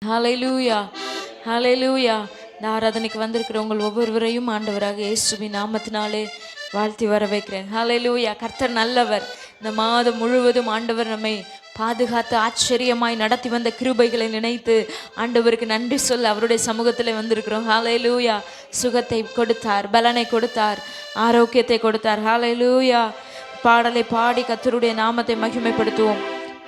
ஹல்லேலூயா, ஹல்லேலூயா. இந்த ஆராதனைக்கு வந்திருக்கிற உங்கள் ஒவ்வொருவரையும் ஆண்டவராக இயேசுவின் நாமத்தினாலே வாழ்த்தி வரவேற்கிறேன். ஹல்லேலூயா. கர்த்தர் நல்லவர். இந்த மாதம் முழுவதும் ஆண்டவர் நம்மை பாதுகாத்து ஆச்சரியமாய் நடத்தி வந்த கிருபைகளை நினைத்து ஆண்டவருக்கு நன்றி சொல்ல அவருடைய சமூகத்தில் வந்திருக்கிறோம். ஹல்லேலூயா. சுகத்தை கொடுத்தார், பலனை கொடுத்தார், ஆரோக்கியத்தை கொடுத்தார். ஹல்லேலூயா. பாடலை பாடி கர்த்தருடைய நாமத்தை மகிமைப்படுத்துவோம்,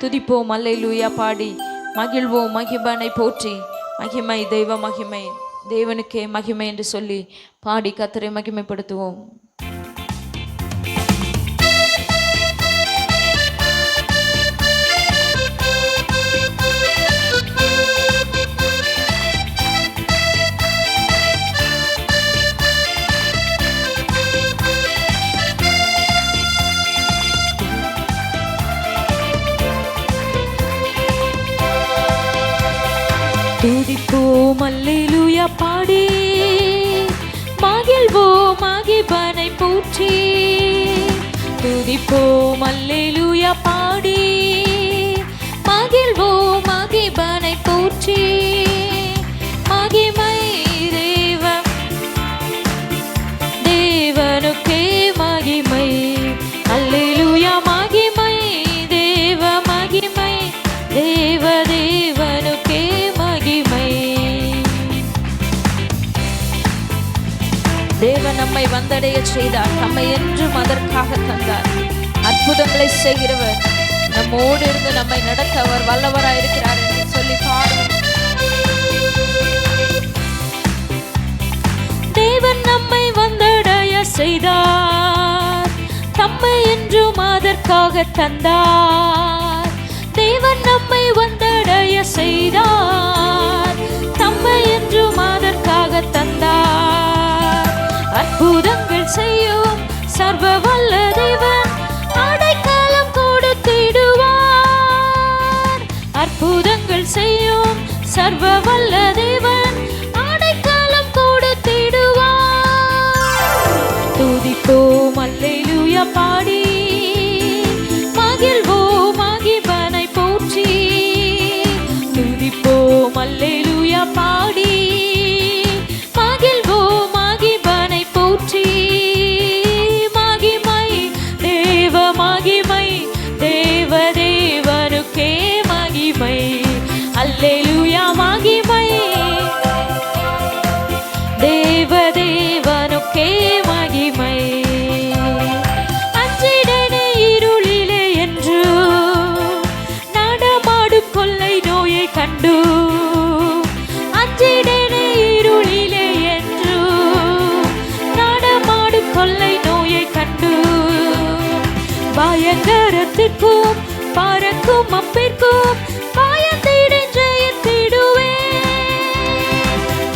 துதிப்போம். ஹல்லேலூயா பாடி மகிழ்வோம். மகிபனை போற்றி, மகிமை தெய்வ மகிமை, தேவனுக்கே மகிமை என்று சொல்லி பாடி கர்த்தரை மகிமைப்படுத்துவோம். துதிப்போம் அல்லேலூயா பாடி மகிழ்வோம் மகிபனை போற்றி. துதிப்போம் அல்லேலூயா பாடி மகிழ்வோம் மகிபனை போற்றி. மகிமை தேவனுக்கே மகிமை. அல்லேலூயா. மகிமை தேவ மகிமை, தேவ தேவனுக்கே மகிமை. தேவன் நம்மை வந்தடைய செய்தார், நம்மை என்றும் அதற்காக தந்தார். அற்புதங்களை செய்கிறவர், நம்மோடு இருந்து நம்மை நடத்த அவர் வல்லவராயிருக்கிறார் என்று சொல்லி பாடுவோம். தேவன் நம்மை வந்தடைய செய்தார், தம்மை என்றும் அதற்காக தந்தார். தேவன் நம்மை வந்தடைய செய்தார், தம்மை என்றும் அதற்காக தந்தார். அற்புதங்கள் செய்யும் சர்வ வல்ல தேவன் அடைக்கலம் கொடுத்திடுவார். அற்புதங்கள் செய்யும் சர்வ வல்ல தேவன் அடைக்கலம் கொடுத்திடுவார். துதிப்போம் அல்லேலூயா பாடி மகிழ்வோம் மகிபனை போற்றி. துதிப்போம் அல்லேலூயா பாடி மகிழ்வோம் மகிபனை போற்றி. மகிமை தேவ மகிமை, தேவ தேவனுக்கே மகிமை. அல்லேலூயா. மகிமை தேவ தேவனுக்கே மகிமை. அஞ்சிடனே இருளிலே என்று நடமாடும் கொள்ளை நோயை கண்டு. அஞ்சிடனே இருளிலே என்று நடமாடும் கொள்ளை நோயை கண்டு. பயங்கரத்திற்கும் பறக்கும் அம்பிற்கும் பயந்திடன் ஜெயத்திடுவேன்.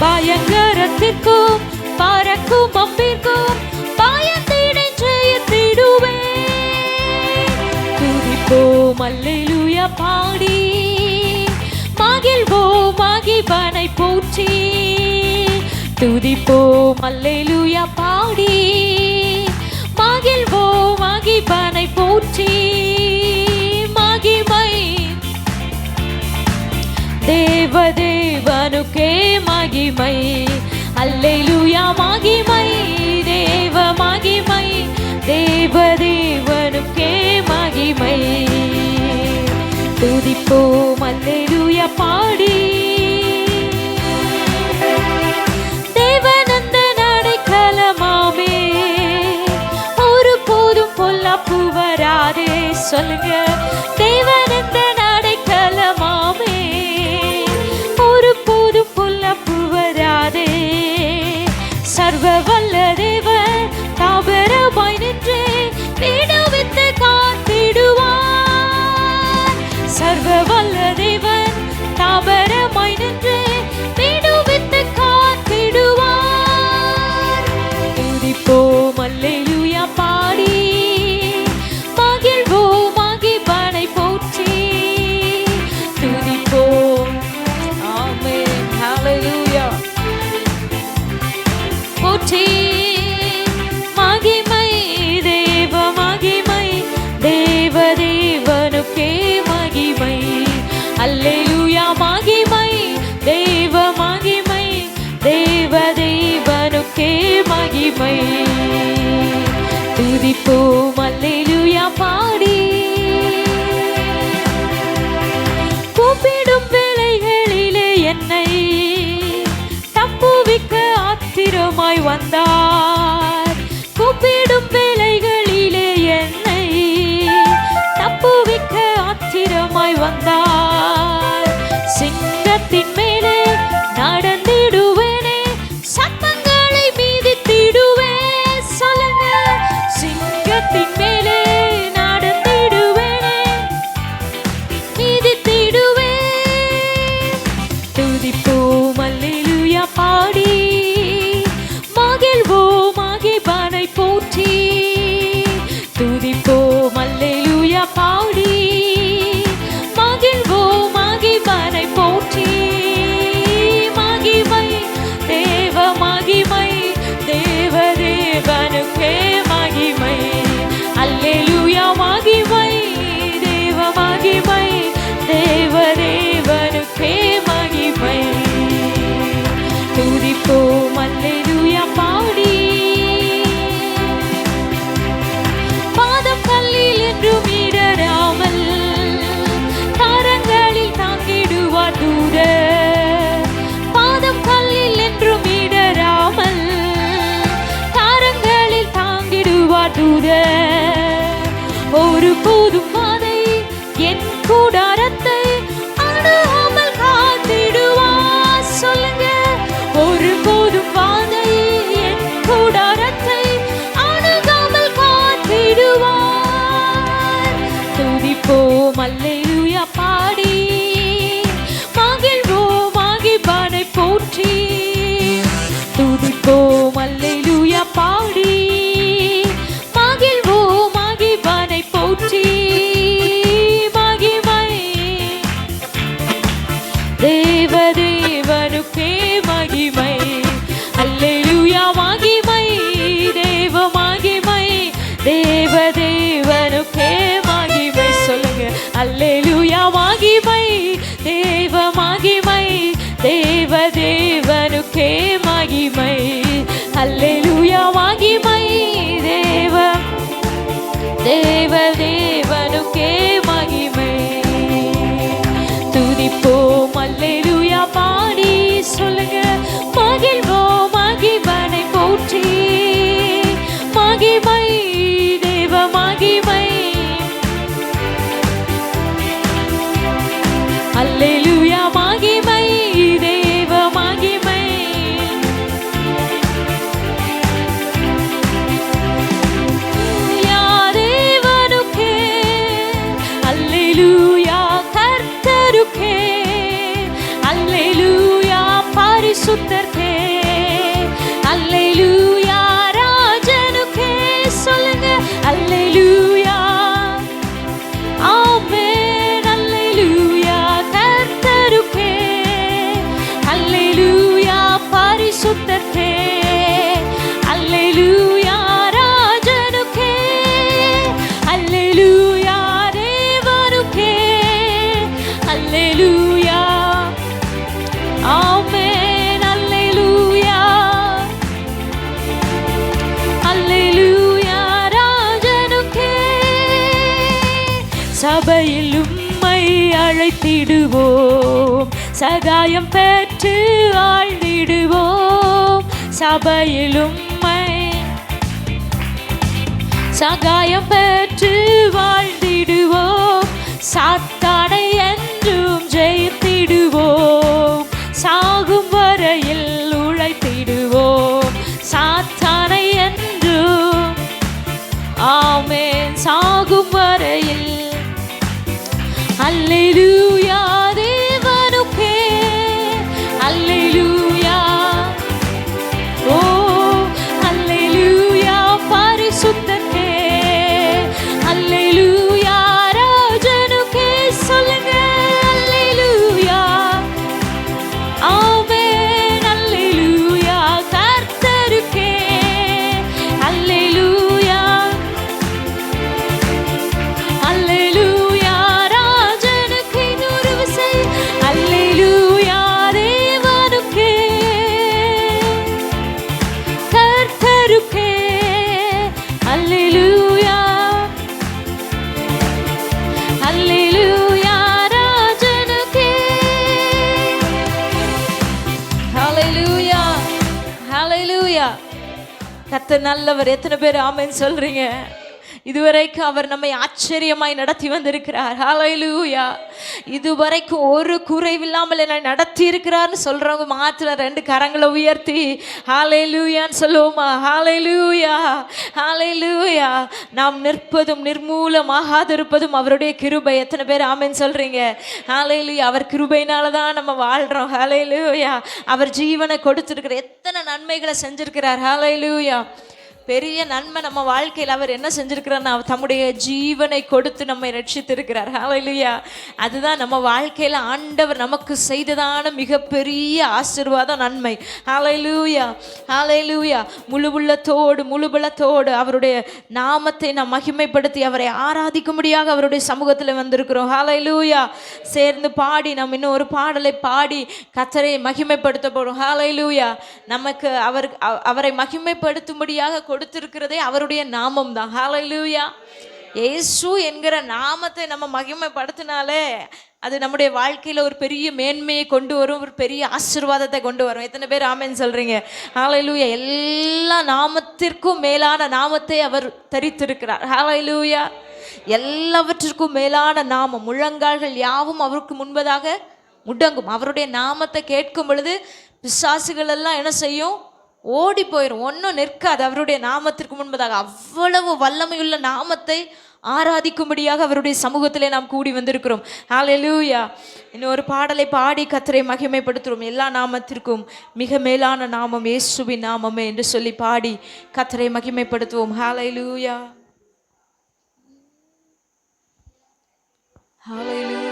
பயங்கரத்திற்கும் பறக்கும் அம்பிற்கும் பயந்திடன் ஜெயத்திடுவேன். துதிப்போம் அல்லேலூயா பாடி மகிழ்வோம் மகிபனை போற்றி. துதிப்போம் அல்லேலூயா பாடி மகிழ்வோம் மகிபனை போற்றி. மகிமை தேவ தேவனுக்கே மகிமை. அல்லேலூயா. மகிமை தேவ மகிமை, தேவ தேவனுக்கே மகிமை. துதிப்போம் அல்லேலூயா பாடி தேவனந்த அடைக்கலமாமே, ஒரு போதும் பொல்லாப்பு வராதே. சொல்லுங்க. தேவனந்த அடைக்கலமாமே, ஒரு போதும் பொல்லாப்பு வராதே. சர்வ வல்ல தேவன் தாபரமாய் நின்று விடுவித்து காத்திடுவார். சர்வ வல்ல தேவன் தாபரமாய் நின்று விடுவித்து காத்திடுவார். துதிப்போம் அல்லேலூயா பாடி மகிழ்வோம் மகிபனை போற்றி. துதிப்போம். ஆமென். ஹல்லேலூயா போற்றி. மகிமை தேவ மகிமை, தேவ தேவனுக்கே மகிமை. அல்லேலூயா. மகிமை மகிமை. துதிப்போம் அல்லேலூயா பாடி. கூப்பிடும் வேளைகளிலே என்னை தப்புவிக்க ஆத்திரமாய் வந்தார். கூப்பிடும் வேளைகளிலே என்னை தப்புவிக்க ஆத்திரமாய் வந்தார். சிங்கத்தின் மேலே நடந்திடுவேனே, சத்தங்களை மீதித்திடுவேன். சொல்லுங்க, சிங்கத்தின் மேலே நடந்திடுவேனே, மீதித்திடுவேன். துதிப்போம் அல்லேலூயா பாடி. மகிழ்வோம் மகிபனை போற்றி. துதிப்போம் அல்லேலூயா பாடி. மகிழ்வோம் மகிபனை போற்றி. மகிமை தேவ மகிமை, தேவ தேவனுக்கே மகிமை. அல்லேலூயா மகிமை, தேவ மகிமை, தேவ தேவனுக்கே மகிமை. துதிப்போம் அல்லேலூயா பாடி. பாதம் கல்லில் என்றும் இடராமல் கரங்களில் தாங்கிடுவார் தூதர். பாதம் கல்லில் என்றும் இடராமல் கரங்களில் தாங்கிடுவார் தூதர். ஒரு போதும் பாதை என் கூடாரத்தை அணுகாமல் காத்திடுவார். சொல்லுங்க, ஒரு போதும் பாதை என் கூடாரத்தை அணுகாமல் காத்திடுவார். துதிப்போம் அல்லேலூயா பாடி. மகிழ்வோம் மகிபனை போற்றி. துதிப்போம் அல்லேலூயா பாடி. மகிழ்வோம் மகிபனை போற்றி. மகிமை தேவ தேவனுக்கே மகிமை. அல்லேலூயா மகிமை, தேவ மகிமை, தேவ தேவனுக்கே மகிமை. சொல்லுங்க, அல்லேலூயா மகிமை, தேவ மகிமை, தேவ தேவனுக்கே மகிமை. அல்லேலூயா மகிமை, தேவ தேவ தேவனுக்கே மகிமை. துதிப்போம் அல்லேலூயா பாடி. சொல்லுங்க, மகிழ்வோம் மகிபனை போற்றி. மகிமை தேவ மகிமை. அல்லேலூயா மகிமை, தேவ மகிமை. தேவனுக்கே அல்லேலூயா, கர்த்தருக்கே அல்லேலூயா, பரிசுத்தருக்கே அல்லேலூயா, ராஜனுக்கே. சொல்லுங்க, அல்லேலூயா. ஆமென். அல்லேலூயா கர்த்தருக்கே அல்லேலூயா, பரிசுத்தருக்கே அல்லேலூயா, ராஜனுக்கே அல்லேலூயா, தேவனுக்கே அல்லேலூயா. ஆமென். அல்லேலூயா அல்லேலூயா, ராஜனுக்கே. சபையில் உம்மை அழைத்திடுவோம், சகாயம் பெற்று ஆழ்ந்திடுவோம். சபையில் உம்மை சகாயம் பெற்று வாழ்ந்திடுவோம். சாத்தானை என்றும் ஜெயித்திடுவோம். சாகும் வரையில் உழைத்திடுவோம். சாத்தானை என்றும், ஆமென், சாகும் வரையில். அல்லேலூயா தேவனுக்கே அல்லேலூயா. ஓ அல்லேலூயா, பரிசுத்தருக்கே அல்லேலூயா, ராஜனுக்கே. சொல்லுங்க, அல்லேலூயா கர்த்தர் நல்லவர். எத்தனை பேர் ஆமென் சொல்றீங்க? இதுவரைக்கும் அவர் நம்மை ஆச்சரியமாய் நடத்தி வந்திருக்கிறார். ஹல்லேலூயா. இதுவரைக்கும் ஒரு குறைவில்லாமல் என்னை நடத்தி இருக்கிறார்னு சொல்றவங்க மாத்திரம் 2 கரங்களை உயர்த்தி ஹல்லேலூயான்னு சொல்லுவோமா? ஹல்லேலூயா, ஹல்லேலூயா. நாம் நிற்பதும் நிர்மூலமாகாதிருப்பதும் அவருடைய கிருபை. எத்தனை பேர் ஆமென் சொல்றீங்க? ஹல்லேலூயா. அவர் கிருபையினால தான் நம்ம வாழ்றோம். ஹல்லேலூயா. அவர் ஜீவனை கொடுத்திருக்கிற எத்தனை நன்மைகளை செஞ்சிருக்கிறார். ஹல்லேலூயா. பெரிய நன்மை நம்ம வாழ்க்கையில் அவர் என்ன செஞ்சிருக்கிறார்னா தம்முடைய ஜீவனை கொடுத்து நம்மை ரட்சித்திருக்கிறார். ஹல்லேலூயா. அதுதான் நம்ம வாழ்க்கையில் ஆண்டவர் நமக்கு செய்ததான மிகப்பெரிய ஆசீர்வாதம், நன்மை. ஹல்லேலூயா, ஹல்லேலூயா. முழுபலத்தோடு அவருடைய நாமத்தை நாம் மகிமைப்படுத்தி அவரை ஆராதிக்கும்படியாக அவருடைய சமூகத்தில் வந்திருக்கிறோம். ஹல்லேலூயா. சேர்ந்து பாடி நாம் இன்னும் ஒரு பாடலை பாடி கர்த்தரை மகிமைப்படுத்த போகிறோம். ஹல்லேலூயா. நமக்கு அவரை மகிமைப்படுத்தும்படியாக கொடுத்திருக்கிறதே அவருடைய நாமம் தான். ஹல்லேலூயா. இயேசு என்கிற நாமத்தை நம்ம மகிமைப்படுத்தினாலே அது நம்முடைய வாழ்க்கையில் ஒரு பெரிய மேன்மையை கொண்டு வரும், ஒரு பெரிய ஆசீர்வாதத்தை கொண்டு வரும். எத்தனை பேர் ஆமென் சொல்றீங்க? ஹல்லேலூயா. எல்லா நாமத்திற்கும் மேலான நாமத்தை அவர் தரித்திருக்கிறார். ஹல்லேலூயா. எல்லாவற்றிற்கும் மேலான நாமம். முழங்கால்கள் யாவும் அவருக்கு முன்பதாக முடங்கும். அவருடைய நாமத்தை கேட்கும் பொழுது பிசாசுகள் எல்லாம் என்ன செய்யும்? ஓடி போயிடும், ஒன்றும் நிற்காது அவருடைய நாமத்திற்கு முன்பதாக. அவ்வளவு வல்லமையுள்ள நாமத்தை ஆராதிக்கும்படியாக அவருடைய சமூகத்திலே நாம் கூடி வந்திருக்கிறோம். ஹல்லேலூயா. இன்னொரு பாடலை பாடி கர்த்தரை மகிமைப்படுத்துகிறோம். எல்லா நாமத்திற்கும் மிக மேலான நாமம் இயேசுவின் நாமமே என்று சொல்லி பாடி கர்த்தரை மகிமைப்படுத்துவோம். ஹல்லேலூயா, ஹல்லேலூயா.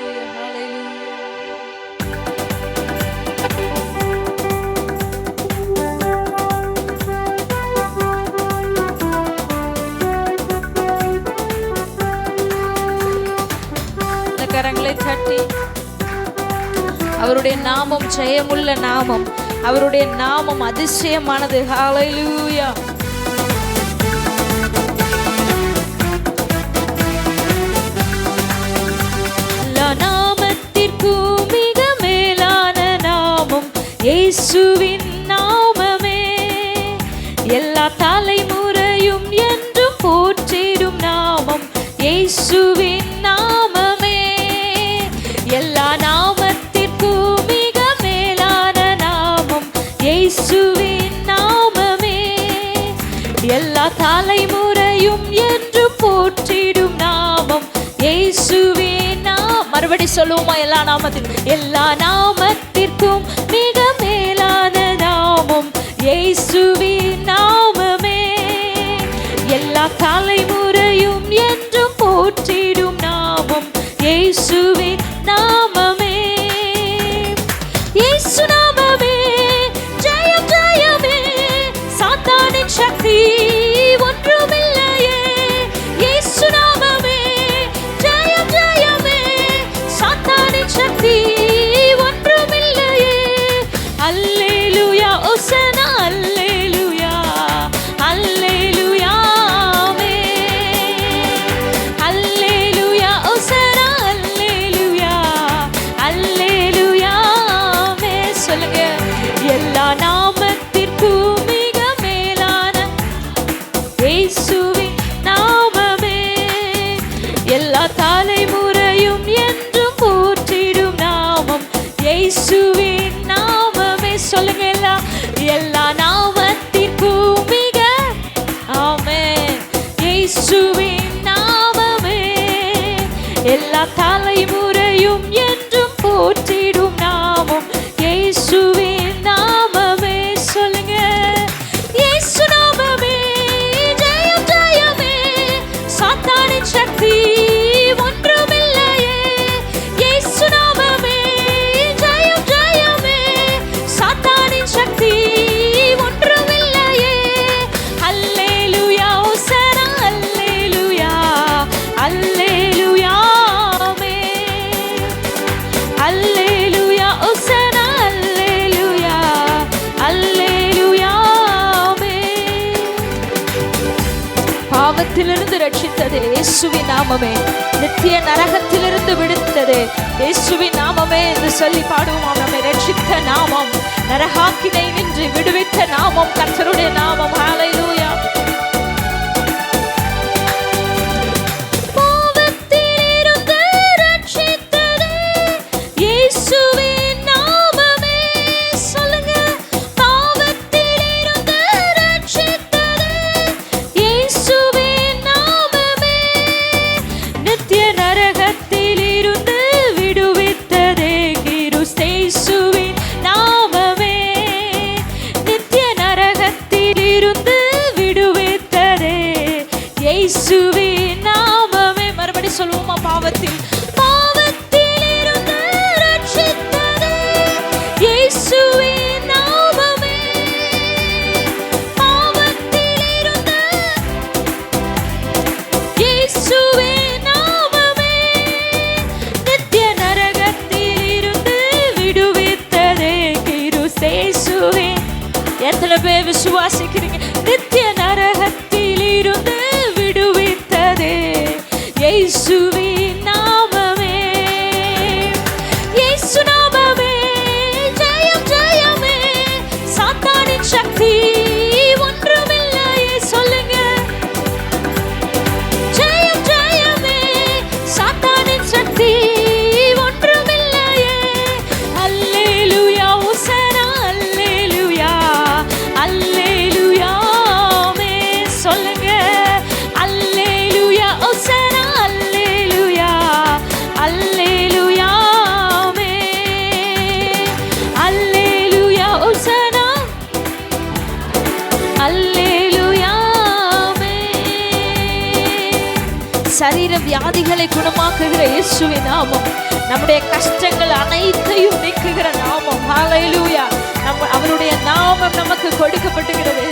கரங்களை தட்டி அவருடைய நாமம் ஜெயமுள்ள நாமம். அவருடைய நாமம் அதிசயமானது. ஹல்லேலூயா. எல்லா நாமத்திற்கும் மிக மேலான நாமம் இயேசுவின் நாமமே. எல்லா தலைமுறையும் என்றும் போற்றிடும் நாமம் இயேசுவின் நாமமே. எல்லா நாமத்திற்கும் மிக மேலான நாமம் இயேசுவின் நாமமே. எல்லா தலைமுறையும் என்று போற்றிடும் நாமம் இயேசுவின் நாமம். மறுபடி சொல்லுவோமா? எல்லா நாமத்திற்கும், எல்லா நாமத்திற்கும் மிக மேலான நாமம் இயேசுவின் நாமமே. எல்லா தலைமுறையும் என்றும் போற்றிடும் நாமம் இயேசுவின் நாமமே. இயேசு நாமமே ஜெயம் ஜெயமே. சாத்தானின் சக்தி ஒன்றுமில்லையே. இயேசு நாமமே ஜெயம் ஜெயமே. சாத்தானின் சக்தி ஒன்றுமில்லையே. அல்லேலூயா ஓசனா அல்லேலூயா, அல்லேலூயா ஆமென். அல்லேலூயா ஓசனா அல்லேலூயா, அல்லேலூயா ஆமென். சொல்லுங்க. எல்லா நாமத்திற்கும் மிக மேலான இயேசுவின் நாமமே. எல்லா தலைமுறையும் என்றும் போற்றிடும் நாமம் இயேசுவின் நாமமே. சொல்லுங்க. எல்லா நாமத்திற்கும் மிக ஆமென் இயேசுவின் நாமமே. எல்லா தலைமுறையும் என்றும் போற்றிடும் நாமம் இயேசுவின் நாமமே. சொல்லுங்க. இயேசு நாமமே ஜெயம் ஜெயமே. சாத்தானின் சக்தி ஒன்றுமில்லையே. இயேசு நாமமே ஜெயம் ஜெயமே. சாத்தானின் சக்தி ஒன்றுமில்லையே. அல்லேலூயா ஓசனா அல்லேலூயா, அல்லேலூயா ஆமென். அல்லேலூயா ஓசனா அல்லேலூயா, அல்லேலூயா ஆமென். பாவத்திலிருந்து ரட்சித்தது இயேசுவின் நாமமே. நித்திய நரகத்திலிருந்து விடுத்தது இயேசுவின் நாமமே என்று சொல்லி பாடுவோம். நம்மை ரட்சித்த நாமம், நரகாக்கினை நின்று விடுவித்த நாமம் கர்த்தருடைய நாமம். ஹல்லேலூயா. சொல்லுவோமா? பாவத்தில் இருந்து ரட்சித்ததே இயேசுவின் நாமமே. பாவத்தில் இருந்து இயேசுவின் நாமமே. நித்திய நரகத்தில் இருந்து விடுவித்ததே கிறிஸ்தேசுவே. எத்தனை பேர் விசுவாசிக்கிறீங்க? நித்திய நரகத்தில் இருந்து விடுவித்ததே இயேசுவின் நாமமே. இயேசு நாமமே ஜெயம் ஜெயமே. சாத்தானின் சக்தி ஒன்றுமில்லையே. சொல்லுங்க, ஜெயம் ஜெயமே. சாத்தானின் சக்தி ஒன்றுமில்லையே. அல்லேலூயா ஹோசன்னா அல்லேலூயா அல்லேலூயா ஆமென். சொல்லுங்க, அல்லேலூயா ஹோசன்னா அல்லேலூயா அல்லேலூயா ஆமென். அல்லேலூயா ஹோசன்னா அல்லேலூயா ஆமென். சரீர வியாதிகளை குணமாக்குகிற இயேசுவின் நாமம் நம்முடைய கஷ்டங்கள் அனைத்தையும் நீக்குகிற நாமம். ஹல்லேலூயா. அவருடைய நாமம் நமக்கு கொடுக்கப்பட்டுகிறது.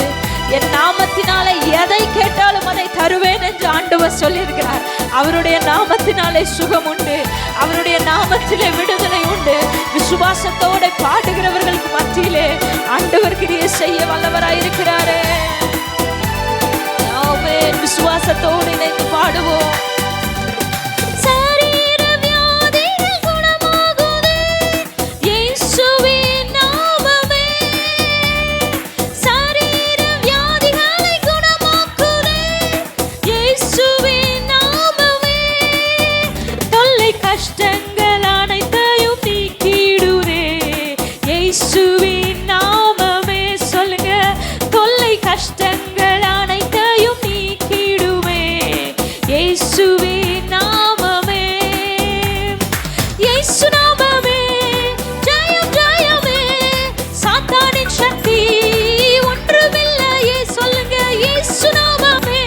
என் நாமத்தினாலே எதை கேட்டாலும் அதை தருவேன் என்று ஆண்டவர் சொல்லியிருக்கிறார். அவருடைய நாமத்தினாலே சுகம் உண்டு, அவருடைய நாமத்திலே விடுதலை உண்டு. விசுவாசத்தோட பாடுகிறவர்களுக்கு மத்தியிலே ஆண்டவர் கிரியை செய்ய வல்லவராயிருக்கிறாரே. ஆமென். விசுவாசத்தோடு இணைந்து பாடுவோம். சரீர வியாதிகள் குணமாகுதே இயேசுவின் நாமமே. சரீர வியாதிகளை குணமாக்குதே இயேசுவின் நாமமே. தொல்லை கஷ்டங்கள் அனைத்தையும் நீக்கிடுதே இயேசுவின் நாமமே. சொல்லுங்க, தொல்லை கஷ்டங்கள் அனைத்தையும் நீக்கிடுமே இயேசுவின் நாமமே. இயேசு நாமமே ஜெயம் ஜெயமே. சாத்தானின் சக்தி ஒன்றுமில்லையே. சொல்லுங்க, இயேசு நாமமே.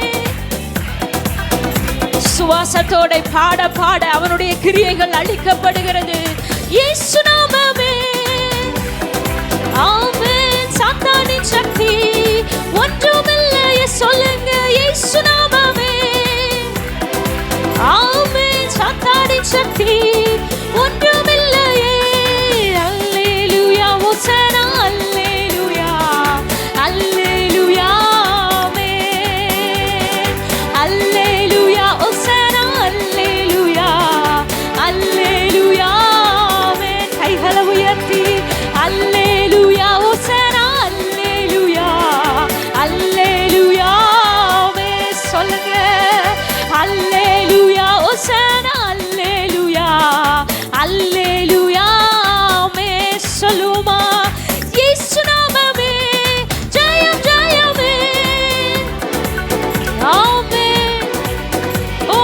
சுவாசத்தோட பாட பாட அவனுடைய கிரியைகள் அளிக்கப்படுகிறது. இயேசு நாமமே. ஆமென். சாத்தானின் சக்தி ஒன்றுமில்லையே. சொல்லுங்க, இயேசு நாமமே. ஆமென். சாத்தானின் சக்தி ஒன்றுமில்லையே. அல்லேலூயா ஹோசன்னா அல்லேலூயா அல்லேலூயா ஆமென். அல்லேலூயா ஹோசன்னா அல்லேலூயா அல்லேலூயா ஆமென். கைகளை உயர்த்தி அல்லேலூயா ஹோசன்னா அல்லேலூயா அல்லேலூயா ஆமென். சொல்லுங்க, அல்லேலூயா ஹோசன்னா அல்லேலூயா அல்லேலூயா ஆமென். சொல்லுமா, இயேசு நாமமே ஜெயம் ஜெயமே. ஆமென். ஓ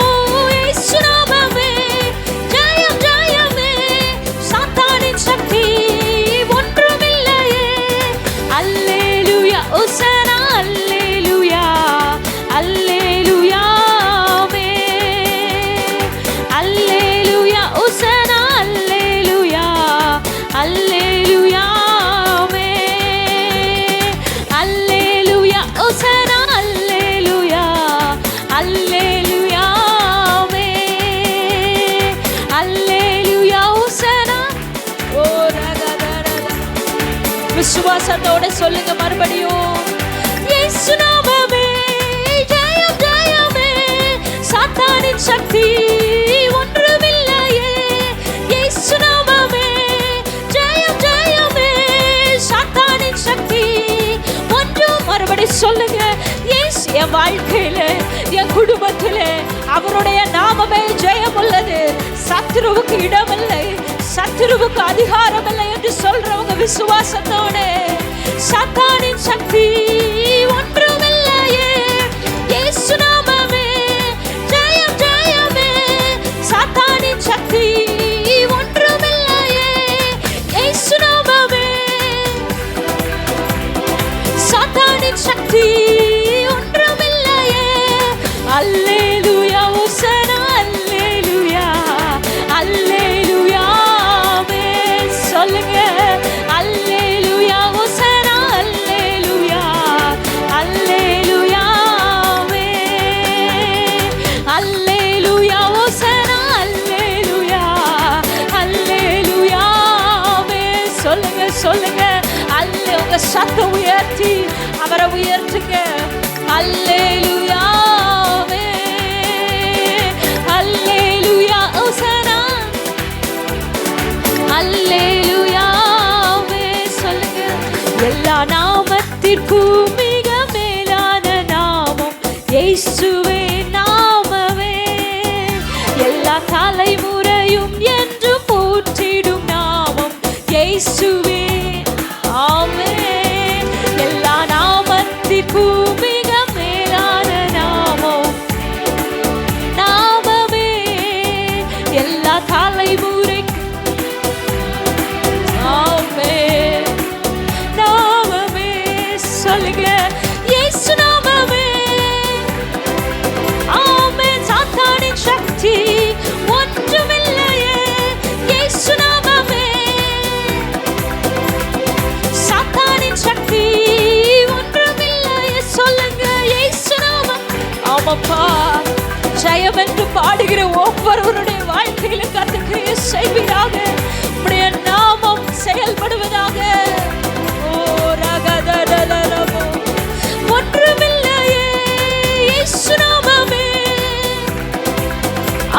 இயேசு நாமமே ஜெயம் ஜெயமே. சாத்தானின் சக்தி ஒன்றுமில்லையே. அல்லேலூயா ஹோசன்னா அல்லேலூயா அல்லேலூயா ஆமென். அல்லேலூயா ஹோசன்னா அல்லேலூயா அல்லேலூயா ஆமென். அல்லேலூயா ஹோசன்னா அல்லேலூயா அல்லேலூயா ஆமென். அல்லேலூயா ஹோசன்னா. ஓ ரகதரத. விசுவாசத்தோட சொல்லுங்க மறுபடியும், இயேசு நாமமே ஜெயம் ஜெயமே. சாத்தானின் சக்தி ஒன்றுமில்லையே. இயேசு நாமமே ஜெயம் ஜெயமே. சாத்தானின் சக்தி ஒன்றும். மறுபடி சொல்லுங்க, இயேசு என் வாழ்க்கையில என் குடும்பத்தில அவருடைய நாமமே ஜெயம் உள்ளது. சத்துருவுக்கு இடமில்லை, சத்துருவுக்கு அதிகாரம் இல்லை என்று சொல்றவங்க விசுவாசத்தோட, சாத்தானின் சக்தி ஒன்றுமில்லையே. இயேசு நாமமே ஜெயம் ஜெயமே. சாத்தானின் சக்தி ஒன்றுமில்லையே. இயேசு நாமமே. சாத்தானின் சக்தி ஒன்றுமில்லையே. அல்லேலூயா ஹோசன்னா அல்லேலூயா சொல்லுங்க சொல்லுங்க. அல்லே உங்க சத்தம் உயர்த்தி அவரை உயர்த்துங்க. அல்லேலூயாவே அல்லேலூயா ஓசனா அல்லேலூயாவே சொல்லுங்க. எல்லா நாமத்திற்கும் மிக மேலான நாமம் இயேசுவே நாமமே. எல்லா தலைமுறையும் என்று போற்றிடும் நாமம் இயேசுவே. ஆமென். எல்லா நாமத்திற்கும் மிக மேலான நாமம் நாமமே. எல்லா தலைமுறைக்கும் ஆமென் நாமமே. சொல்லுங்க இயேசு நாமமே. ஆமென். சாத்தானின் சக்தி ஒன்றுமில்லையே இயேசு நாமமே. சாத்தானின் சக்தி ஒன்றுமில்லையே. சொல்லுங்க இயேசு நாமம். ஆமாப்பா, ஜெயம் என்று பாடுகிற ஒவ்வொருவருடைய வாழ்க்கையில கர்த்தர் செய்வீராக. உம்முடைய நாமம் செயல்படுவதாக. ஓ ரகதலலலமோ ஒன்றுமில்லையே இயேசு நாமமே.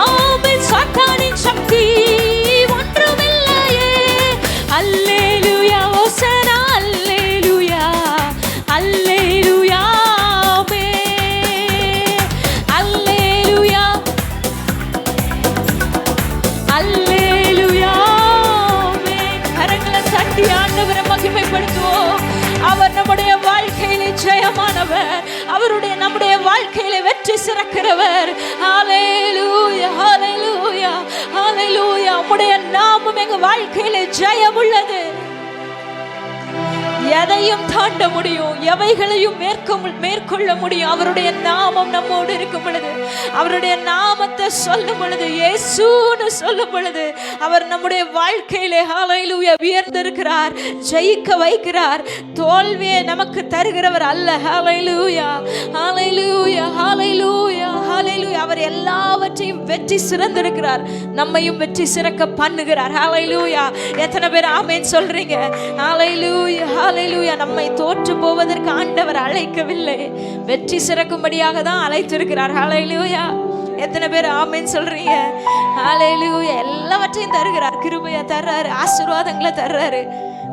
ஆமென். சாத்தானின் சக்தி ஒன்றுமில்லையே. அல்லேலூயா ஓசனா அல்லேலூயா அல்லேலூயா ஆமென். அல்லேலூயா அல்லேலூயா ஆமென். கரங்களை தட்டி ஆண்டவரை மகிமைப்படுத்துவோம். அவர் நம்முடைய வாழ்க்கையிலே ஜெயமானவர். அவருடைய நம்முடைய வாழ்க்கையிலே வெற்றி சிறக்கிறவர். ஹல்லேலூயா ஹல்லேலூயா ஹல்லேலூயா. உம்முடைய நாமம் எங்க வாழ்க்கையிலே ஜெயம் உள்ளது. எதையும் தாண்ட முடியும், எவைகளையும் மேற்கொள்ள முடியும். அவருடைய நாமம் நம்மோடு இருக்கும் பொழுது, அவருடைய நாமத்தை சொல்லும் பொழுது, இயேசுன்னு சொல்லும் பொழுது, அவர் நம்முடைய வாழ்க்கையிலே ஹல்லேலூயா உயர்ந்திருக்கிறார், ஜெயிக்க வைக்கிறார். தோல்வியை நமக்கு தருகிறவர் அல்ல. ஹல்லேலூயா ஹல்லேலூயா ஹல்லேலூயா ஹல்லேலூயா. அவர் எல்லாவற்றையும் வெற்றி சிறந்திருக்கிறார், நம்மையும் வெற்றி சிறக்க பண்ணுகிறார். ஹல்லேலூயா. எத்தனை பேர் ஆமென் சொல்றீங்க? ஹல்லேலூயா ஹல்லேலூயா. நம்மை தோற்று போவதற்கு ஆண்டவர் அழைக்கவில்லை, வெற்றி சிறக்கும்படியாக தான் அழைத்திருக்கிறார். ஹல்லேலூயா. எத்தனை பேர் ஆமென் சொல்றீங்க? ஹல்லேலூயா. எல்லாவற்றையும் தருகிறார், கிருபையா தர்றாரு, ஆசீர்வாதங்களை தர்றாரு.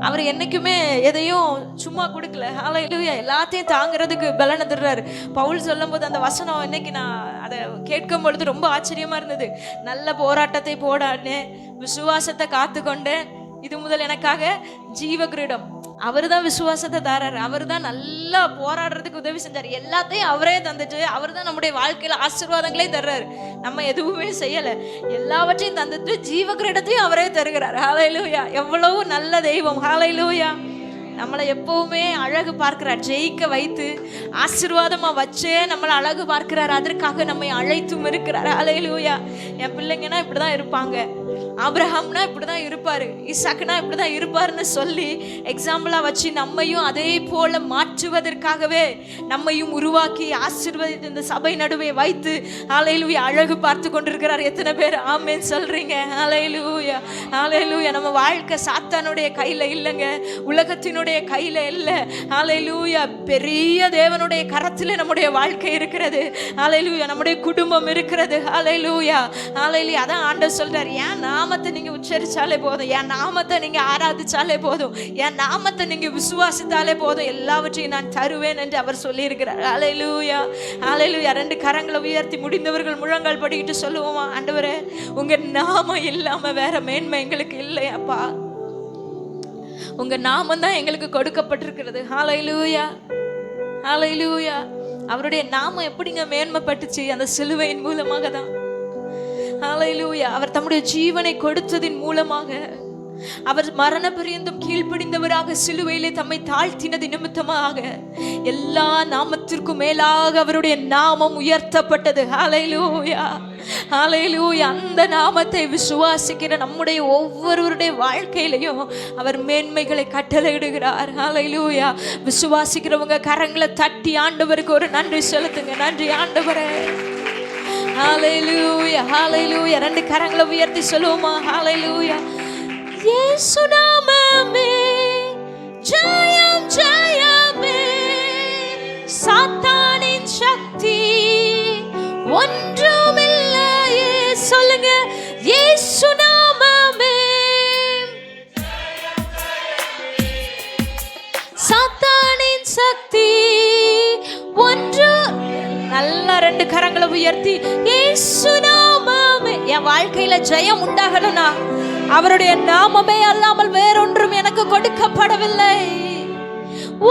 அவர் என்னைக்குமே எதையும் சும்மா கொடுக்கல. ஹல்லேலூயா. எல்லாத்தையும் தாங்கிறதுக்கு பலனை தர்றாரு. பவுல் சொல்லும் போது அந்த வசனம் இன்னைக்கு நான் அதை கேட்கும் பொழுது ரொம்ப ஆச்சரியமா இருந்தது. நல்ல போராட்டத்தை போடானேன், விசுவாசத்தை காத்து கொண்டேன், இது முதல் எனக்காக ஜீவ கிரீடம். அவர் தான் விசுவாசத்தை தராரு, அவர் தான் நல்லா போராடுறதுக்கு உதவி செஞ்சார். எல்லாத்தையும் அவரே தந்துட்டு அவர் தான் நம்முடைய வாழ்க்கையில ஆசீர்வாதங்களே தர்றாரு. நம்ம எதுவுமே செய்யலை, எல்லாவற்றையும் தந்துட்டு ஜீவ கிரீடத்தையும் அவரே தருகிறார். ஹல்லேலூயா. எவ்வளவு நல்ல தெய்வம். ஹல்லேலூயா. நம்மளை எப்பவுமே அழகு பார்க்கிறார், ஜெயிக்க வைத்து ஆசீர்வாதமா வச்சே நம்மளை அழகு பார்க்கிறார். அதற்காக நம்மை அழைத்தும் இருக்கிறார். ஹல்லேலூயா. என் பிள்ளைங்கன்னா இப்படிதான் இருப்பாங்க, ஆபிரகாம்னா இப்படிதான் இருப்பாரு, ஈசாக்குனா இப்படிதான் இருப்பாருன்னு சொல்லி எக்ஸாம்பிளா வச்சு நம்மையும் அதே போல மாற்றுவதற்காகவே நம்மையும் உருவாக்கி ஆசீர்வதித்து இந்த சபை நடுவே வைத்து ஹல்லேலூயா அழகு பார்த்து கொண்டிருக்கிறார். எத்தனை பேர் ஆமென் சொல்றீங்க? ஹல்லேலூயா ஹல்லேலூயா. நம்ம வாழ்க்கை சாத்தானுடைய கையில இல்லைங்க, உலகத்தினுடைய கையில இல்ல. ஹல்லேலூயா. பெரிய தேவனுடைய கரத்திலே நம்முடைய வாழ்க்கை இருக்கிறது. ஹல்லேலூயா. நம்முடைய குடும்பம் இருக்கிறது. ஹல்லேலூயா ஹல்லேலூயா. அதான் ஆண்டவர் சொல்றார், என் நாமத்தை நீங்க உச்சரிச்சாலே போதும், என் நாமத்தை நீங்க ஆராதிச்சாலே போதும், என் நாமத்தை நீங்க விசுவாசித்தாலே போதும், எல்லாவற்றையும் நான் தருவேன் என்று அவர் சொல்லி இருக்கிறார். ஹல்லேலூயா ஹல்லேலூயா. ரெண்டு கரங்களை உயர்த்தி முடிந்தவர்கள் முழங்கால் படிக்கிட்டு சொல்லுவோமா, ஆண்டவரே உங்க நாமம் இல்லாம வேற மேன்மை எங்களுக்கு இல்லையாப்பா, உங்க நாமம் தான் எங்களுக்கு கொடுக்கப்பட்டிருக்கிறது. ஹல்லேலூயா ஹல்லேலூயா. அவருடைய நாமம் எப்படிங்க மேன்மைப்பட்டுச்சு? அந்த சிலுவையின் மூலமாக தான். ஹல்லேலூயா. அவர் தம்முடைய ஜீவனை கொடுத்ததின் மூலமாக, அவர் மரண பரியந்தம் கீழ்ப்படிந்தவராக சிலுவையிலே தம்மை தாழ்த்தினது நிமித்தமாக எல்லா நாமத்திற்கும் மேலாக அவருடைய நாமம் உயர்த்தப்பட்டது. ஹல்லேலூயா ஹல்லேலூயா. அந்த நாமத்தை விசுவாசிக்கிற நம்முடைய ஒவ்வொருவருடைய வாழ்க்கையிலையும் அவர் மேன்மைகளை கட்டளையிடுகிறார். ஹல்லேலூயா. விசுவாசிக்கிறவங்க கரங்களை தட்டி ஆண்டவருக்கு ஒரு நன்றி செலுத்துங்க. நன்றி ஆண்டவரே. ஹல்லேலூயா ஹல்லேலூயா. ரெண்டு கரங்களை உயர்த்தி சொல்லுவோமா? ஹல்லேலூயா. இயேசு நாமமே 2 கரங்களை உயர்த்தி இயேசு நாமமே. என் வாழ்க்கையில ஜெயம் உண்டாகணும்னா அவருடைய நாமமே அல்லாமல் வேறொன்றும் எனக்கு கொடுக்கப்படவில்லை.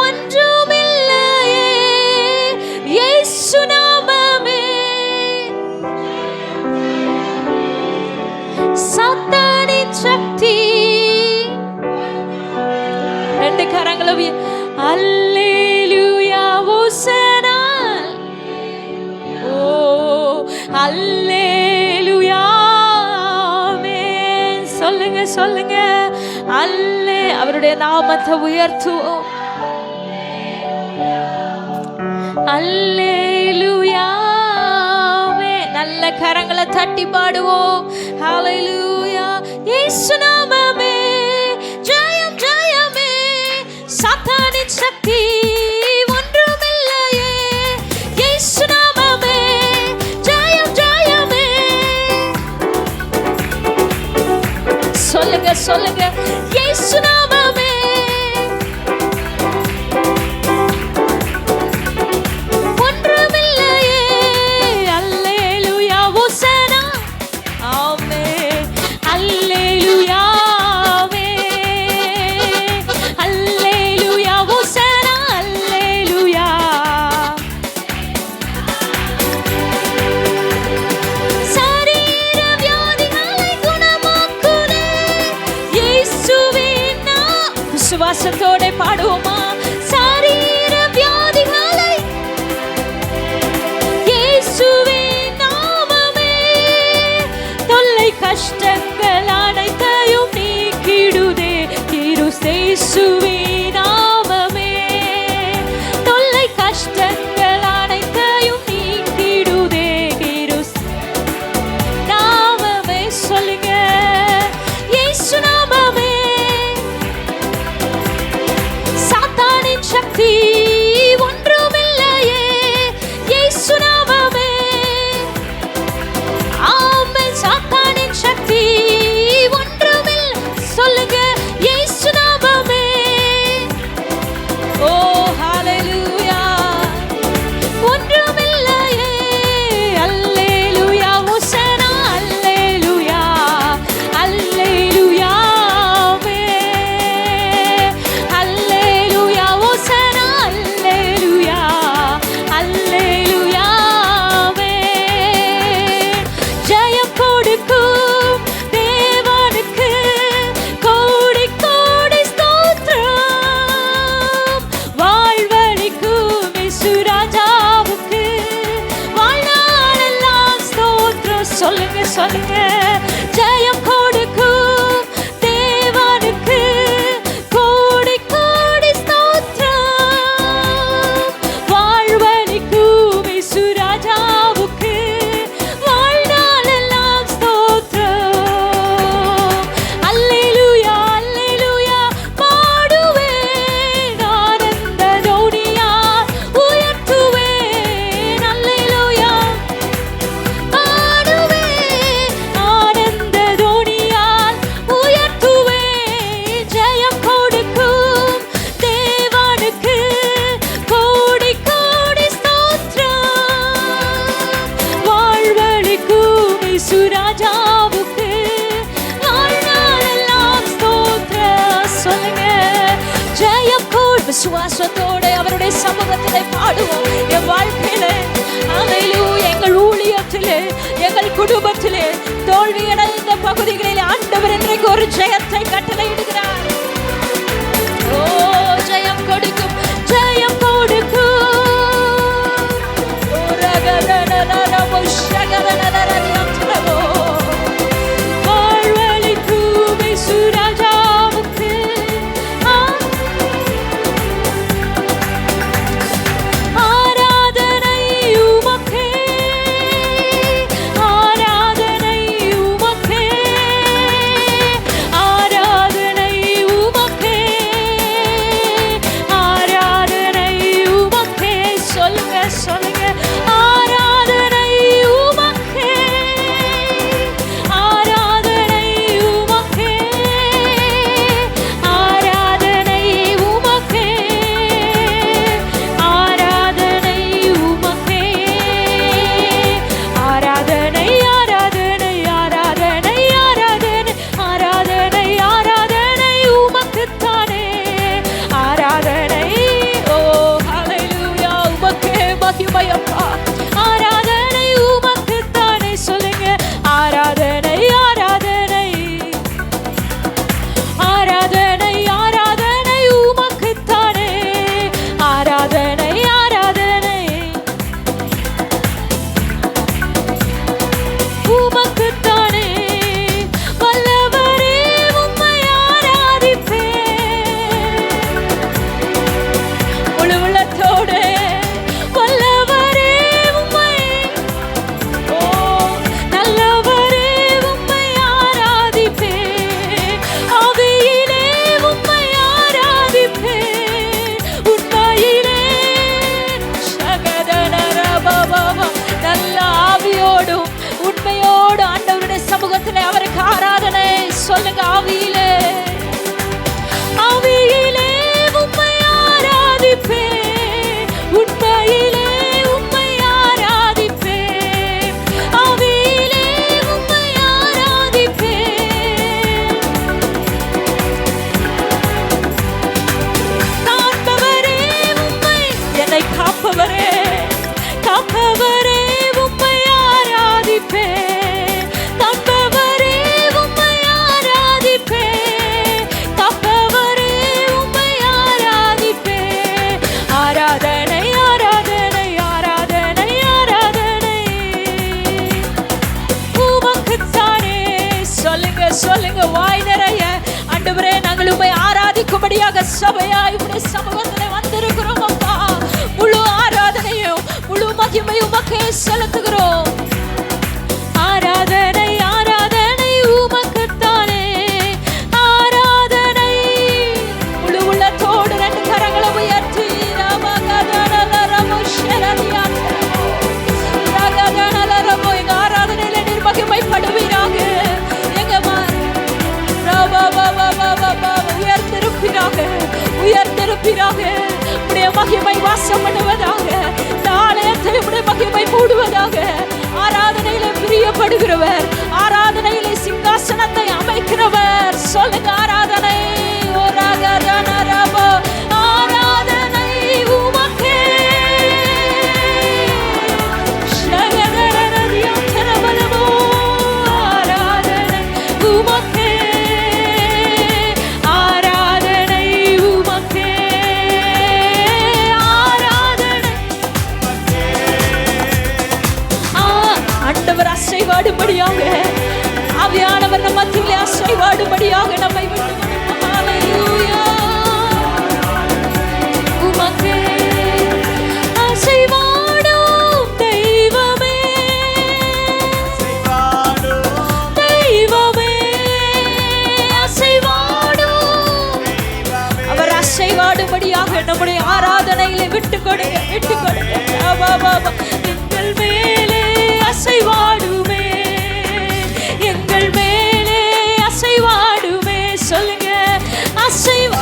ஒன்றுமில்லையே இயேசு நாமமே. சாத்தானின் சக்தி 2 கரங்களை அல்லேலூயா ஹோசனா. ஓ அல்லேலூயா ஆமென். சொல்லுங்க சொல்லுங்க அல்லே. அவருடைய நாமத்தை உயர்த்துவோம். அல்லேலூயா ஆமென். நல்ல கரங்களை தட்டி பாடுவோம். ஹல்லேலூயா இயேசு நாமமே ஜெயம் ஜெயமே. சாத்தானின் சக்தி ஒன்றுமில்லையே இயேசு நாமமே ஜெயம் ஜெயமே. சொல்லுங்க சொல்லுங்க இயேசு நாமமே. ஒன்றுமில்லையே அல்லேலூயா ஹோசனா ஆமென். அல்லேலூயா அல்லேலூயா ஹோசனா அல்லேலூயா. சரீர வியாதிகளை குணமாக்குனே இயேசுவின் நாமம். விசுவாசத்தோட பாடுவோமா? சரீர வியாதிகளை இயேசுவின் நாமமே தொல்லை கஷ்டங்கள் அனைத்தையும் நீக்கிடுதே. இயேசுவின் நாமமே தொல்லை கஷ்டங்கள் அனைத்தையும் நீக்கிடுதே. நாமமே சொல்லுங்க இயேசு நாமமே. சாத்தானின் சக்தி ஒன்றுமில்லையே இயேசு நாமமே. ஆமென். சாத்தானின் சக்தி ஒன்றுமில்லை. சொல்லுங்க இயேசு நாமமே. ஓ ஹல்லேலூயா ஒன்றுமில்லையே அல்லேலூயா ஹோசனா அல்லேலூயா அல்லேலூயா ஆமென். அல்லேலூயா ஹோசனா அல்லேலூயா அல்லேலூயா ஆமென். ஜெயம் கொடுக்கும் தேவனுக்கு கோடி கோடி ஸ்தோத்திரம். வாழ்வளிக்கும் இயேசு ராஜாவுக்கு வாழ்நாளெல்லாம் ஸ்தோத்திரம். சொல்லுங்க சொல்லுங்க ஜெயம் கொடுக்கும் தேவனுக்கு கோடி கோடி ஸ்தோத்திரம். வாழ்வளிக்கும் இயேசு ராஜாவுக்கு வாழ்நாளெல்லாம் ஸ்தோத்திரம். அல்லேலூயா அல்லேலூயா பாடுவேன் ஆனந்த தோனியால் உயர்த்துவேன். அல்லேலூயா பாடுவேன் ஆனந்த தோனியால் உயர்த்துவேன். ஜெயம் கொடுக்கும் தேவனுக்கு கோடி கோடி ஸ்தோத்திரம். வாழ்வளிக்கும் இயேசு ராஜாவுக்கு வாழ்நாளெல்லாம் ஸ்தோத்திரம். சொல்லுங்க ஜெயம் கொடு. விசுவாசத்தோட அவருடைய சமூகத்திலே பாடுவோம். என் வாழ்க்கையிலே அல்லேலூயா எங்கள் ஊழியத்திலே எங்கள் குடும்பத்திலே தோல்வியடைந்த பகுதிகளில் ஆண்டவர் இன்றைக்கு ஒரு ஜெயத்தை கட்டளையிடுகிறார். ஓ ஜெயம் கொடுக்கும் ஜெயம் கொடுக்கும். ஓ ரகரரரரமோ ஷகரரரரரமோ வாழ்வளிக்கும் இயேசு ராஜாவுக்கு ஆராதனை உமக்கே. ஆராதனை உமக்கே. ஆராதனை மகிமையப்பா. ஆராதனை உமக்குத்தானே சொல்லுங்க. ஆராதனை ஆராதனை ஆராதனை ஆராதனை உமக்குத்தானே. ஆராதனை ஆராதனை உமக்குத்தானே. வல்லவரே உம்மை ஆராதிப்பேன் முழு உள்ளத்தோடு. வல்லவரே உம்மை, ஓ நல்லவரே உம்மை ஆராதிப்பேன். ஆவியிலே உம்மை ஆராதிப்பேன். உண்மையிலே சகதனரபபப. நல்ல ஆவியோடும் உண்மையோடு ஆண்டவருடைய சமூகத்திலே அவருக்கு ஆராதனை சொல்லுங்க. ஆவியிலே ஆவியிலே உம்மை ஆராதிப்பேன். உண்மையிலே உம்மை ஆராதிப்பேன். ஆவியிலே உம்மை ஆராதிப்பேன். காண்பவரே உம்மை, என்னை காப்பவரே காப்பவரே உம்மை ஆராதிப்பேன். காப்பவரே உம்மை ஆராதிப்பேன். காப்பவரே உம்மை ஆராதிப்பேன். ஆராதனை ஆராதனை ஆராதனை ஆராதனை உமக்குத்தானே. சொல்லுங்க சொல்லுங்க வாய் நிறைய. ஆண்டவரே நாங்கள் உம்மை ஆராதிக்கும்படியாக சபையாய் உம்முடைய சமூகத்திலே வந்திருக்கிறோம் அப்பா. முழு ஆராதனையும் முழு மகிமையும் உமக்கே செலுத்துகிறோம். ஆராதனை ஆராதனை உமக்குத்தானே. ஆராதனை முழு உள்ளத்தோடு ரெண்டு கரங்களை உயர்த்தி எங்க ஆராதனையில நீர் மகிமைப்படுவீராக. எங்க உயர்ந்திருப்பீராக உயர்ந்திருப்பீராக. உடைய மகிமை வாசம் பண்ணுவதாக. இந்த ஆலயத்தை உடைய மகிமை மூடுவதாக. ஆராதனையில பிரியப்படுகிறவர், ஆராதனையிலே சிங்காசனத்தை அமைக்கிறவர். சொல்லுங்க ஆராதனை. ஆராதனை உமக்கே. ஆராதனை உமக்கே. ஆராதனை உமக்கே. ஆராதனை. ஆண்டவர் அசைவாடும்படியாக, ஆவியானவர் நம் மத்தியிலே அசைவாடும்படியாக நம்மை விட்டு ஹல்லேலூயா. உமக்கே அசைவாடும் தெய்வமே, தெய்வமே அசைவாடும். அவர் அசைவாடும்படியாக நம்முடைய ஆராதனையிலே விட்டு கொடுங்க, விட்டு கொடுங்க. எங்கள் மேலே அசைவாடுமே, எங்கள் மேலே அசைவாடுமே. சொல்லுங்க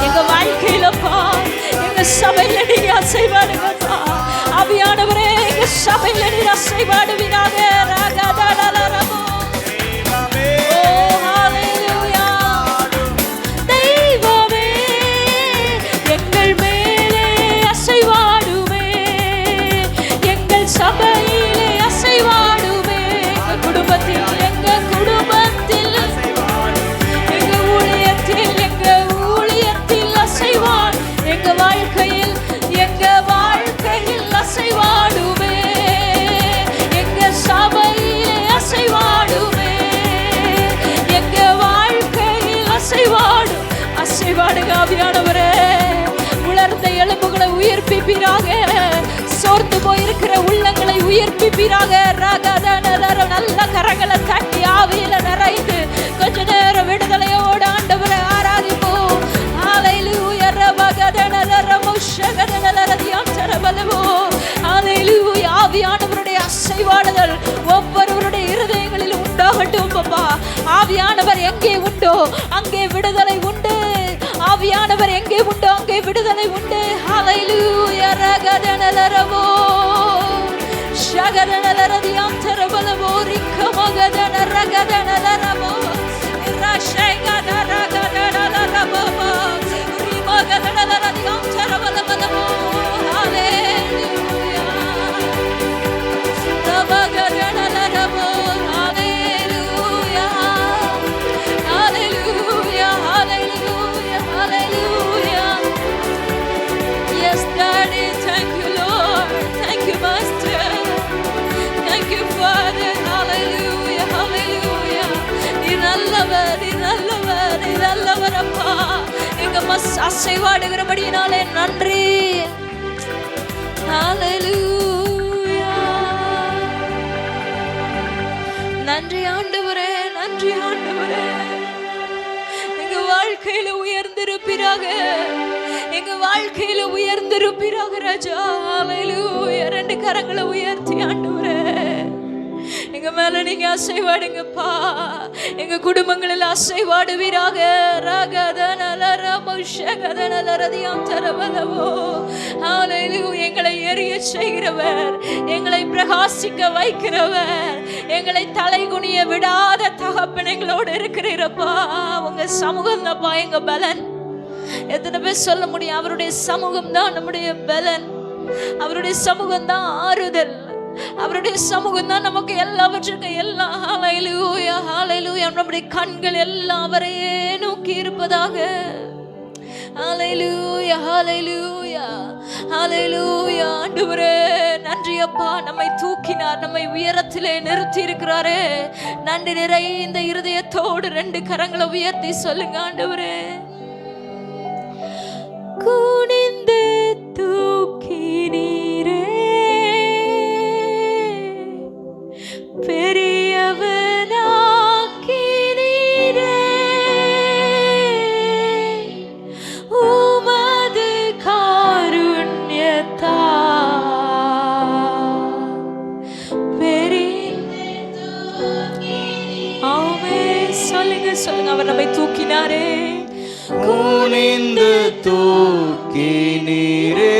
எங்க வாழ்க்கையிலப்பா, எங்க சபையில நீங்க அசைவாடுங்கப்பா. ஆவியானவரே எங்க சபையில நீர் அசைவாடுவீராக. ராகதலரபோ. ஓ ஹல்லேலூயா. தெய்வமே எங்கள் மேலே அசைவாடுமே. எங்கள் சபையிலே அசைவாடுமே. எங்க குடும்பத்தில், எங்க குடும்பத்தில், எங்க ஊழியத்தில், எங்க ஊழியத்தில் அசைவாடு. எங்க வாழ்க்கையில், எங்க வாழ்க்கையில் அசைவாடுமே. எங்க சபையிலே அசைவாடுமே. எங்க வாழ்க்கையில் அசைவாடு. அசைவாடுங்க ஆவியானவரே. உலர்ந்த எலும்புகளை உயிர்ப்பிப்பீராக. சோர்ந்து போயிருக்கிற உள்ளங்களை உயிர்ப்பிப்பீராக. நல்ல கரங்களை தட்டி ஆவியில நிறைந்து கொஞ்ச நேரம் விடுதலையோடு ஆண்டவரை ஆராதிப்போம். ஹல்லேலூயா. ஹல்லேலூயா. ஆவியானவருடைய அசைவாடுதல் ஒவ்வொருவருடைய இருதயங்களில் உண்டாகட்டும் அப்பா. ஆவியானவர் எங்கே உண்டோ அங்கே விடுதலை உண்டு. ஆவியானவர் எங்கே உண்டோ அங்கே விடுதலை உண்டு. ஹல்லேலூயா. ரகதனலரவோ ஷகதனலரதியாம் தரபலவோ ரிக்கமகதன ரகதனலரவோ ரஷைகதரகதனலரவோ ரிமகதனலரதியாம் தரபலவோ. ஹல்லேலூயா. அசைவாடுகிறபடியினாலே நன்றி. ஹல்லேலூயா. நன்றி ஆண்டவரே, நன்றி ஆண்டவரே. எங்க வாழ்க்கையில உயர்ந்திருப்பீராக, எங்க வாழ்க்கையில உயர்ந்திருப்பீராக ராஜா. ஹல்லேலூயா. 2 கரங்களை உயர்த்தி ஆண்டவரே எங்க மேல நீங்க அசைவாடுங்கப்பா. எங்க குடும்பங்களில் அசைவாடுவீராக. எங்களை எரிய செய்கிறவர், எங்களை பிரகாசிக்க வைக்கிறவர், எங்களை தலைகுனிய விடாத தகப்பன் எங்களோடு இருக்கிறீரப்பா. உங்க சமூகம் தான்ப்பா எங்க பலன். எத்தனை பேர் சொல்ல முடியும்? அவருடைய சமூகம் தான் நம்முடைய பலன், அவருடைய சமூகம் தான் ஆறுதல், அவருடைய சமூகம் தான் நமக்கு எல்லாவற்றுக்கும் எல்லாம். ஹல்லேலூயா, ஹல்லேலூயா. நம்முடைய கண்கள் எல்லாம் அவரையே நோக்கி இருப்பதாக. ஹல்லேலூயா, ஹல்லேலூயா, ஹல்லேலூயா. ஆண்டவரே நன்றி அப்பா. நம்மை தூக்கினார், நம்மை உயரத்திலே நிறுத்தி இருக்கிறாரே. நன்றி நிறைந்த இருதயத்தோடு 2 கரங்களை உயர்த்தி சொல்லுங்க ஆண்டவரே. குனிந்து தூக்கினீரே, பெரியவனாக்கினீரே, உமது காருண்யத்தால் சொல்லுங்க சொல்லுங்க. அவர் நம்மை தூக்கினாரே. குனிந்து தூக்கினீரே,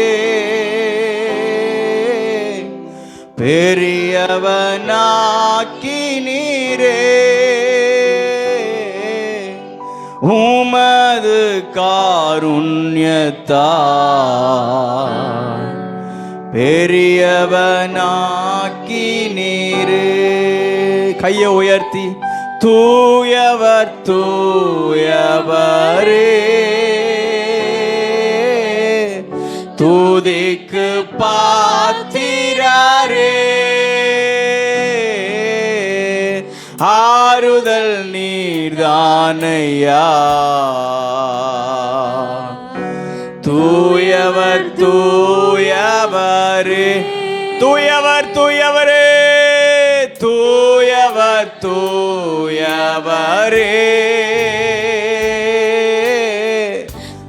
பெரியவனாக்கினீரே, உமது காருண்யத்தால் பெரியவனாக்கினீரே. கையை உயர்த்தி தூயவர் தூயவரே, துதிக்கு பாத்திரரே, ஆறுதல் நீர்தானையா. தூயவர் தூயவரே, தூயவர் தூயவரே, தூயவர் தூயவரே,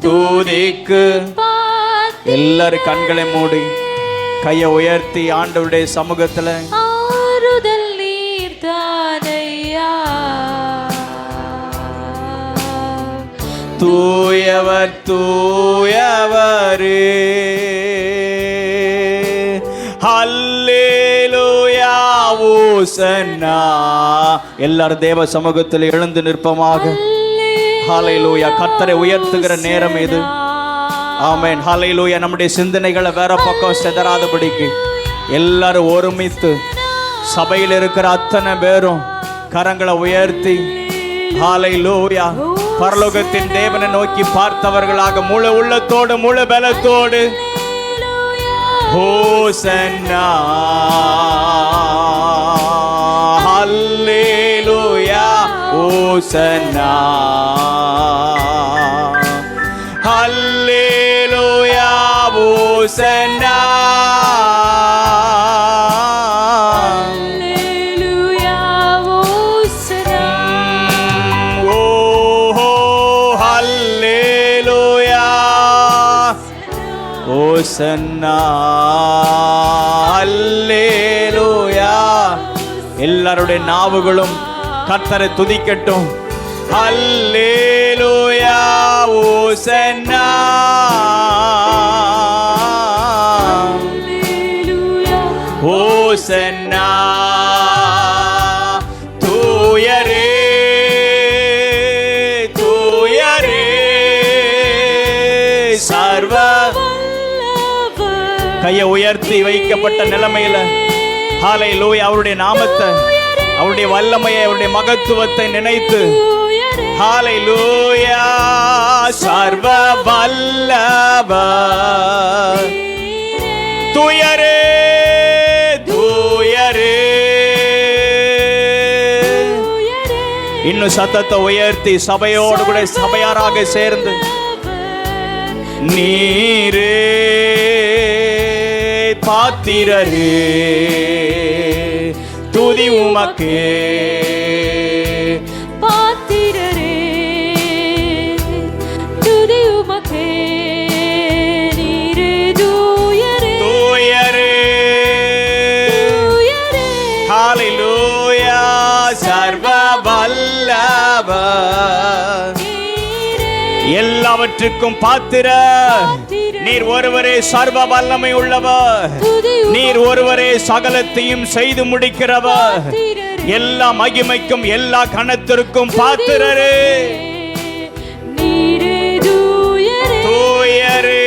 துதிக்கு. எல்லாரும் கண்களை மூடி கையை உயர்த்தி ஆண்டவருடைய சமூகத்துல ஆறுதல் நீர்தானையா. தூயவர் தூயவரே. ஹல்லேலூயா, ஓசன்னா. எல்லாரும் தேவ சமூகத்தில் எழுந்து நிற்பமாக. ஹல்லேலூயா. கர்த்தரை உயர்த்துகிற நேரம் இது. ஆமென். ஹல்லேலூயா. நம்முடைய சிந்தனைகளை வேற பக்கம் சிதறாதபடிக்கு எல்லாரும் ஒருமித்து சபையில் இருக்கிற அத்தனை பேரும் கரங்களை உயர்த்தி ஹல்லேலூயா பரலோகத்தின் தேவனை நோக்கி பார்த்தவர்களாக முழு உள்ளத்தோடு முழு பலத்தோடு ஹோசன்னா ஹல்லேலூயா ஹோசன்னா ஹல்லேலூயா ஹோசன்னா ஹல்லேலூயா ஹோசன்னா. ஓ ஹல்லேலூயா ஹோசன்னா ஹல்லேலூயா. எல்லாருடைய நாவுகளும் கர்த்தரை துதிக்கட்டும். ஹல்லேலூயா ஹோசன்னா ஹோசன்னா. தூயரே தூயரே சர்வ. கையை உயர்த்தி வைக்கப்பட்ட நிலைமையில ஹல்லேலூயா அவருடைய நாமத்தை, அவருடைய வல்லமையை, அவருடைய மகத்துவத்தை நினைத்து ஹல்லேலூயா சர்வ வல்லவர் தூயரே தூயரே. இன்னும் சத்தத்தை உயர்த்தி சபையோடு கூட சபையாராக சேர்ந்து நீரே பாத்திரரே துதி உமக்கே பாத்திரரே துதி உமக்கே நீரே தூயரே தூயரே தூயரே ஹalleluya சர்வ வல்லவர் எல்லாவற்றுக்கும் பாத்திர நீர் ஒருவரே சர்வ வல்லமை உள்ளவர் நீர் ஒருவரே சகலத்தையும் செய்து முடிக்கிறவர் எல்லா மகிமைக்கும் எல்லா கணத்திற்கும் பாத்திரரே நீரே தூயரே தூயரே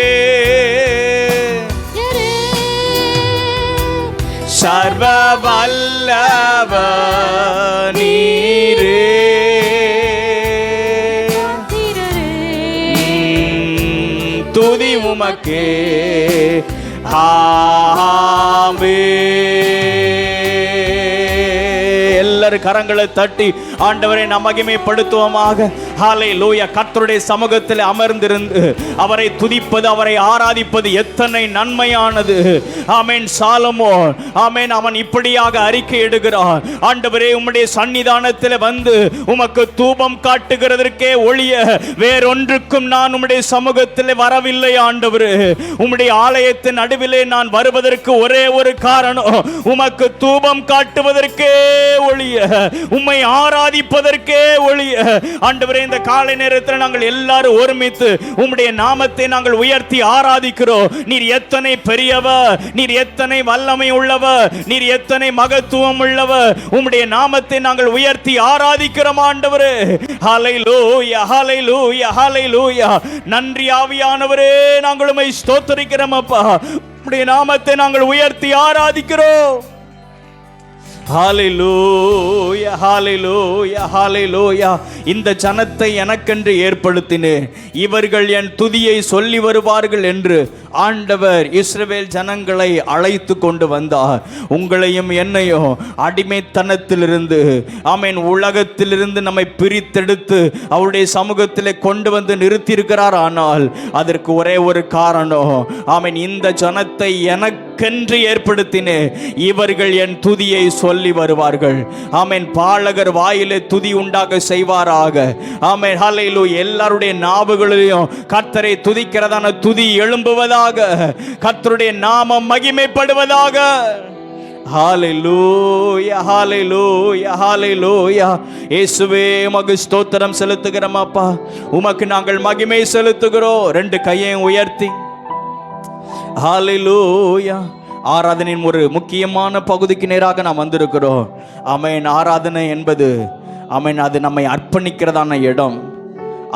சர்வ வல்லவர் நீரே துதி உமக்கே எல்லாரும் கரங்களை தட்டி ஆண்டவரை நாம் மகிமைப்படுத்துவோமாக. ஹல்லேலூயா. கர்த்தருடைய சமூகத்தில் அமர்ந்திருந்து அவரை துதிப்பது, அவரை ஆராதிப்பது எத்தனை நன்மையானது. ஆமென். சாலமோன் ஆமென் அவன் இப்படியாக அறிக்கை இடுகிறான், ஆண்டவரே உம்முடைய சன்னிதானத்தில் வந்து உமக்கு தூபம் காட்டுகிறதற்கே ஒழிய வேறொன்றுக்கும் நான் உம்முடைய சமூகத்தில் வரவில்லை ஆண்டவரே. உம்முடைய ஆலயத்தின் நடுவிலே நான் வருவதற்கு ஒரே ஒரு காரணம், உமக்கு தூபம் காட்டுவதற்கே ஒழிய, உம்மை ஆராதிப்பதற்கே ஒழிய. ஆண்டவரே இந்த காலை நேரத்தில் நாங்கள் எல்லாரும் ஒருமித்து உம்முடைய நாமத்தை நாங்கள் உயர்த்தி ஆராதிக்கிறோம். நீர் எத்தனை பெரியவர், நீர் எத்தனை வல்லமை உள்ளவர், நீர் எத்தனை மகத்துவம் உள்ளவர். உம்முடைய நாமத்தை நாங்கள் உயர்த்தி ஆராதிக்கிறோம் ஆண்டவரே. ஹல்லேலூயா ஹல்லேலூயா ஹல்லேலூயா. நன்றி ஆவியானவரே, நாங்கள் உம்மை ஸ்தோத்திரிக்கிறோம் அப்பா. உம்முடைய நாமத்தை நாங்கள் உயர்த்தி ஆராதிக்கிறோம். ஹல்லேலூயா ஹல்லேலூயா ஹல்லேலூயா. இந்த ஜனத்தை எனக்கென்று ஏற்படுத்தினேன், இவர்கள் என் துதியை சொல்லி வருவார்கள் என்று ஆண்டவர் இஸ்ரவேல் ஜனங்களை அழைத்து கொண்டு வந்தார். உங்களையும் என்னையும் அடிமைத்தனத்திலிருந்து ஆமென் உலகத்திலிருந்து நம்மை பிரித்தெடுத்து அவருடைய சமூகத்திலே கொண்டு வந்து நிறுத்தியிருக்கிறார். ஆனால் அதற்கு ஒரே ஒரு காரணம், ஆமென் இந்த ஜனத்தை எனக்கென்று ஏற்படுத்தினேன், இவர்கள் என் துதியை சொல்லி வருவார்கள். ஆமென். பாலகர் வாயிலே துதி உண்டாக செய்வாராக. ஆமென். ஹல்லேலூயா. எல்லாருடைய நாவுகளிலும் கர்த்தரை துதிக்கிறதான துதி எழும்புவதாக, கர்த்தருடைய நாமம் மகிமைப்படுவதாக. ஹல்லேலூயா ஹல்லேலூயா ஹல்லேலூயா. இயேசுவே உமக்கு ஸ்தோத்திரம் செலுத்துகிறோம் அப்பா. உமக்கு நாங்கள் மகிமை செலுத்துகிறோம். ரெண்டு கையையும் உயர்த்தி ஹல்லேலூயா. ஆராதனையின் ஒரு முக்கியமான பகுதிக்கு நேராக நாம் வந்திருக்கிறோம். ஆமென். ஆராதனை என்பது ஆமென் அது நம்மை அர்ப்பணிக்கிறதான இடம்,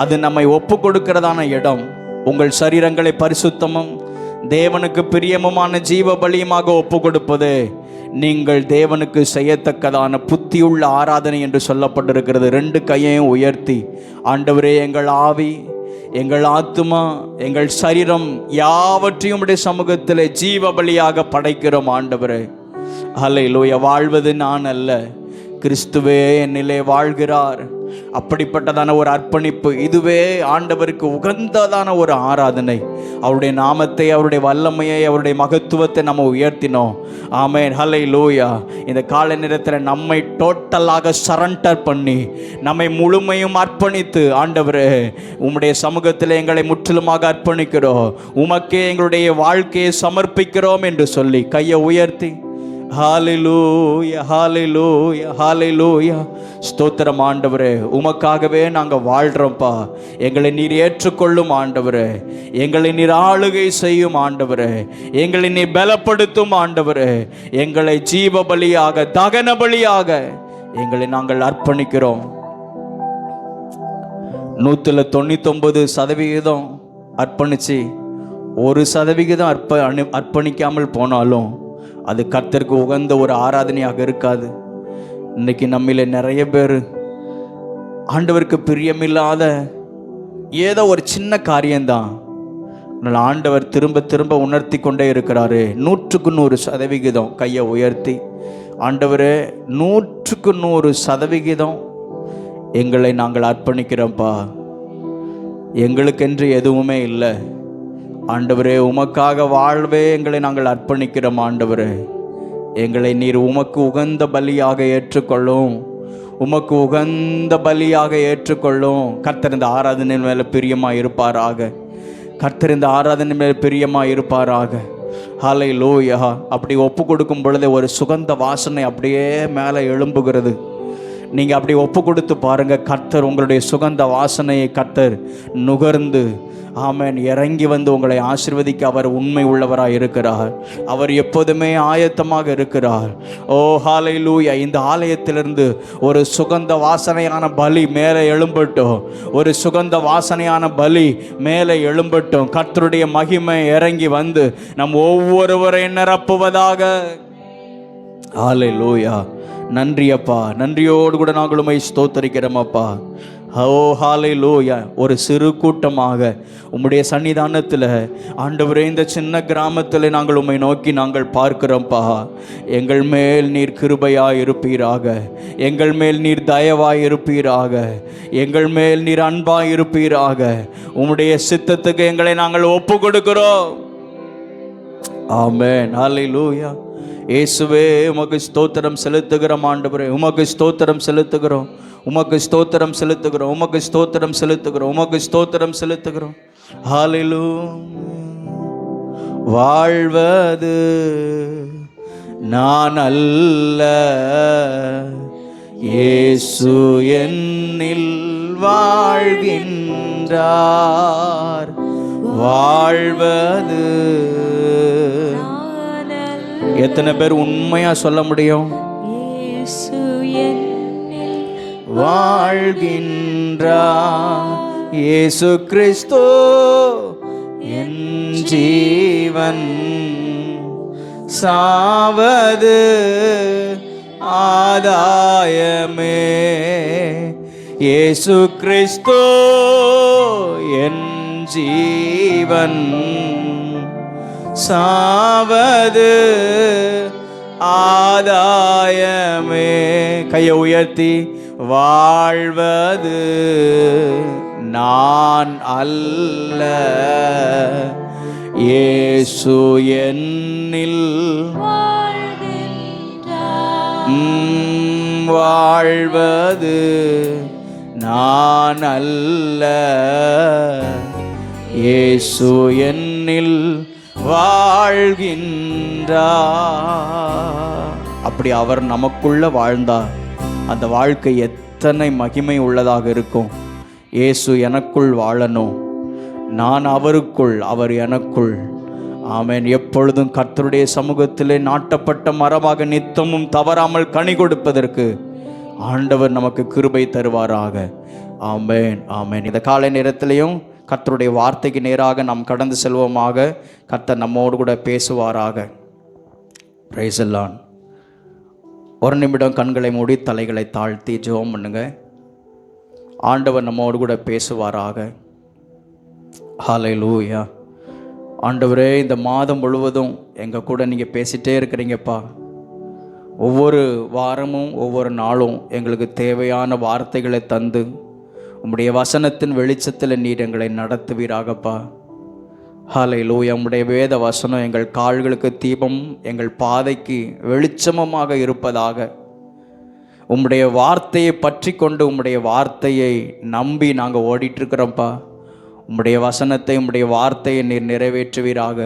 அது நம்மை ஒப்பு கொடுக்கிறதான இடம். உங்கள் சரீரங்களை பரிசுத்தமும் தேவனுக்கு பிரியமுமான ஜீவ பலியுமாக ஒப்பு கொடுப்பது நீங்கள் தேவனுக்கு செய்யத்தக்கதான புத்தியுள்ள ஆராதனை என்று சொல்லப்பட்டிருக்கிறது. ரெண்டு கையையும் உயர்த்தி ஆண்டவரே, எங்கள் ஆவி, எங்கள் ஆத்துமா, எங்கள் சரீரம் யாவற்றையும் உடைய சமூகத்தில் ஜீவ பலியாக படைக்கிறோம் ஆண்டவரே. ஹல்லேலூயா. வாழ்வது நான் அல்ல, கிறிஸ்துவே என்னிலே வாழ்கிறார். அப்படிப்பட்டதான ஒரு அர்ப்பணிப்பு, இதுவே ஆண்டவருக்கு உகந்ததான ஒரு ஆராதனை. அவருடைய நாமத்தை, அவருடைய வல்லமையை, அவருடைய மகத்துவத்தை நம்ம உயர்த்தினோம். ஆமென். ஹல்லேலூயா. இந்த கால நேரத்தில் நம்மை டோட்டலாக சரண்டர் பண்ணி, நம்மை முழுமையும் அர்ப்பணித்து, ஆண்டவரே உம்முடைய சமூகத்தில் எங்களை முற்றிலுமாக அர்ப்பணிக்கிறோம், உமக்கே எங்களுடைய வாழ்க்கையை சமர்ப்பிக்கிறோம் என்று சொல்லி கையை உயர்த்தி ஹல்லேலூயா ஹல்லேலூயா ஹல்லேலூயா. ஸ்தோத்திரம் ஆண்டவரே. உமக்காகவே நாங்கள் வாழ்கிறோம்ப்பா. எங்களை நீர் ஏற்றுக்கொள்ளும் ஆண்டவரே. எங்களை நீர் ஆளுகை செய்யும் ஆண்டவரே. எங்களை நீர் பலப்படுத்தும் ஆண்டவரே. எங்களை ஜீவ பலியாக, தகன பலியாக எங்களை நாங்கள் அர்ப்பணிக்கிறோம். 199% அர்ப்பணிச்சு 1% அர்ப்பணிக்காமல் போனாலும் அது கர்த்தருக்கு உகந்த ஒரு ஆராதனையாக இருக்காது. இன்னைக்கு நம்மில நிறைய பேர் ஆண்டவருக்கு பிரியமில்லாத ஏதோ ஒரு சின்ன காரியம்தான், ஆனால் ஆண்டவர் திரும்ப திரும்ப உணர்த்தி கொண்டே இருக்கிறாரு. 100% கையை உயர்த்தி ஆண்டவரே 100% எங்களை நாங்கள் அர்ப்பணிக்கிறோம்ப்பா. எங்களுக்கென்று எதுவுமே இல்லை, ஆண்டவரே, உமக்காக வாழ்வே எங்களை நாங்கள் அர்ப்பணிக்கிறோம். ஆண்டவரே, எங்களை நீர் உமக்கு உகந்த பலியாக ஏற்றுக்கொள்ளும். உமக்கு உகந்த பலியாக ஏற்றுக்கொள்ளும். கர்த்தர் இந்த ஆராதனை மேலே பிரியமாக இருப்பாராக. கர்த்தர் இந்த ஆராதனை மேலே பிரியமாக இருப்பாராக. ஹல்லேலூயா. அப்படி ஒப்பு கொடுக்கும் பொழுது ஒரு சுகந்த வாசனை அப்படியே மேலே எழும்புகிறது. நீங்கள் அப்படி ஒப்பு கொடுத்து பாருங்கள். கர்த்தர் உங்களுடைய சுகந்த வாசனையை கர்த்தர் நுகர்ந்து, ஆமென், இறங்கி வந்து உங்களை ஆசீர்வதிக்க அவர் உண்மை உள்ளவராக இருக்கிறார். அவர் எப்போதுமே ஆயத்தமாக இருக்கிறார். ஓ ஹல்லேலூயா. இந்த ஆலயத்திலிருந்து ஒரு சுகந்த வாசனையான பலி மேலே எழும்பட்டும். ஒரு சுகந்த வாசனையான பலி மேலே எழும்பட்டும். கர்த்தருடைய மகிமை இறங்கி வந்து நம் ஒவ்வொருவரையும் நிரப்புவதாக. ஹல்லேலூயா. நன்றி அப்பா. நன்றியோடு கூட நாங்கள் உம்மை ஸ்தோத்தரிக்கிறோம் அப்பா. ஓ ஹல்லேலூயா. ஒரு சிறு கூட்டமாக உம்முடைய சன்னிதானத்தில் ஆண்டவரே, இந்த சின்ன கிராமத்தில் நாங்கள் உம்மை நோக்கி நாங்கள் பார்க்கிறோம்ப்பா. எங்கள் மேல் நீர் கிருபையாய் இருப்பீராக. எங்கள் மேல் நீர் தயவாய் இருப்பீராக. எங்கள் மேல் நீர் அன்பாய் இருப்பீராக. உம்முடைய சித்தத்துக்கு எங்களை நாங்கள் ஒப்பு கொடுக்கிறோம். ஆமென். ஹல்லேலூயா. இயேசுவே, உமக்கு ஸ்தோத்திரம் செலுத்துகிறோம். ஆண்டவரே, உமக்கு ஸ்தோத்திரம் செலுத்துகிறோம். உமக்கு ஸ்தோத்திரம் செலுத்துகிறோம். உமக்கு ஸ்தோத்திரம் செலுத்துகிறோம். உமக்கு ஸ்தோத்திரம் செலுத்துகிறோம். ஹல்லேலூயா. வாழ்வது நான் அல்ல, இயேசு என்னில் வாழ்கின்றார். வாழ்வது எத்தனை பேர் உண்மையா சொல்ல முடியும்? இயேசு என்னில் வாழ்கின்றார். இயேசு கிறிஸ்து என் ஜீவன். சாவது ஆதாயமே. இயேசு கிறிஸ்து என் ஜீவன். சாவது ஆதாயமே. கையை உயர்த்தி, வாழ்வது நான் அல்ல, இயேசு என்னில் வாழ்வது நான் அல்ல, இயேசு என்னில் வாழ்கின்றார். அப்படி அவர் நமக்குள்ள வாழ்ந்தார். அந்த வாழ்க்கை எத்தனை மகிமை உள்ளதாக இருக்கும். இயேசு எனக்குள் வாழணும், நான் அவருக்குள், அவர் எனக்குள். ஆமென். எப்பொழுதும் கர்த்தருடைய சமூகத்திலே நாட்டப்பட்ட மரமாக நித்தமும் தவறாமல் கனி கொடுப்பதற்கு ஆண்டவர் நமக்கு கிருபை தருவாராக. ஆமென். ஆமென். இந்த காலை நேரத்திலையும் கர்த்தருடைய வார்த்தைக்கு நேராக நாம் கடந்து செல்வோமாக. கர்த்தர் நம்மோடு கூட பேசுவாராக. Praise the Lord. ஒரு நிமிடம் கண்களை மூடி தலைகளை தாழ்த்தி ஜெபம் பண்ணுங்க. ஆண்டவர் நம்மோடு கூட பேசுவாராக. ஹல்லேலூயா. ஆண்டவரே, இந்த மாதம் முழுவதும் எங்கள் கூட நீங்கள் பேசிகிட்டே இருக்கிறீங்கப்பா. ஒவ்வொரு வாரமும் ஒவ்வொரு நாளும் எங்களுக்கு தேவையான வார்த்தைகளை தந்து உம்முடைய வசனத்தின் வெளிச்சத்தில் நீர் எங்களை நடத்துவீராகப்பா. ஹல்லேலூயா. உம்முடைய வேத வசனம் எங்கள் கால்களுக்கு தீபம், எங்கள் பாதைக்கு வெளிச்சமமாக இருப்பதாக. உம்முடைய வார்த்தையை பற்றி கொண்டு உம்முடைய வார்த்தையை நம்பி நாங்கள் ஓடிட்டுருக்கிறோம்ப்பா. உம்முடைய வசனத்தை, உம்முடைய வார்த்தையை நீர் நிறைவேற்றுவீராக.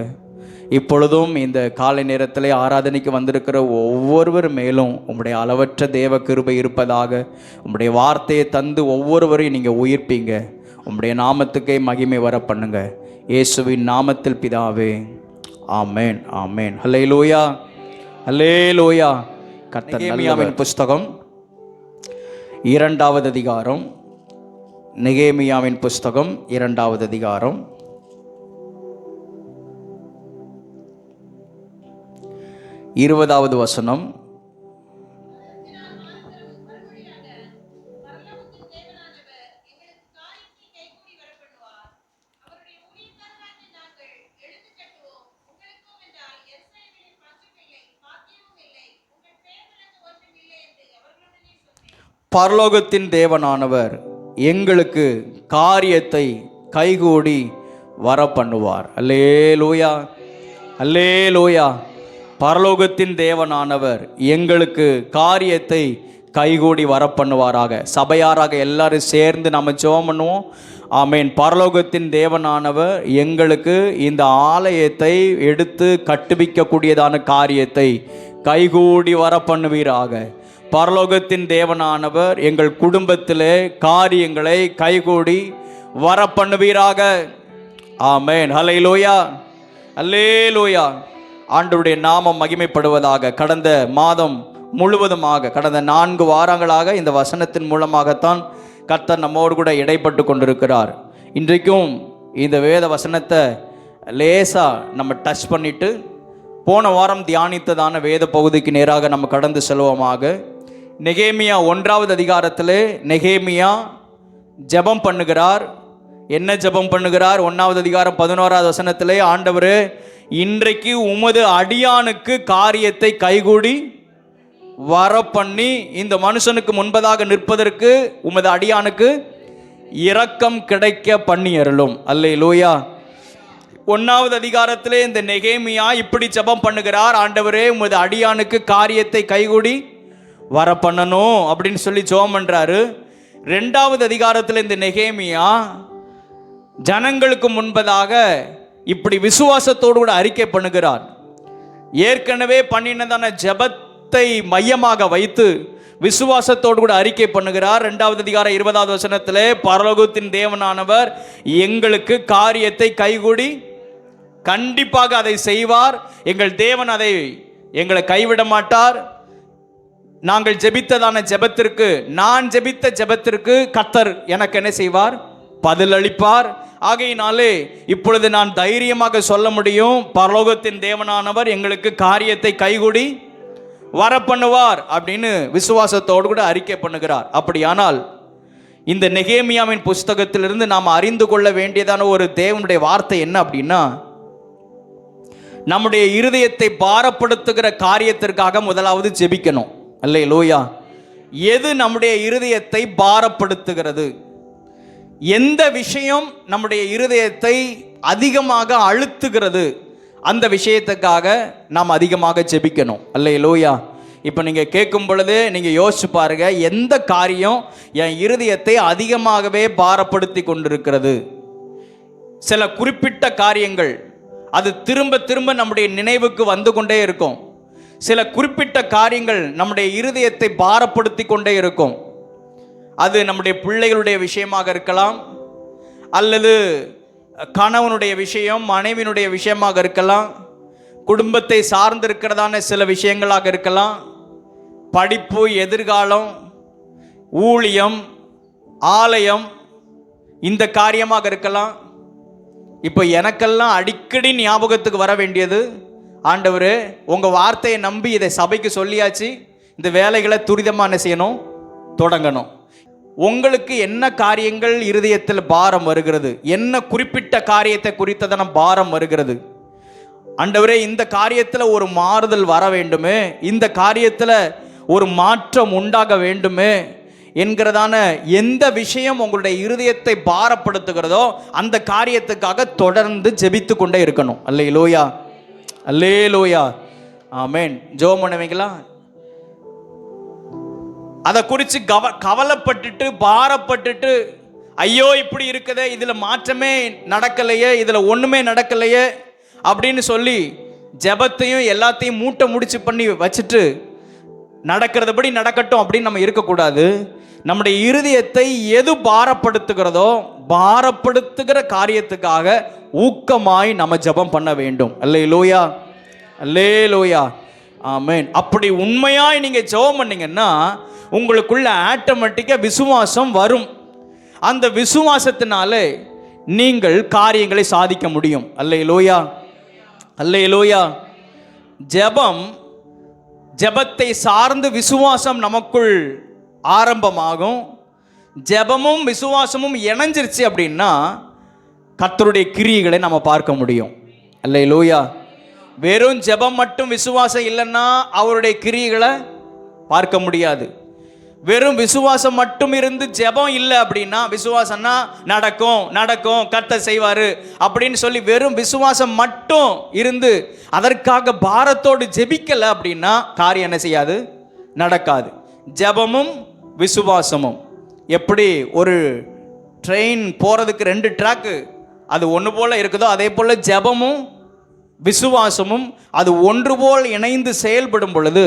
இப்பொழுதும் இந்த காலை நேரத்திலே ஆராதனைக்கு வந்திருக்கிற ஒவ்வொருவர் மேலும் உம்முடைய அளவற்ற தேவ கிருபை இருப்பதாக. உம்முடைய வார்த்தையை தந்து ஒவ்வொருவரையும் நீங்கள் உயிர்ப்பீங்க. உம்முடைய நாமத்துக்கே மகிமை வர பண்ணுங்க. இயேசுவின் நாமத்தில் பிதாவே, ஆமென். ஆமென். ஹல்லேலூயா. ஹல்லேலூயா. கர்த்தர் நெகேமியாவின் புஸ்தகம் 2வது அதிகாரம். நெகேமியாவின் புஸ்தகம் 2வது அதிகாரம் 20வது வசனம். பரலோகத்தின் தேவனானவர் எங்களுக்கு காரியத்தை கைகூடி வர பண்ணுவார். அல்லேலூயா, அல்லேலூயா. பரலோகத்தின் தேவனானவர் எங்களுக்கு காரியத்தை கைகூடி வர பண்ணுவாராக. சபையாராக எல்லாரும் சேர்ந்து நம்ம ஜெபம் பண்ணுவோம். ஆமேன். பரலோகத்தின் தேவனானவர் எங்களுக்கு இந்த ஆலயத்தை எடுத்து கட்டுவிக்கக்கூடியதான காரியத்தை கைகூடி வர பண்ணுவீராக. பரலோகத்தின் தேவனானவர் எங்கள் குடும்பத்திலே காரியங்களை கைகூடி வர பண்ணுவீராக. ஆமேன். ஹல்லேலூயா, அல்லேலூயா. ஆண்டவருடைய நாமம் மகிமைப்படுவதாக. கடந்த மாதம் முழுவதுமாக, கடந்த 4 வாரங்களாக இந்த வசனத்தின் மூலமாகத்தான் கர்த்தர் நம்மோடு கூட இடைப்பட்டு கொண்டிருக்கிறார். இன்றைக்கும் இந்த வேத வசனத்தை லேசாக நம்ம டச் பண்ணிட்டு போன வாரம் தியானித்ததான வேத பகுதிக்கு நேராக நம்ம கடந்து செல்வோமாக. நெகேமியா 1வது அதிகாரத்திலே நெகேமியா ஜெபம் பண்ணுகிறார். என்ன ஜெபம் பண்ணுகிறார்? 1வது அதிகாரம் 11வது வசனத்திலே, ஆண்டவரே, இன்றைக்கு உமது அடியானுக்கு காரியத்தை கைகூடி வர பண்ணி இந்த மனுஷனுக்கு முன்பதாக நிற்பதற்கு உமது அடியானுக்கு இரக்கம் கிடைக்க பண்ணி அருளும். அல்லேலூயா. 1வது அதிகாரத்திலே இந்த நெகேமியா இப்படி ஜெபம் பண்ணுகிறார். ஆண்டவரே, உமது அடியானுக்கு காரியத்தை கைகூடி வர பண்ணணும் அப்படின்னு சொல்லி ஜெபம் பண்றாரு. 2வது அதிகாரத்தில் இந்த நெகேமியா ஜனங்களுக்கு முன்பதாக இப்படி விசுவாசத்தோடு கூட அறிக்கை பண்ணுகிறார். ஏற்கனவே பண்ணினதான ஜெபத்தை மையமாக வைத்து விசுவாசத்தோடு கூட அறிக்கை பண்ணுகிறார். 2வது அதிகாரம் 20வது வசனத்திலே, பரலோகத்தின் தேவனானவர் எங்களுக்கு காரியத்தை கைகூடி கண்டிப்பாக அதை செய்வார். எங்கள் தேவன் அதை எங்களை கைவிட மாட்டார். நாங்கள் ஜெபித்ததான ஜெபத்திற்கு, நான் ஜெபித்த ஜெபத்திற்கு கர்த்தர் எனக்கு என்ன செய்வார்? பதிலளிப்பார். ஆகையினாலே இப்பொழுது நான் தைரியமாக சொல்ல முடியும், பரலோகத்தின் தேவனானவர் எங்களுக்கு காரியத்தை கைகூடி வர பண்ணுவார் அப்படின்னு விசுவாசத்தோடு கூட அறிக்கை பண்ணுகிறார். அப்படியானால் இந்த நெகேமியாவின் புஸ்தகத்திலிருந்து நாம் அறிந்து கொள்ள வேண்டியதான ஒரு தேவனுடைய வார்த்தை என்ன அப்படின்னா, நம்முடைய இருதயத்தை பாரப்படுத்துகிற காரியத்திற்காக முதலாவது ஜெபிக்கணும். அல்லேலூயா. எது நம்முடைய இருதயத்தை பாரப்படுத்துகிறது? எந்த விஷயம் நம்முடைய இருதயத்தை அதிகமாக அழுத்துகிறது? அந்த விஷயத்துக்காக நாம் அதிகமாக ஜெபிக்கணும். அல்லேலூயா. இப்போ நீங்கள் கேட்கும் பொழுது நீங்கள் யோசிச்சு பாருங்க, எந்த காரியம் என் இருதயத்தை அதிகமாகவே பாரப்படுத்தி கொண்டிருக்கிறது? சில குறிப்பிட்ட காரியங்கள் அது திரும்ப திரும்ப நம்முடைய நினைவுக்கு வந்து கொண்டே இருக்கும். சில குறிப்பிட்ட காரியங்கள் நம்முடைய இருதயத்தை பாரப்படுத்தி கொண்டே இருக்கும். அது நம்முடைய பிள்ளைகளுடைய விஷயமாக இருக்கலாம், அல்லது கணவனுடைய விஷயம், மனைவியினுடைய விஷயமாக இருக்கலாம், குடும்பத்தை சார்ந்திருக்கிறதான சில விஷயங்களாக இருக்கலாம், படிப்பு, எதிர்காலம், ஊழியம், ஆலயம், இந்த காரியமாக இருக்கலாம். இப்போ எனக்கெல்லாம் அடிக்கடி ஞாபகத்துக்கு வர வேண்டியது, ஆண்டவரே உங்கள் வார்த்தையை நம்பி இதை சபைக்கு சொல்லியாச்சு, இந்த வேலைகளை துரிதமாக என்ன செய்யணும்? தொடங்கணும். உங்களுக்கு என்ன காரியங்கள் இருதயத்தில் பாரம் வருகிறது? என்ன குறிப்பிட்ட காரியத்தை குறித்ததான பாரம் வருகிறது? ஆண்டவரே, இந்த காரியத்தில் ஒரு மாறுதல் வர வேண்டுமே, இந்த காரியத்தில் ஒரு மாற்றம் உண்டாக வேண்டுமே என்கிறதான எந்த விஷயம் உங்களுடைய இருதயத்தை பாரப்படுத்துகிறதோ அந்த காரியத்துக்காக தொடர்ந்து ஜெபித்து கொண்டே இருக்கணும். அல்லேலூயா, அல்லேலூயா, ஆமென். ஜெபம் பண்ணுவீங்களா? அதை குறித்து கவலைப்பட்டுட்டு பாரப்பட்டுட்டு, ஐயோ இப்படி இருக்குதே, இதில் மாற்றமே நடக்கலையே, இதில் ஒன்றுமே நடக்கலையே அப்படின்னு சொல்லி ஜெபத்தையும் எல்லாத்தையும் மூட்டை முடிச்சு பண்ணி வச்சுட்டு நடக்கிறதுபடி நடக்கட்டும் அப்படின்னு நம்ம இருக்கக்கூடாது. நம்முடைய இருதயத்தை எது பாரப்படுத்துகிறதோ பாரப்படுத்துகிற காரியத்துக்காக ஊக்கமாய் நம்ம ஜெபம் பண்ண வேண்டும். அல்லேலூயா, அல்லேலூயா, ஆமென். அப்படி உண்மையாய் நீங்கள் ஜெபம் பண்ணீங்கன்னா உங்களுக்குள்ள ஆட்டோமேட்டிக்காக விசுவாசம் வரும். அந்த விசுவாசத்தினாலே நீங்கள் காரியங்களை சாதிக்க முடியும். அல்லேலூயா, அல்லேலூயா. ஜெபத்தை சார்ந்து விசுவாசம் நமக்குள் ஆரம்பமாகும். ஜெபமும் விசுவாசமும் இணைஞ்சிருச்சு அப்படின்னா கர்த்தருடைய கிரியைகளை நம்ம பார்க்க முடியும். அல்லேலூயா. வெறும் ஜெபம் மட்டும் விசுவாசம் இல்லைன்னா அவருடைய கிரியைகளை பார்க்க முடியாது. வெறும் விசுவாசம் மட்டும் இருந்து ஜெபம் இல்லை அப்படின்னா, விசுவாசம்னா நடக்கும் நடக்கும் கர்த்தர் செய்வார் அப்படின்னு சொல்லி வெறும் விசுவாசம் மட்டும் இருந்து அதற்காக பாரத்தோடு ஜெபிக்கலை அப்படின்னா காரியம் என்ன செய்யாது, நடக்காது. ஜெபமும் விசுவாசமும் எப்படி ஒரு ட்ரெயின் போகிறதுக்கு 2 ட்ராக்கு அது ஒன்று போல் இருக்குதோ, அதே போல் ஜெபமும் விசுவாசமும் அது ஒன்று போல் இணைந்து செயல்படும் பொழுது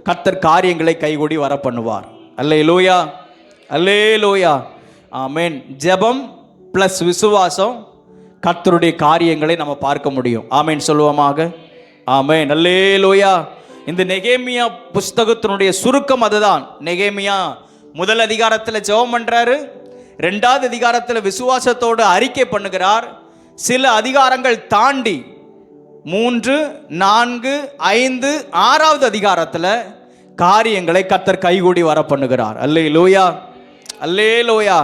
கர்த்தர் காரியங்களை கைகூடி வர பண்ணுவார். அல்லேலூயா, அல்லேலூயா, ஆமென். ஜெபம் ப்ளஸ் விசுவாசம் கர்த்தருடைய காரியங்களை நம்ம பார்க்க முடியும். ஆமென் சொல்லுவோமாக. ஆமென், அல்லேலூயா. இந்த நெகேமியா புஸ்தகத்தினுடைய சுருக்கம் அதுதான். நெகேமியா முதல் அதிகாரத்தில் ஜெபம் பண்ணுறாரு, 2வது அதிகாரத்தில் விசுவாசத்தோடு அறிக்கை பண்ணுகிறார். சில அதிகாரங்கள் தாண்டி 3, 4, 5, 6வது அதிகாரத்தில் காரியங்களை கர்த்தர் கைகூடி வர பண்ணுகிறார். அல்லேலூயா, அல்லேலூயா.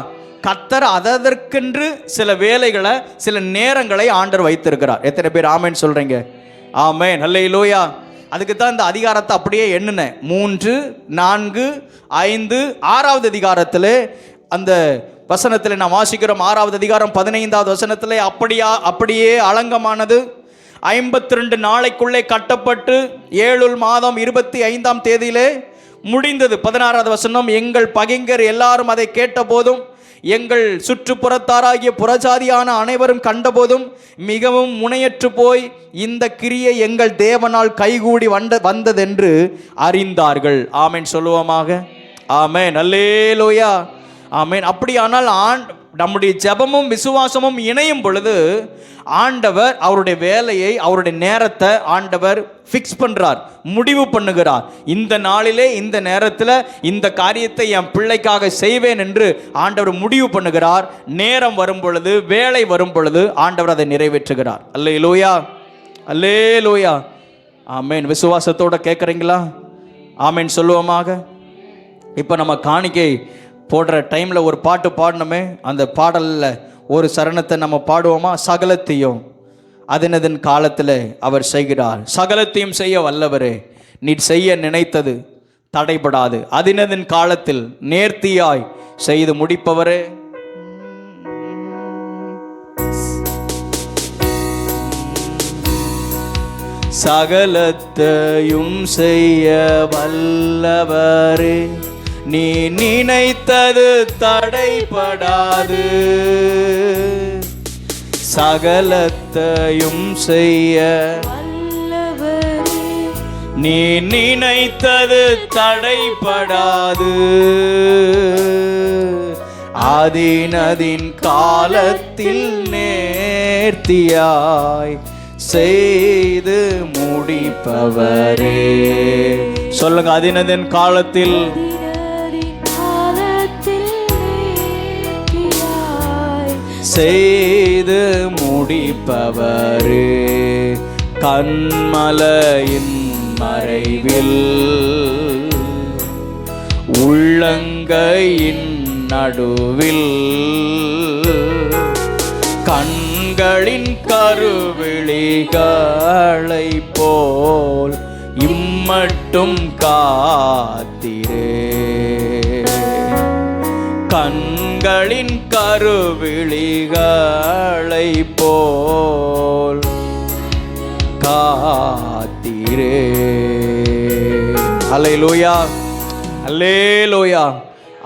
கர்த்தர் அதற்கென்று சில வேலைகளை, சில நேரங்களை ஆண்டவர் வைத்திருக்கிறார். எத்தனை பேர் ஆமென் சொல்றீங்க? ஆமென், அல்லேலூயா. அதுக்கு தான் இந்த அதிகாரத்தை அப்படியே எண்ணுனேன். 3, 4, 5, 6வது அதிகாரத்தில் அந்த வசனத்தில் நாம் வாசிக்கிறோம். 6வது அதிகாரம் 15வது வசனத்தில் அப்படியே அலங்கமானது 52 நாளைக்குள்ளே கட்டப்பட்டு 7 மாதம் 25ஆம் தேதியிலே முடிந்தது. 16வது வசனம், எங்கள் பகைஞர் எல்லாரும் அதை கேட்டபோதும் எங்கள் சுற்றுப்புறத்தாராகிய புறஜாதியான அனைவரும் கண்டபோதும் மிகவும் முனையற்று போய் இந்த கிரியை எங்கள் தேவனால் கைகூடி வந்ததென்று அறிந்தார்கள். ஆமென் சொல்லுவோமாக. ஆமென், அல்லேலூயா, ஆமென். அப்படியானால் நம்முடைய ஜெபமும் விசுவாசமும் இணையும் பொழுது ஆண்டவர் அவருடைய வேலையை, அவருடைய நேரத்தை ஆண்டவர் ஃபிக்ஸ் பண்ணுறார், முடிவு பண்ணுகிறார். இந்த நாளிலே இந்த நேரத்தில் இந்த காரியத்தை என் பிள்ளைக்காக செய்வேன் என்று ஆண்டவர் முடிவு பண்ணுகிறார். நேரம் வரும் பொழுது, வேலை வரும் பொழுது ஆண்டவர் அதை நிறைவேற்றுகிறார். அல்லேலூயா, அல்லேலூயா, ஆமென். விசுவாசத்தோட கேட்குறீங்களா? ஆமென் சொல்லுவோமாக. இப்போ நம்ம காணிக்கை போடுற டைமில் ஒரு பாட்டு பாடணுமே, அந்த பாடலில் ஒரு சரணத்தை நம்ம பாடுவோமா? சகலத்தையும் அதனதன் காலத்தில் அவர் செய்கிறார், சகலத்தையும் செய்ய வல்லவரே, நீ செய்ய நினைத்தது தடைபடாது, அதனதன் காலத்தில் நேர்த்தியாய் செய்து முடிப்பவரே. சகலத்தையும் செய்ய வல்லவரே, நீ நினைத்தது தடைபடாது, சகலத்தையும் செய்ய வல்லவரே, நீ நினைத்தது தடைபடாது, அதினதின் காலத்தில் நேர்த்தியாய் செய்து முடிப்பவரே. சொல்லுங்க, அதினதின் காலத்தில் செய்து முடிப்பவரே. கண்மலையின் மறைவில் உள்ளங்கையின் நடுவில் கண்களின் கருவிழிகளை போல் இம்மட்டும் காத்திரே. கண்களின் கருவிழிகளை போல் காத்திரே. அல்லேலூயா, அல்லேலூயா,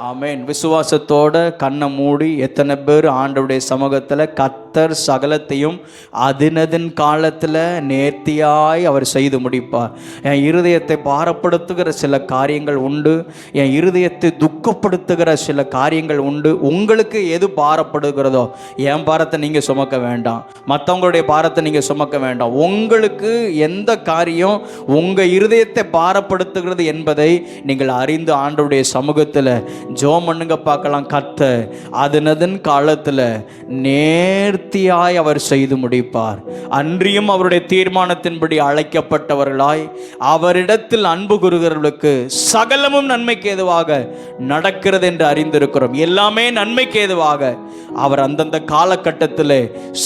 ஆமென். விசுவாசத்தோட கண்ணை மூடி எத்தனை பேர் ஆண்டவருடைய சமூகத்தில் கர்த்தர் சகலத்தையும் அதினதின் காலத்தில் நேர்த்தியாய் அவர் செய்து முடிப்பார். என் இருதயத்தை பாரப்படுத்துகிற சில காரியங்கள் உண்டு, என் இருதயத்தை துக்கப்படுத்துகிற சில காரியங்கள் உண்டு. உங்களுக்கு எது பாரப்படுகிறதோ, என் பாரத்தை நீங்கள் சுமக்க வேண்டாம், மற்றவங்களுடைய பாரத்தை நீங்கள் சுமக்க வேண்டாம். உங்களுக்கு எந்த காரியம் உங்கள் இருதயத்தை பாரப்படுத்துகிறது என்பதை நீங்கள் அறிந்து ஆண்டவருடைய சமூகத்தில் ஜெபம் பண்ணுங்க பார்க்கலாம். கர்த்தர் அதனதன் காலத்தில் நேர்த்தியாய் அவர் செய்து முடிப்பார். அன்றியும் அவருடைய தீர்மானத்தின்படி அழைக்கப்பட்டவர்களாய் அவரிடத்தில் அன்பு கூறுகிறவர்களுக்கு சகலமும் நன்மைக்கு ஏதுவாக நடக்கிறது என்று அறிந்திருக்கிறோம். எல்லாமே நன்மைக்கு ஏதுவாக அவர் அந்தந்த காலகட்டத்தில்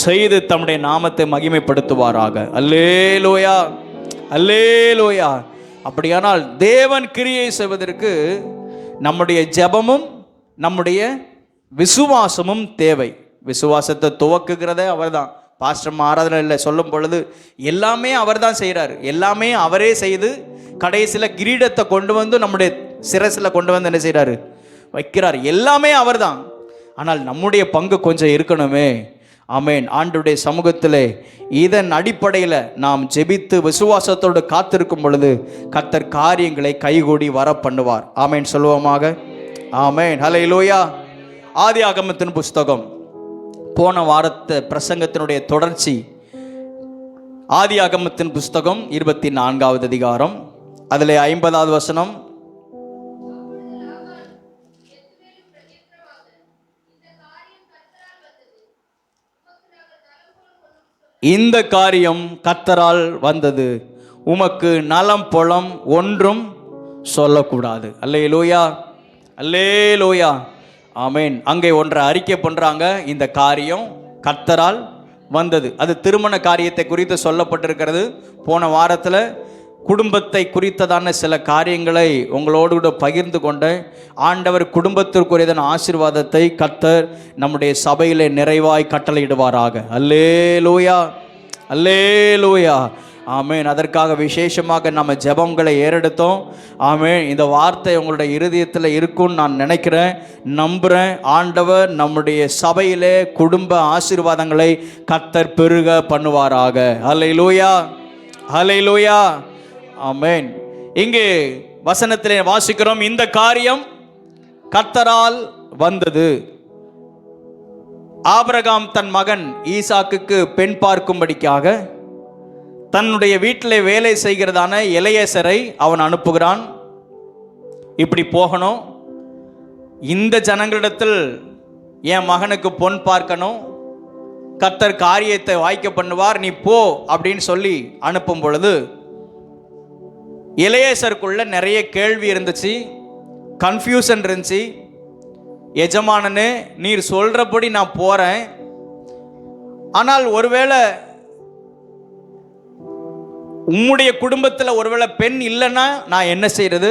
செய்து தம்முடைய நாமத்தை மகிமைப்படுத்துவாராக. அல்லேலூயா, அல்லேலூயா. அப்படியானால் தேவன் கிரியை செய்வதற்கு நம்முடைய ஜெபமும் நம்முடைய விசுவாசமும் தேவை. விசுவாசத்தை துவக்குகிறதே அவர்தான். பாஸ்டர் ஆராதனையில் சொல்லும் பொழுது எல்லாமே அவர் தான் செய்கிறார். எல்லாமே அவரே செய்து கடைசியில் கிரீடத்தை கொண்டு வந்து நம்முடைய சிரசில் கொண்டு வந்து என்ன செய்கிறாரு, வைக்கிறார். எல்லாமே அவர் தான். ஆனால் நம்முடைய பங்கு கொஞ்சம் இருக்கணுமே. ஆமேன். ஆண்டுடைய சமூகத்தில் இதன் அடிப்படையில் நாம் ஜெபித்து விசுவாசத்தோடு காத்திருக்கும் பொழுது கர்த்தர் காரியங்களை கைகூடி வர பண்ணுவார். ஆமேன் சொல்லுவோமாக. ஆமேன். ஹல்லேலூயா. ஆதியாகமத்தின் புஸ்தகம், போன வாரத்து பிரசங்கத்தினுடைய தொடர்ச்சி. ஆதியாகமத்தின் புஸ்தகம் 24வது அதிகாரம், அதில் 50வது வசனம். இந்த காரியம் கர்த்தரால் வந்தது, உமக்கு நலம் பொலம் ஒன்றும் சொல்லக்கூடாது. அல்லேலூயா, அல்லேலூயா. ஆமேன். அங்கே ஒன்றை அறிக்கை பண்ணுறாங்க, இந்த காரியம் கர்த்தரால் வந்தது. அது திருமண காரியத்தை குறித்து சொல்லப்பட்டிருக்கிறது. போன வாரத்தில் குடும்பத்தை குறித்ததான சில காரியங்களை உங்களோடு கூட பகிர்ந்து கொண்ட ஆண்டவர் குடும்பத்திற்குரியதான ஆசீர்வாதத்தை கர்த்தர் நம்முடைய சபையிலே நிறைவாய் கட்டளையிடுவாராக. அல்லேலூயா, அல்லேலூயா. ஆமேன். அதற்காக விசேஷமாக நம்ம ஜெபங்களை ஏறெடுத்தோம். ஆமேன். இந்த வார்த்தை உங்களுடைய இருதயத்தில் இருக்கும்னு நான் நினைக்கிறேன், நம்புகிறேன். ஆண்டவர் நம்முடைய சபையிலே குடும்ப ஆசீர்வாதங்களை கர்த்தர் பெருக பண்ணுவாராக. அல்லேலூயா, அல்லேலூயா. ஆமேன். இங்கே வசனத்திலே வாசிக்கிறோம், இந்த காரியம் கர்த்தரால் வந்தது. ஆபிரகாம் தன் மகன் ஈசாக்குக்கு பெண் பார்க்கும்படிக்காக தன்னுடைய வீட்டில் வேலை செய்கிறதான எலியேசரை அவன் அனுப்புகிறான். இப்படி போகணும், இந்த ஜனங்களிடத்தில் என் மகனுக்கு பொன் பார்க்கணும், கர்த்தர் காரியத்தை வாய்க்க பண்ணுவார், நீ போ அப்படின்னு சொல்லி அனுப்பும் பொழுது எலியேசருக்குள்ள நிறைய கேள்வி இருந்துச்சு, கன்ஃபியூஷன் இருந்துச்சு. எஜமானனே, நீர் சொல்கிறபடி நான் போகிறேன், ஆனால் ஒருவேளை உம்முடைய குடும்பத்தில் ஒருவேளை பெண் இல்லைன்னா நான் என்ன செய்கிறது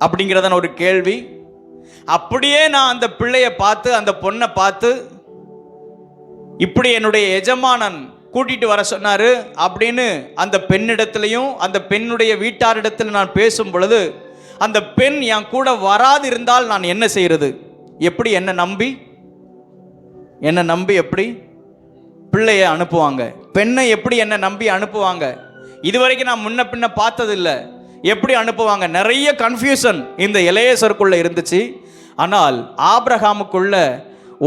அப்படிங்கிறதான ஒரு கேள்வி. அப்படியே நான் அந்த பிள்ளையை பார்த்து, அந்த பொண்ணை பார்த்து, இப்படி என்னுடைய எஜமானன் கூட்டிட்டு வர சொன்னார் அப்படின்னு அந்த பெண்ணிடத்துலையும் அந்த பெண்ணுடைய வீட்டாரிடத்தில் நான் பேசும் பொழுது அந்த பெண் என் கூட வராது இருந்தால் நான் என்ன செய்கிறது? எப்படி என்னை நம்பி எப்படி பிள்ளையை அனுப்புவாங்க? பெண்ணை எப்படி என்னை நம்பி அனுப்புவாங்க? இதுவரைக்கும் நான் முன்ன பின்ன பார்த்ததில்லை, எப்படி அனுப்புவாங்க? நிறைய கன்ஃபியூஷன் இந்த எலியேசருக்குள்ள இருந்துச்சு. ஆனால் ஆபிரகாமுக்குள்ள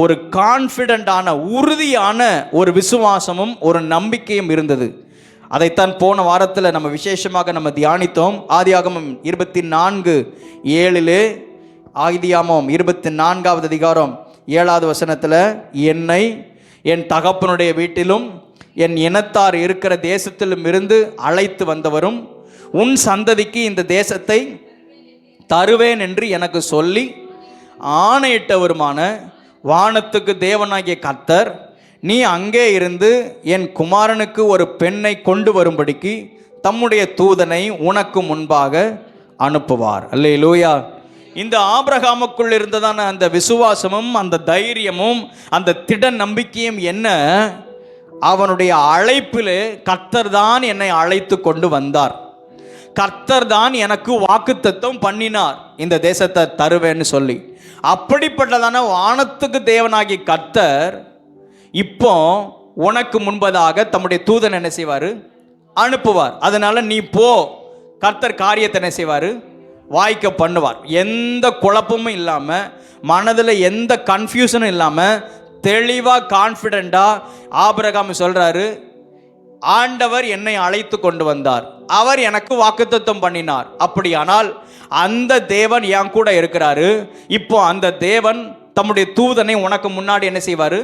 ஒரு கான்ஃபிடென்டான, உறுதியான ஒரு விசுவாசமும் ஒரு நம்பிக்கையும் இருந்தது. அதைத்தான் போன வாரத்தில் நம்ம விசேஷமாக நம்ம தியானித்தோம். ஆதியாகமம் 24:7 ஆதியாகமம் 24வது அதிகாரம் 7வது வசனத்தில், என்னை என் தகப்பனுடைய வீட்டிலும் என் இனத்தார் இருக்கிற தேசத்திலும் இருந்து அழைத்து வந்தவரும் உன் சந்ததிக்கு இந்த தேசத்தை தருவேன் என்று எனக்கு சொல்லி ஆணையிட்டவருமான வானத்துக்கு தேவனாகிய கர்த்தர், நீ அங்கே இருந்து என் குமாரனுக்கு ஒரு பெண்ணை கொண்டு வரும்படிக்கு தம்முடைய தூதனை உனக்கு முன்பாக அனுப்புவார். அல்லேலூயா. இந்த ஆபிரகாமுக்குள் இருந்ததான அந்த விசுவாசமும் அந்த தைரியமும் அந்த திட நம்பிக்கையும் என்ன? அவனுடைய அழைப்பிலே கர்த்தர் தான் என்னை அழைத்து கொண்டு வந்தார், கர்த்தர் தான் எனக்கு வாக்குத்தத்தம் பண்ணினார் இந்த தேசத்தை தருவேன்னு சொல்லி. அப்படிப்பட்டதான வானத்துக்கு தேவனாகிய கர்த்தர் இப்போ உனக்கு முன்பதாக தம்முடைய தூதன் என்ன செய்வார்? அனுப்புவார். அதனால நீ போ, கர்த்தர் காரியத்தை என்ன செய்வார்? வாய்க்க பண்ணுவார். எந்த குழப்பமும் இல்லாமல், மனதில் எந்த கன்ஃபியூஷனும் இல்லாமல், தெளிவாக கான்ஃபிடென்ட்டாக ஆபிரகாம் சொல்கிறாரு, ஆண்டவர் என்னை அழைத்து கொண்டு வந்தார், அவர் எனக்கு வாக்குத்தத்தம் பண்ணினார். அப்படியானால் அந்த தேவன் என் கூட இருக்கிறாரு. இப்போ அந்த தேவன் தம்முடைய தூதனை உனக்கு முன்னாடி என்ன செய்வார்?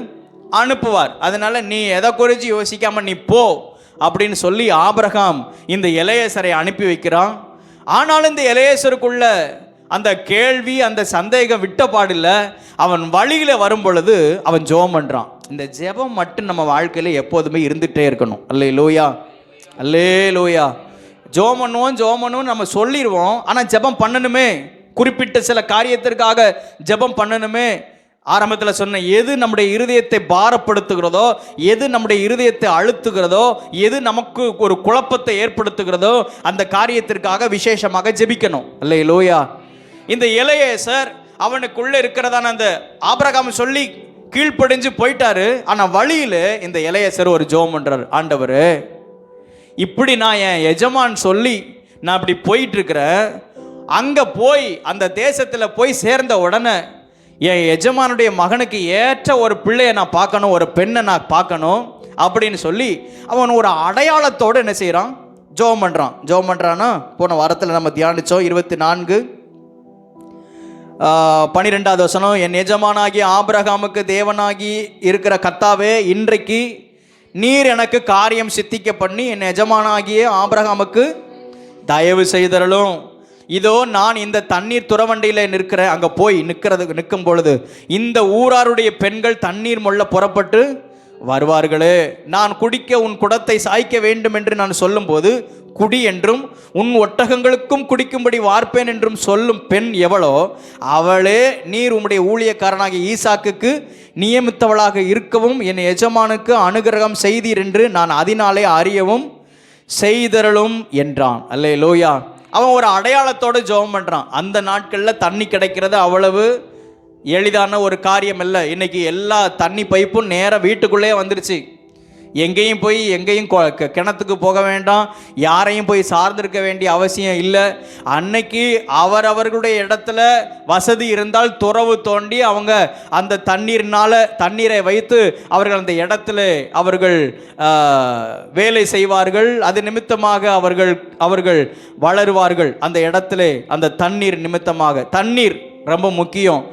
அனுப்புவார். அதனால நீ எதை குறித்து யோசிக்காம நீ போ அப்படின்னு சொல்லி ஆபிரகாம் இந்த எலியேசரை அனுப்பி வைக்கிறான். ஆனாலும் இந்த எலியேசருக்குள்ள அந்த கேள்வி, அந்த சந்தேகம் விட்ட பாடில்ல. அவன் வழியில் வரும் பொழுது அவன் ஜெபம் பண்ணுறான். இந்த ஜெபம் மட்டும் நம்ம வாழ்க்கையில் எப்போதுமே இருந்துகிட்டே இருக்கணும். அல்லேலூயா, அல்லேலூயா. ஜெபம் பண்ணுவோம் நம்ம சொல்லிடுவோம், ஆனால் ஜெபம் பண்ணணுமே, குறிப்பிட்ட சில காரியத்திற்காக ஜெபம் பண்ணணுமே. ஆரம்பத்தில் சொன்ன எது நம்முடைய இருதயத்தை பாரப்படுத்துகிறதோ, எது நம்முடைய இருதயத்தை அழுத்துகிறதோ, எது நமக்கு ஒரு குழப்பத்தை ஏற்படுத்துகிறதோ அந்த காரியத்திற்காக விசேஷமாக ஜெபிக்கணும். அல்லேலூயா. இந்த எலியேசர் அவனுக்குள்ள இருக்கிறதான அந்த ஆபிரகாம் சொல்லி கீழ்ப்படிஞ்சு போயிட்டாரு. ஆனா வழியில இந்த எலியேசர் ஒரு ஜெபம் பண்றாரு, ஆண்டவர் இப்படி நான் என் எஜமான் சொல்லி நான் இப்படி போயிட்டு இருக்கிறேன், அங்க போய் அந்த தேசத்துல போய் சேர்ந்த உடனே என் எஜமானுடைய மகனுக்கு ஏற்ற ஒரு பிள்ளையை நான் பார்க்கணும், ஒரு பெண்ணை நான் பார்க்கணும் அப்படின்னு சொல்லி அவன் ஒரு அடையாளத்தோடு என்ன செய்கிறான், ஜெபம் பண்ணுறான். ஜெபம் பண்ணுறான்னா போன வாரத்தில் நம்ம தியானித்தோம் 24:12 வசனம், என் எஜமானாகிய ஆபிரகாமுக்கு தேவனாகி இருக்கிற கர்த்தாவே, இன்றைக்கு நீர் எனக்கு காரியம் சித்திக்க பண்ணி என் எஜமானாகிய ஆபிரகாமுக்கு தயவு செய்தரலும். இதோ நான் இந்த தண்ணீர் துறவண்டியில் நிற்கிறேன். அங்கே போய் நிற்கும் பொழுது இந்த ஊராருடைய பெண்கள் தண்ணீர் மொள்ள புறப்பட்டு வருவார்களே, நான் குடிக்க உன் குடத்தை சாய்க்க வேண்டும் என்று நான் சொல்லும்போது குடி என்றும் உன் ஒட்டகங்களுக்கும் குடிக்கும்படி வார்ப்பேன் என்றும் சொல்லும் பெண் எவளோ அவளே நீர் உம்முடைய ஊழியக்காரனாகிய ஈசாக்குக்கு நியமித்தவளாக இருக்கவும் என் எஜமானுக்கு அனுகிரகம் செய்தீர் என்று நான் அதனாலே அறியவும் செய்தரலும் என்றான். அல்லேலூயா. அவன் ஒரு அடையாளத்தோடு ஜெபம் பண்ணுறான். அந்த நாட்களில் தண்ணி கிடைக்கிறது அவ்வளவு எளிதான ஒரு காரியம் இல்லை. இன்றைக்கி எல்லா தண்ணி பைப்பும் நேராக வீட்டுக்குள்ளே வந்துருச்சு. எங்கேயும் போய் எங்கேயும் கிணத்துக்கு போக வேண்டாம், யாரையும் போய் சார்ந்திருக்க வேண்டிய அவசியம் இல்லை. அன்னைக்கு அவரவர்களுடைய இடத்துல வசதி இருந்தால் துறவு தோண்டி அவங்க அந்த தண்ணீரை வைத்து அவர்கள் அந்த இடத்துல அவர்கள் வேலை செய்வார்கள். அது நிமித்தமாக அவர்கள் வளருவார்கள். அந்த இடத்துல அந்த தண்ணீர் நிமித்தமாக தண்ணீர் ரொம்ப முக்கியம்.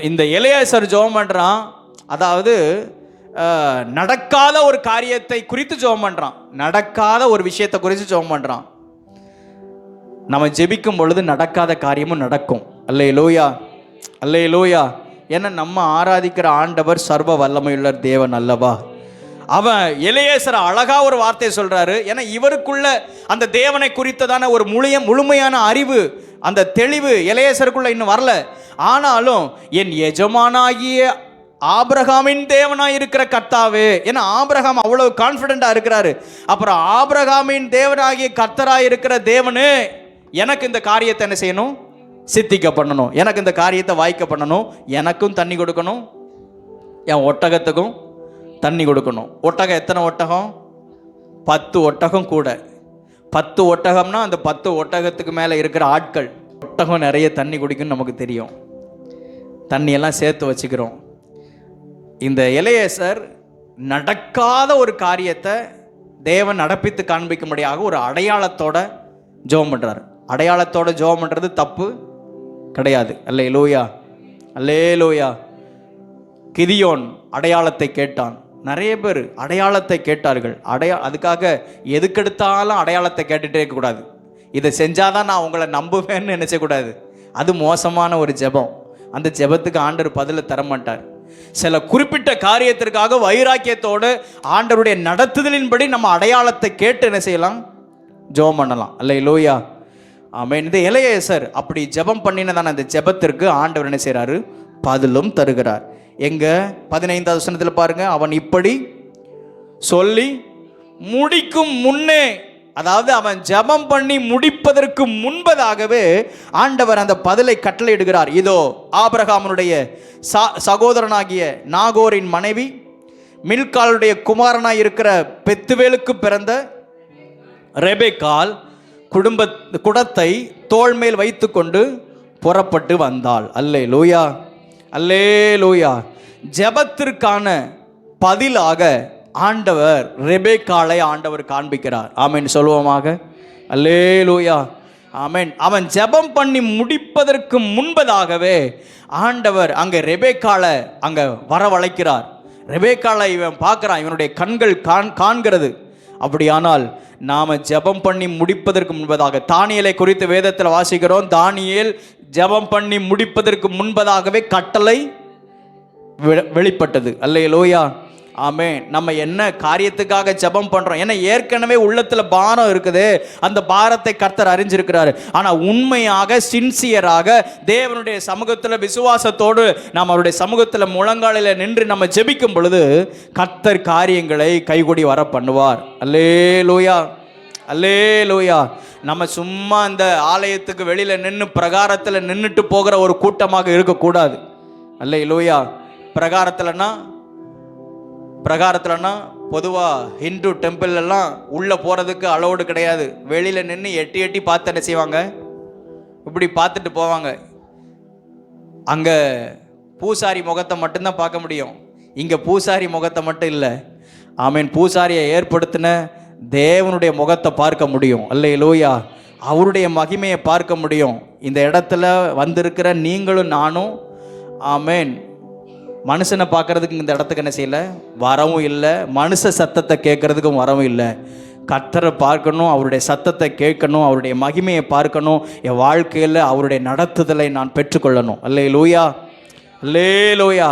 இந்த எலியாசர் ஜெபம் பண்ணுறான், அதாவது நடக்காத ஒரு காரியத்தை குறித்து ஜெபம் பண்ணுறான், நடக்காத ஒரு விஷயத்தை குறித்து ஜெபம் பண்ணுறான். நம்ம ஜெபிக்கும் பொழுது நடக்காத காரியமும் நடக்கும். அல்லேலூயா, அல்லேலூயா. ஏன்னா நம்ம ஆராதிக்கிற ஆண்டவர் சர்வ வல்லமையுள்ள தேவன் அல்லவா. அவன் எலியேசர் அழகா ஒரு வார்த்தையை சொல்றாரு. ஏன்னா இவருக்குள்ள அந்த தேவனை குறித்ததான ஒரு முழுமையான அறிவு, அந்த தெளிவு எலியேசருக்குள்ள இன்னும் வரல. ஆனாலும் என் எஜமானாகிய ஆபிரகாமின் தேவனாய் இருக்கிற கர்த்தாவே, ஏன்னா ஆபிரகாம் அவ்வளவு கான்ஃபிடென்டா இருக்கிறாரு. அப்புறம் ஆபிரகாமின் தேவனாகிய கர்த்தராய் இருக்கிற தேவனே, எனக்கு இந்த காரியத்தை என்ன செய்யணும், சித்திக்க பண்ணணும், எனக்கு இந்த காரியத்தை வாய்க்க பண்ணணும், எனக்கும் தண்ணி கொடுக்கணும், என் ஒட்டகத்துக்கும் தண்ணி கொடுக்கணும். ஒட்டகம் எத்தனை ஒட்டகம்? 10 ஒட்டகம் கூட. 10 ஒட்டகம்னா அந்த 10 ஒட்டகத்துக்கு மேலே இருக்கிற ஆட்கள். ஒட்டகம் நிறைய தண்ணி குடிக்குன்னு நமக்கு தெரியும், தண்ணியெல்லாம் சேர்த்து வச்சுக்கிறோம். இந்த எலியேசர் நடக்காத ஒரு காரியத்தை தேவன் நடப்பித்து காண்பிக்கும்படியாக ஒரு அடையாளத்தோட ஜெபம் பண்ணுறாரு. அடையாளத்தோட ஜெபம் பண்ணுறது தப்பு கிடையாது. அல்லேலூயா, அல்லேலூயா. கிதியோன் அடையாளத்தை கேட்டான். நிறைய பேர் அடையாளத்தை கேட்டார்கள். அதுக்காக எதுக்கெடுத்தாலும் அடையாளத்தை கேட்டுகிட்டே இருக்கக்கூடாது. இதை செஞ்சாதான் நான் உங்களை நம்புவேன்னு நினைச்சக்கூடாது. அது மோசமான ஒரு ஜெபம். அந்த ஜெபத்துக்கு ஆண்டவர் பதிலை தரமாட்டார். சில குறிப்பிட்ட காரியத்திற்காக வைராக்கியத்தோடு ஆண்டவருடைய நடத்துதலின்படி நம்ம அடையாளத்தை கேட்டு என்ன செய்யலாம், ஜெபம் பண்ணலாம். அல்லேலூயா, ஆமென். இந்த எலியாசர் அப்படி ஜெபம் பண்ணினதான அந்த ஜெபத்திற்கு ஆண்டவர் என்ன செய்கிறாரு, பதிலும் தருகிறார். எங்க 15வது வசனத்தில் பாருங்க, அவன் இப்படி சொல்லி முடிக்கும் முன்னே, அதாவது அவன் ஜெபம் பண்ணி முடிப்பதற்கு முன்பதாகவே ஆண்டவர் அந்த பதிலை கட்டளையிடுகிறார். இதோ ஆபிரகாமுடைய சகோதரனாகிய நாகோரின் மனைவி மில்காளுடைய குமாரனாய் இருக்கிற பெத்துவேலுக்கு பிறந்த ரெபெக்காள் குடத்தை தோள் மேல் வைத்து கொண்டு புறப்பட்டு வந்தாள். அல்லேலூயா, அல்லேலூயா. ஜெபத்திற்கான பதிலாக ஆண்டவர் ரெபெக்காளை ஆண்டவர் காண்பிக்கிறார். ஆமென் சொல்லுவோமாக. அல்லேலூயா, ஆமென். அவன் ஜெபம் பண்ணி முடிப்பதற்கு முன்பதாகவே ஆண்டவர் அங்கே ரெபெக்காளை அங்கே வரவழைக்கிறார். ரெபெக்காளை இவன் பார்க்குறான், இவனுடைய கண்கள் காண்கிறது. அப்படியானால் நாம் ஜெபம் பண்ணி முடிப்பதற்கு முன்பதாக, தானியேலை குறித்து வேதத்தில் வாசிக்கிறோம். தானியேல் ஜெபம் பண்ணி முடிப்பதற்கு முன்பதாகவே கட்டளை வெளிப்பட்டது. அல்லேலூயா. ஆமென். நம்ம என்ன காரியத்துக்காக ஜெபம் பண்றோம், ஏன்னா ஏற்கனவே உள்ளத்துல பாரம் இருக்குது, அந்த பாரத்தை கர்த்தர் அறிஞ்சிருக்கிறாரு. ஆனா உண்மையாக சின்சியராக தேவனுடைய சமூகத்துல விசுவாசத்தோடு நாம் அவருடைய சமூகத்துல முழங்காலில நின்று நம்ம ஜெபிக்கும் பொழுது கர்த்தர் காரியங்களை கைகூடி வர பண்ணுவார். அல்லேலூயா, அல்லேலூயா. நம்ம சும்மா இந்த ஆலயத்துக்கு வெளியில நின்று பிரகாரத்தில் நின்றுட்டு போகிற ஒரு கூட்டமாக இருக்கக்கூடாது. அல்லேலூயா. பிரகாரத்தில்னா பொதுவாக ஹிந்து டெம்பிள்லாம் உள்ளே போகிறதுக்கு அலோடு கிடையாது. வெளியில் நின்று எட்டி எட்டி பார்த்து என்ன செய்வாங்க, இப்படி பார்த்துட்டு போவாங்க. அங்கே பூசாரி முகத்தை மட்டும்தான் பார்க்க முடியும். இங்கே பூசாரி முகத்தை மட்டும் இல்லை, ஆமீன், பூசாரியை ஏற்படுத்தின தேவனுடைய முகத்தை பார்க்க முடியும். அல்லேலூயா. அவருடைய மகிமையை பார்க்க முடியும். இந்த இடத்துல வந்திருக்கிற நீங்களும் நானும், ஆமேன், மனுஷனை பார்க்கறதுக்கு இந்த இடத்துக்கு என்ன செய்யலை, வரவும் இல்லை. மனுஷ சத்தத்தை கேட்கறதுக்கும் வரவும் இல்லை. கர்த்தரை பார்க்கணும், அவருடைய சத்தத்தை கேட்கணும், அவருடைய மகிமையை பார்க்கணும். என் வாழ்க்கையில் அவருடைய நடத்துதலை நான் பெற்றுக்கொள்ளணும். அல்லேலூயா, அல்லேலூயா.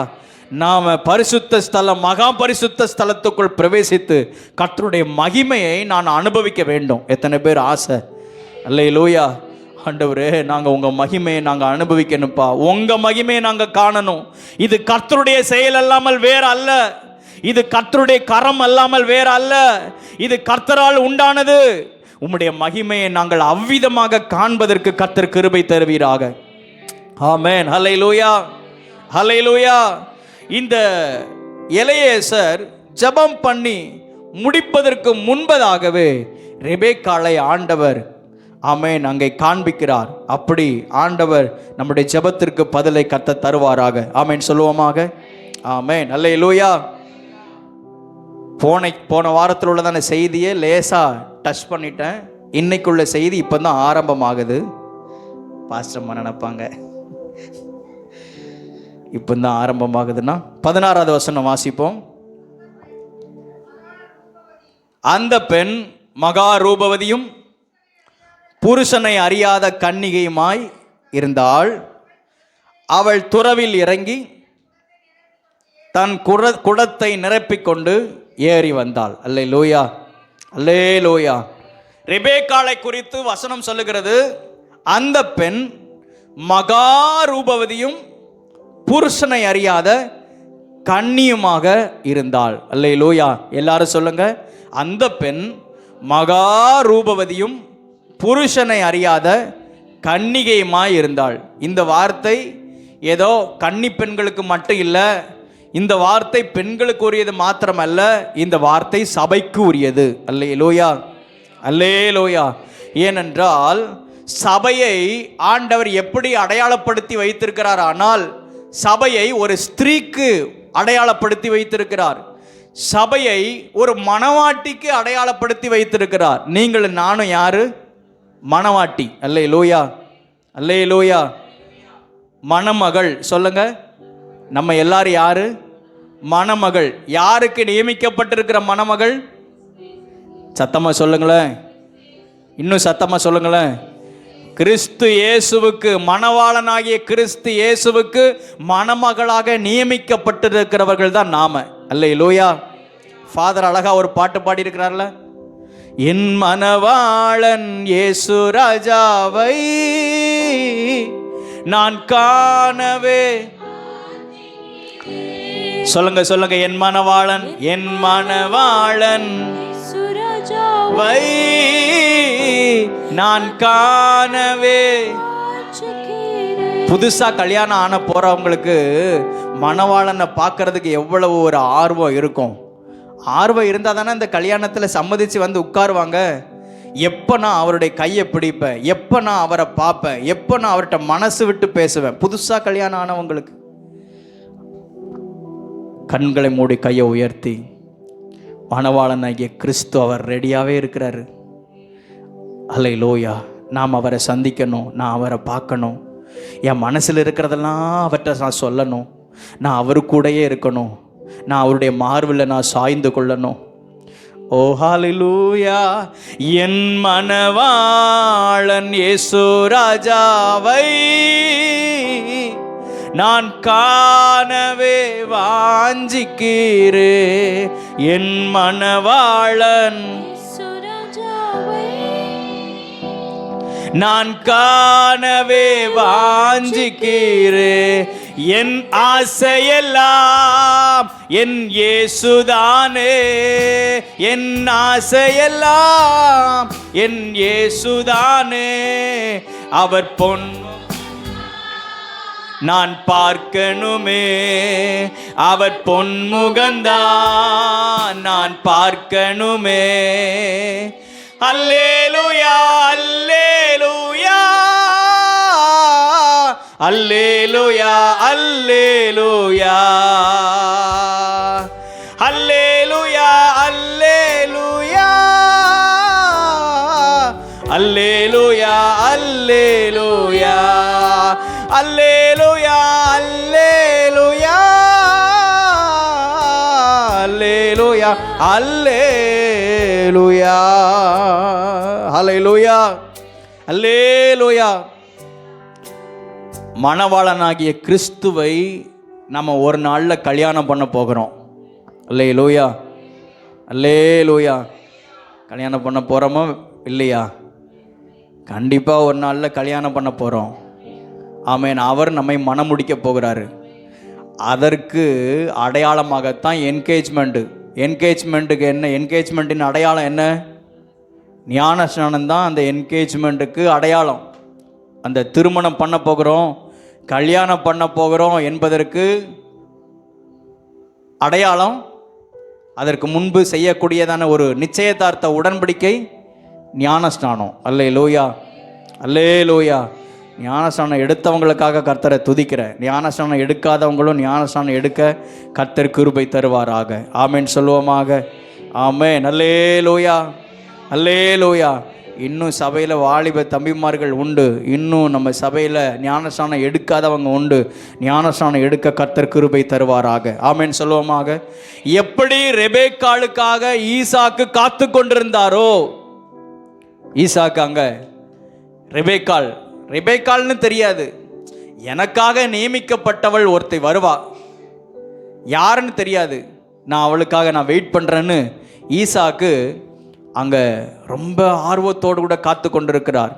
நாம் பரிசுத்த ஸ்தலம், மகா பரிசுத்த ஸ்தலத்துக்குள் பிரவேசித்து கர்த்தருடைய மகிமையை நான் அனுபவிக்க வேண்டும். எத்தனை பேர் ஆசை? அல்லேலூயா. ஆண்டவரே, நாங்கள் உங்கள் மகிமையை நாங்கள் அனுபவிக்கணும்ப்பா, உங்கள் மகிமையை நாங்கள் காணணும். இது கர்த்தருடைய செயல் அல்லாமல் வேற அல்ல, இது கர்த்தருடைய கரம் அல்லாமல் வேற அல்ல, இது கர்த்தரால் உண்டானது. உம்முடைய மகிமையை நாங்கள் அவ்விதமாக காண்பதற்கு கர்த்தர் கிருபை தருவீராக. ஆமென். ஹல்லேலூயா, ஹல்லேலூயா. இந்த எலியேசர் ஜெபம் பண்ணி முடிப்பதற்கு முன்பதாகவே ரெபெக்காளை ஆண்டவர், ஆமென், அங்கே காண்பிக்கிறார். அப்படி ஆண்டவர் நம்முடைய ஜெபத்திற்கு பதிலை கர்த்தர் தருவாராக. ஆமென் சொல்லுவோமாக. ஆமென், அல்லேலூயா. போன வாரத்தில் உள்ளதான செய்தியை லேசா டச் பண்ணிட்டேன். இன்னைக்குள்ள செய்தி இப்போ தான் ஆரம்பமாகுது. பாஸ்டர்மா நினைப்பாங்க இப்போ தான் ஆரம்பமாகுதுன்னா 16வது வசனம் வாசிப்போம். அந்த பெண் மகா ரூபவதியும் புருஷனை அறியாத கன்னிகையுமாய் இருந்தாள். அவள் துறவில் இறங்கி தன் குடத்தை நிரப்பிக்கொண்டு ஏறி வந்தாள். அல்லேலூயா, அல்லேலூயா. ரெபெக்காளை குறித்து வசனம் சொல்லுகிறது, அந்த பெண் மகா ரூபவதியும் புருஷனை அறியாத கன்னியுமாக இருந்தாள். அல்லேலூயா. எல்லாரும் சொல்லுங்க, அந்த பெண் மகா ரூபவதியும் புருஷனை அறியாத கன்னிகையுமாய் இருந்தாள். இந்த வார்த்தை ஏதோ கன்னி பெண்களுக்கு மட்டும் இல்லை, இந்த வார்த்தை பெண்களுக்கு உரியது மாத்திரமல்ல, இந்த வார்த்தை சபைக்கு உரியது. அல்லேலூயா, அல்லேலூயா. ஏனென்றால் சபையை ஆண்டவர் எப்படி அடையாளப்படுத்தி வைத்திருக்கிறார், ஆனால் சபையை ஒரு ஸ்திரீக்கு அடையாளப்படுத்தி வைத்திருக்கிறார். சபையை ஒரு மணவாட்டிக்கு அடையாளப்படுத்தி வைத்திருக்கிறார். நீங்கள் நானும் யாரு? மணவாட்டி. அல்லேலூயா, அல்லேலூயா. மணமகள் சொல்லுங்க. நம்ம எல்லாரும் யாரு? மணமகள். யாருக்கு நியமிக்கப்பட்டிருக்கிற மணமகள்? சத்தமா சொல்லுங்களேன், இன்னும் சத்தமா சொல்லுங்களேன். கிறிஸ்து இயேசுவுக்கு, மணவாளனாகிய கிறிஸ்து இயேசுவுக்கு மணமகளாக நியமிக்கப்பட்டிருக்கிறவர்கள் தான் நாம. அல்லேலூயா. ஃபாதர் அழகா ஒரு பாட்டு பாடி இருக்கிறார்ல, என் மணவாளன் இயேசு ராஜாவை நான் காணவே. சொல்லுங்க சொல்லுங்க, என் மணவாளன், என் மணவாளன் வை நான் காணவே. புதுசா கல்யாணம் ஆன போறவங்களுக்கு மணவாளனை பார்க்கறதுக்கு எவ்வளவு ஒரு ஆர்வம் இருக்கும். ஆர்வம் இருந்தால் தானே இந்த கல்யாணத்தில் சம்மதிச்சு வந்து உட்காருவாங்க. எப்போ நான் அவருடைய கையை பிடிப்பேன், எப்போ நான் அவரை பார்ப்பேன், எப்போ நான் அவர்கிட்ட மனசு விட்டு பேசுவேன். புதுசா கல்யாணம் ஆனவங்களுக்கு கண்களை மூடி கையை உயர்த்தி, மணவாளனாகிய கிறிஸ்து அவர் ரெடியாகவே இருக்கிறாரு. அல்லேலூயா. நாம் அவரை சந்திக்கணும், நான் அவரை பார்க்கணும், என் மனசில் இருக்கிறதெல்லாம் அவர்கிட்ட நான் சொல்லணும், நான் அவரு கூடயே இருக்கணும், நான் அவருடைய மார்பில் நான் சாய்ந்து கொள்ளணும். ஓ ஹல்லேலூயா. என் மணவாளன் இயேசு ராஜாவை நான் காணவே வாஞ்சிக்கிறே என் மணவாளன். நான் காணவே வாஞ்சிக்கிறே என் ஆசையெல்லாம் என் இயேசுதானே. என் ஆசையெல்லாம் என் இயேசுதானே. அவர் பொன் நான் பார்க்கணுமே, அவர் பொன்முகந்தான் நான் பார்க்கணுமே. அல்லேலூயா அல்லேலூயா அல்லேலூயா அல்லேலூயா அல்லேலூயா அல்லேலூயா அல்லேலூயா அல்லேலூயா அல்லேலூயா அல்லேலூயா அல்லேலூயா அல்லேலூயா அல்லேலூயா அல்லேலூயா. மணவாளனாகிய கிறிஸ்துவை நம்ம ஒரு நாளில் கல்யாணம் பண்ண போகிறோம். அல்லேலூயா அல்லேலூயா. கல்யாணம் பண்ண போகிறோமோ இல்லையா? கண்டிப்பாக ஒரு நாளில் கல்யாணம் பண்ண போகிறோம். ஆமென். அவர் நம்மை மனம் முடிக்க போகிறாரு. அதற்கு அடையாளமாகத்தான் என்கேஜ்மெண்ட்டுக்கு என்ன? என்கேஜ்மெண்ட்டின் அடையாளம் என்ன? ஞானஸ்நானம் தான் அந்த என்கேஜ்மெண்ட்டுக்கு அடையாளம். அந்த திருமணம் பண்ண போகிறோம், கல்யாணம் பண்ண போகிறோம் என்பதற்கு அடையாளம். அதற்கு முன்பு செய்யக்கூடியதான ஒரு நிச்சயதார்த்த உடன்படிக்கை ஞானஸ்நானம். அல்லேலூயா அல்லேலூயா. ஞானஸ்நானம் எடுத்தவங்களுக்காக கர்த்தரை துதிக்கிறேன். ஞானஸ்நானம் எடுக்காதவங்களும் ஞானஸ்நானம் எடுக்க கர்த்தர் கிருபை தருவாராக. ஆமென் சொல்லுவோமாக. ஆமென். அல்லேலூயா அல்லேலூயா. இன்னும் சபையில் வாலிப தம்பிமார்கள் உண்டு. இன்னும் நம்ம சபையில் ஞானஸ்நானம் எடுக்காதவங்க உண்டு. ஞானஸ்நானம் எடுக்க கர்த்தர் கிருபை தருவாராக. ஆமென் சொல்லுவோமாக. எப்படி ரெபேக்காளுக்காக ஈசாக்கு காத்து கொண்டிருந்தாரோ, ஈசாக்கு அங்க ரெபேக்காள்னு தெரியாது, எனக்காக நியமிக்கப்பட்டவள் ஒருத்தை வருவா, யாருன்னு தெரியாது, நான் அவளுக்காக நான் வெயிட் பண்ணுறேன்னு ஈசாக்கு அங்கே ரொம்ப ஆர்வத்தோடு கூட காத்து கொண்டிருக்கிறார்.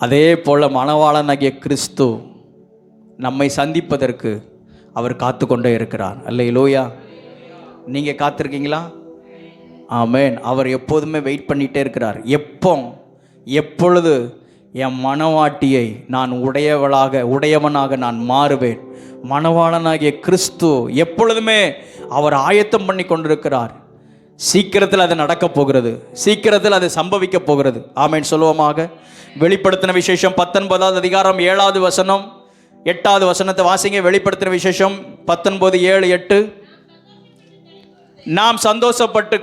அதே போல் மணவாளனாகிய கிறிஸ்து நம்மை சந்திப்பதற்கு அவர் காத்து கொண்டே இருக்கிறார். அல்லேலூயா. நீங்கள் காத்திருக்கீங்களா? ஆமென். அவர் எப்போதுமே வெயிட் பண்ணிகிட்டே இருக்கிறார். எப்பொழுது என் மணவாட்டியை நான் உடையவனாக நான் மாறுவேன். மணவாளனாகிய கிறிஸ்து எப்பொழுதுமே அவர் ஆயத்தம் பண்ணி கொண்டிருக்கிறார். சீக்கிரத்தில் அது நடக்கப் போகிறது, சீக்கிரத்தில் அது சம்பவிக்க போகிறது. ஆமென் சொல்லுவோமாக. வெளிப்படுத்தின விசேஷம் 19வது அதிகாரம் 7வது வசனம் 8வது வசனத்தை வாசிங்க. வெளிப்படுத்தின விசேஷம் 19:7-8. நாம் சந்தோஷப்பட்டு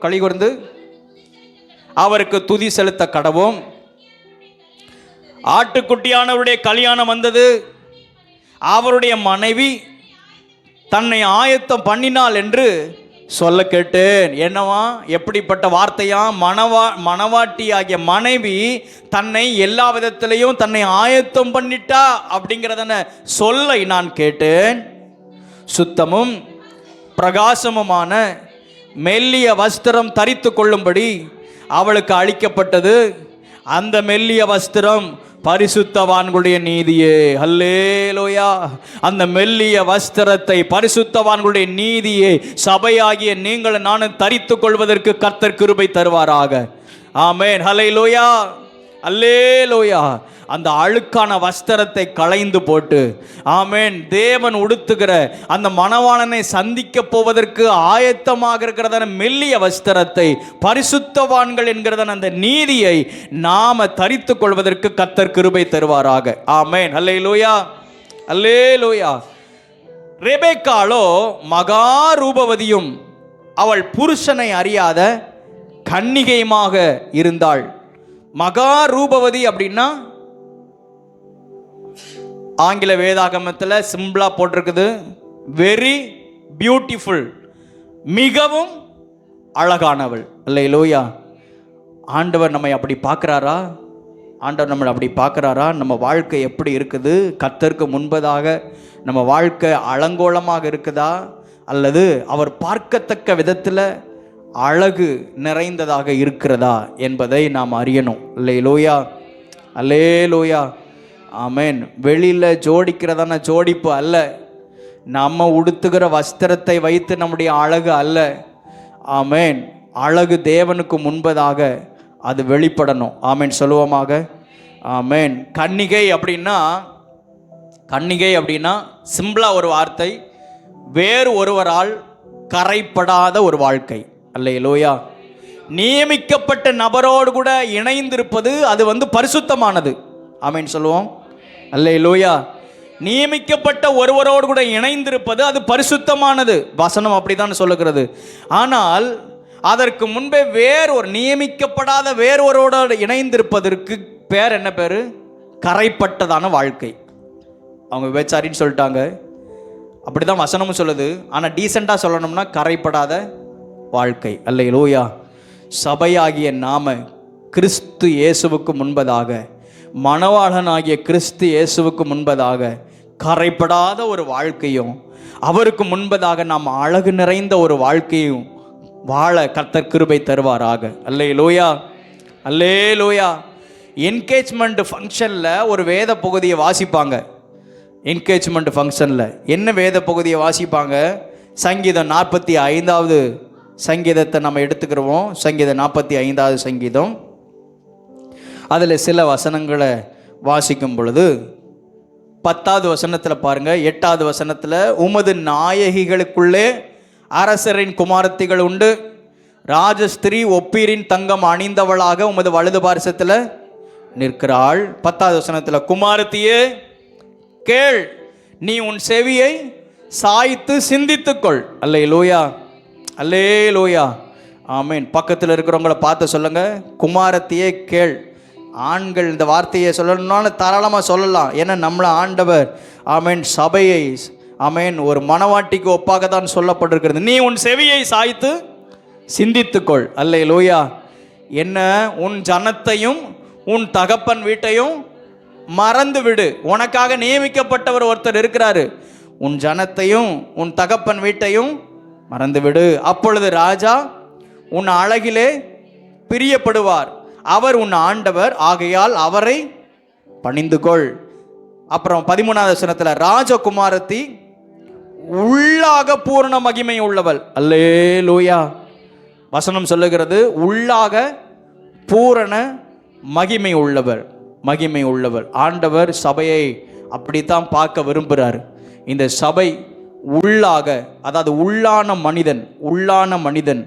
கலிகூர்ந்து அவருக்கு துதி செலுத்த கடவோம். ஆட்டுக்குட்டியானவருடைய கல்யாணம் வந்தது. அவருடைய மனைவி தன்னை ஆயத்தம் பண்ணினாள் என்று சொல்ல கேட்டேன். என்னவா? எப்படிப்பட்ட வார்த்தையா? மணவாட்டி ஆகிய மனைவி தன்னை எல்லா விதத்திலையும் தன்னை ஆயத்தம் பண்ணிட்டா அப்படிங்கிறதான சொல்லை நான் கேட்டேன். சுத்தமும் பிரகாசமுமான மெல்லிய வஸ்திரம் தரித்து கொள்ளும்படி அவளுக்கு அளிக்கப்பட்டது. அந்த மெல்லிய வஸ்திரம் பரிசுத்தவான்களுடைய நீதியே. அல்லேலூயா. அந்த மெல்லிய வஸ்திரத்தை, பரிசுத்தவான்களுடைய நீதியை சபையாகிய நீங்கள் நானும் தரித்து கொள்வதற்கு கர்த்தர் கிருபை தருவாராக. ஆமென். அல்லேலூயா அல்லேலூயா. அந்த அழுக்கான வஸ்திரத்தை களைந்து போட்டு, ஆமென், தேவன் உடுத்துகிற அந்த மணவாளனை சந்திக்க போவதற்கு ஆயத்தமாக இருக்கிறதான மெல்லிய வஸ்திரத்தை, பரிசுத்தவான்கள் என்கிறதான அந்த நீதியை நாம தரித்து கொள்வதற்கு கர்த்தர் கிருபை தருவாராக. ஆமென். அல்லேலூயா அல்லேலூயா. ரெபெக்காளோ மகா ரூபவதியும் அவள் புருஷனை அறியாத கன்னிகையுமாக இருந்தாள். மகா ரூபவதி அப்படின்னா ஆங்கில வேதாகமத்தில் சிம்பிளா போட்டிருக்குது வெரி பியூட்டிஃபுல், மிகவும் அழகானவள். அல்லேலூயா. ஆண்டவர் நம்மை அப்படி பார்க்குறாரா? ஆண்டவர் நம்மளை அப்படி பார்க்குறாரா? நம்ம வாழ்க்கை எப்படி இருக்குது? கர்த்தருக்கு முன்பதாக நம்ம வாழ்க்கை அலங்கோலமாக இருக்குதா, அல்லது அவர் பார்க்கத்தக்க விதத்தில் அழகு நிறைந்ததாக இருக்கிறதா என்பதை நாம் அறியணும். அல்லேலூயா, அல்லேலூயா, ஆமென். வெளியில் ஜோடிக்கிறதான ஜோடிப்பு அல்ல, நம்ம உடுத்துகிற வஸ்திரத்தை வைத்து நம்முடைய அழகு அல்ல. ஆமென். அழகு தேவனுக்கு முன்பதாக அது வெளிப்படணும். ஆமென் சொல்லுவோமாக. ஆமென். கன்னிகை அப்படின்னா சிம்பிளா ஒரு வார்த்தை, வேறு ஒருவரால் கரைப்படாத ஒரு வாழ்க்கை. அல்லேலூயா. நியமிக்கப்பட்ட நபரோடு கூட இணைந்திருப்பது அது பரிசுத்தமானது. ஆமென் சொல்லுவோம். அல்லேலூயா. நியமிக்கப்பட்ட ஒருவரோடு கூட இணைந்திருப்பது அது பரிசுத்தமானது. வசனம் அப்படித்தான் சொல்லுகிறது. ஆனால் அதற்கு முன்பே நியமிக்கப்படாத வேறொருவரோடு இணைந்திருப்பதற்கு பேர் என்ன பேர்? கரைப்பட்டதான வாழ்க்கை. அவங்க விபச்சாரின்னு சொல்லிட்டாங்க, அப்படிதான் வசனமும் சொல்லுது. ஆனால் டீசெண்டாக சொல்லணும்னா கரைப்படாத வாழ்க்கை. அல்லேலூயா. சபையாகிய நாம கிறிஸ்து இயேசுவுக்கு முன்பதாக, மணவாளனாகிய கிறிஸ்து இயேசுவுக்கு முன்பதாக கரைப்படாத ஒரு வாழ்க்கையும், அவருக்கு முன்பதாக நாம் அழகு நிறைந்த ஒரு வாழ்க்கையும் வாழ கர்த்தர் கிருபை தருவாராக. அல்லேலூயா, அல்லேலூயா. என்கேஜ்மெண்ட் ஃபங்க்ஷனில் ஒரு வேத பகுதியை வாசிப்பாங்க. என்கேஜ்மெண்ட் ஃபங்க்ஷனில் என்ன வேத பகுதியை வாசிப்பாங்க? சங்கீதம் 45வது சங்கீதத்தை நம்ம எடுத்துக்கிறோம். சங்கீதம் 45வது சங்கீதம், அதில் சில வசனங்களை வாசிக்கும் பொழுது 10வது வசனத்தில் பாருங்கள். 8வது வசனத்தில், உமது நாயகிகளுக்குள்ளே அரசரின் குமாரத்திகள் உண்டு, ராஜஸ்திரீ ஒப்பீரின் தங்கம் அணிந்தவளாக உமது வலது பார்சத்தில் நிற்கிறாள். 10வது வசனத்தில், குமாரத்தியே கேள், நீ உன் செவியை சாய்த்து சிந்தித்துக்கொள். அல்லேலூயா, அல்லேலூயா, ஆமீன். பக்கத்தில் இருக்கிறவங்கள பார்த்து சொல்லுங்க, குமாரத்தியே கேள். ஆண்கள் இந்த வார்த்தையை சொல்லணும்னாலும் தாராளமாக சொல்லலாம். ஏன்னா நம்மளை ஆண்டவர் ஆமீன் சபையை ஆமீன் ஒரு மணவாட்டிக்கு ஒப்பாக தான் சொல்லப்பட்டிருக்கிறது. நீ உன் செவியை சாய்த்து சிந்தித்துக்கொள். அல்லேலூயா. என்ன? உன் ஜனத்தையும் உன் தகப்பன் வீட்டையும் மறந்து விடு. உனக்காக நியமிக்கப்பட்டவர் ஒருத்தர் இருக்கிறாரு. உன் ஜனத்தையும் உன் தகப்பன் வீட்டையும் மறந்து விடு. அப்பொழுது ராஜா உன் அழகிலே பிரியப்படுவார், அவர் உன் ஆண்டவர், ஆகையால் அவரை பணிந்து கொள். அப்புறம் 13வது வசனத்தில், ராஜகுமாரத்தி உள்ளாக பூரண மகிமை உள்ளவள். அல்லேலூயா. வசனம் சொல்லுகிறது, உள்ளாக பூரண மகிமை உள்ளவர், மகிமை உள்ளவர். ஆண்டவர் சபையை அப்படித்தான் பார்க்க விரும்புகிறார். இந்த சபை உள்ளாக, அதாவது உள்ளான மனிதன்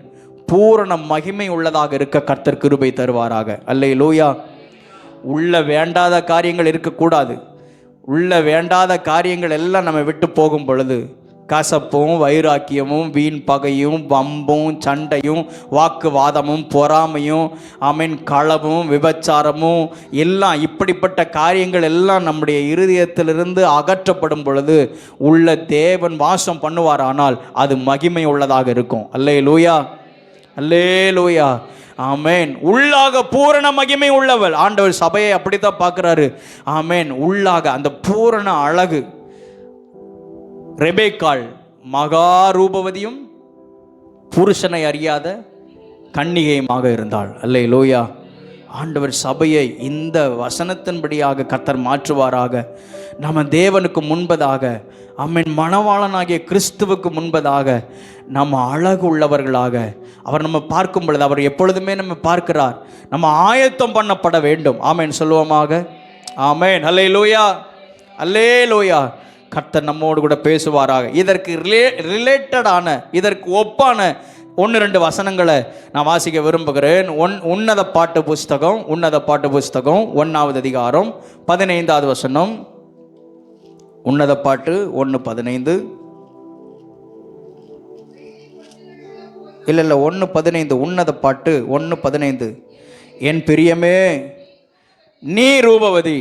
பூரண மகிமை உள்ளதாக இருக்க கர்த்தர் கிருபை தருவாராக. அல்லேலூயா. உள்ள வேண்டாத காரியங்கள் இருக்கக்கூடாது. உள்ள வேண்டாத காரியங்கள் எல்லாம் நம்ம விட்டு போகும் பொழுது கசப்பும் வைராக்கியமும் வீண் பகையும் வம்பும் சண்டையும் வாக்குவாதமும் பொறாமையும் ஆமீன் களவும் விபச்சாரமும் எல்லாம் இப்படிப்பட்ட காரியங்கள் எல்லாம் நம்முடைய இருதயத்திலிருந்து அகற்றப்படும் பொழுது உள்ள தேவன் வாசம் பண்ணுவாரானால் அது மகிமை உள்ளதாக இருக்கும். அல்லேலூயா, அல்லேலூயா, ஆமேன். உள்ளாக பூரண மகிமை உள்ளவள். ஆண்டவர் சபையை அப்படித்தான் பார்க்கிறாரு. ஆமேன். உள்ளாக அந்த பூரண அழகு. ரெபேக்காள் மகா ரூபவதியும் புருஷனை அறியாத கன்னிகையுமாக இருந்தாள். அல்லேலூயா. ஆண்டவர் சபையை இந்த வசனத்தின்படியாக கர்த்தர் மாற்றுவாராக. நம்ம தேவனுக்கு முன்பதாக ஆமென் மணவாளனாகிய கிறிஸ்துவுக்கு முன்பதாக நம்ம அழகு உள்ளவர்களாக அவர் நம்ம பார்க்கும் பொழுது அவர் எப்பொழுதுமே நம்ம பார்க்கிறார். நம்ம ஆயத்தம் பண்ணப்பட வேண்டும். ஆமென் சொல்லுவோமாக. ஆமென். அல்லேலூயா, அல்லேலூயா. கர்த்தர் நம்மோடு கூட பேசுவாராக. இதற்கு ரிலேட்டடான இதற்கு ஒப்பான 1-2 வசனங்களை நான் வாசிக்க விரும்புகிறேன். உன்னத பாட்டு புஸ்தகம் 1வது அதிகாரம் 15வது வசனம். உன்னத பாட்டு 1:15 இல்லை 1:15. உன்னத பாட்டு 1:15. என் பிரியமே நீ ரூபவதி,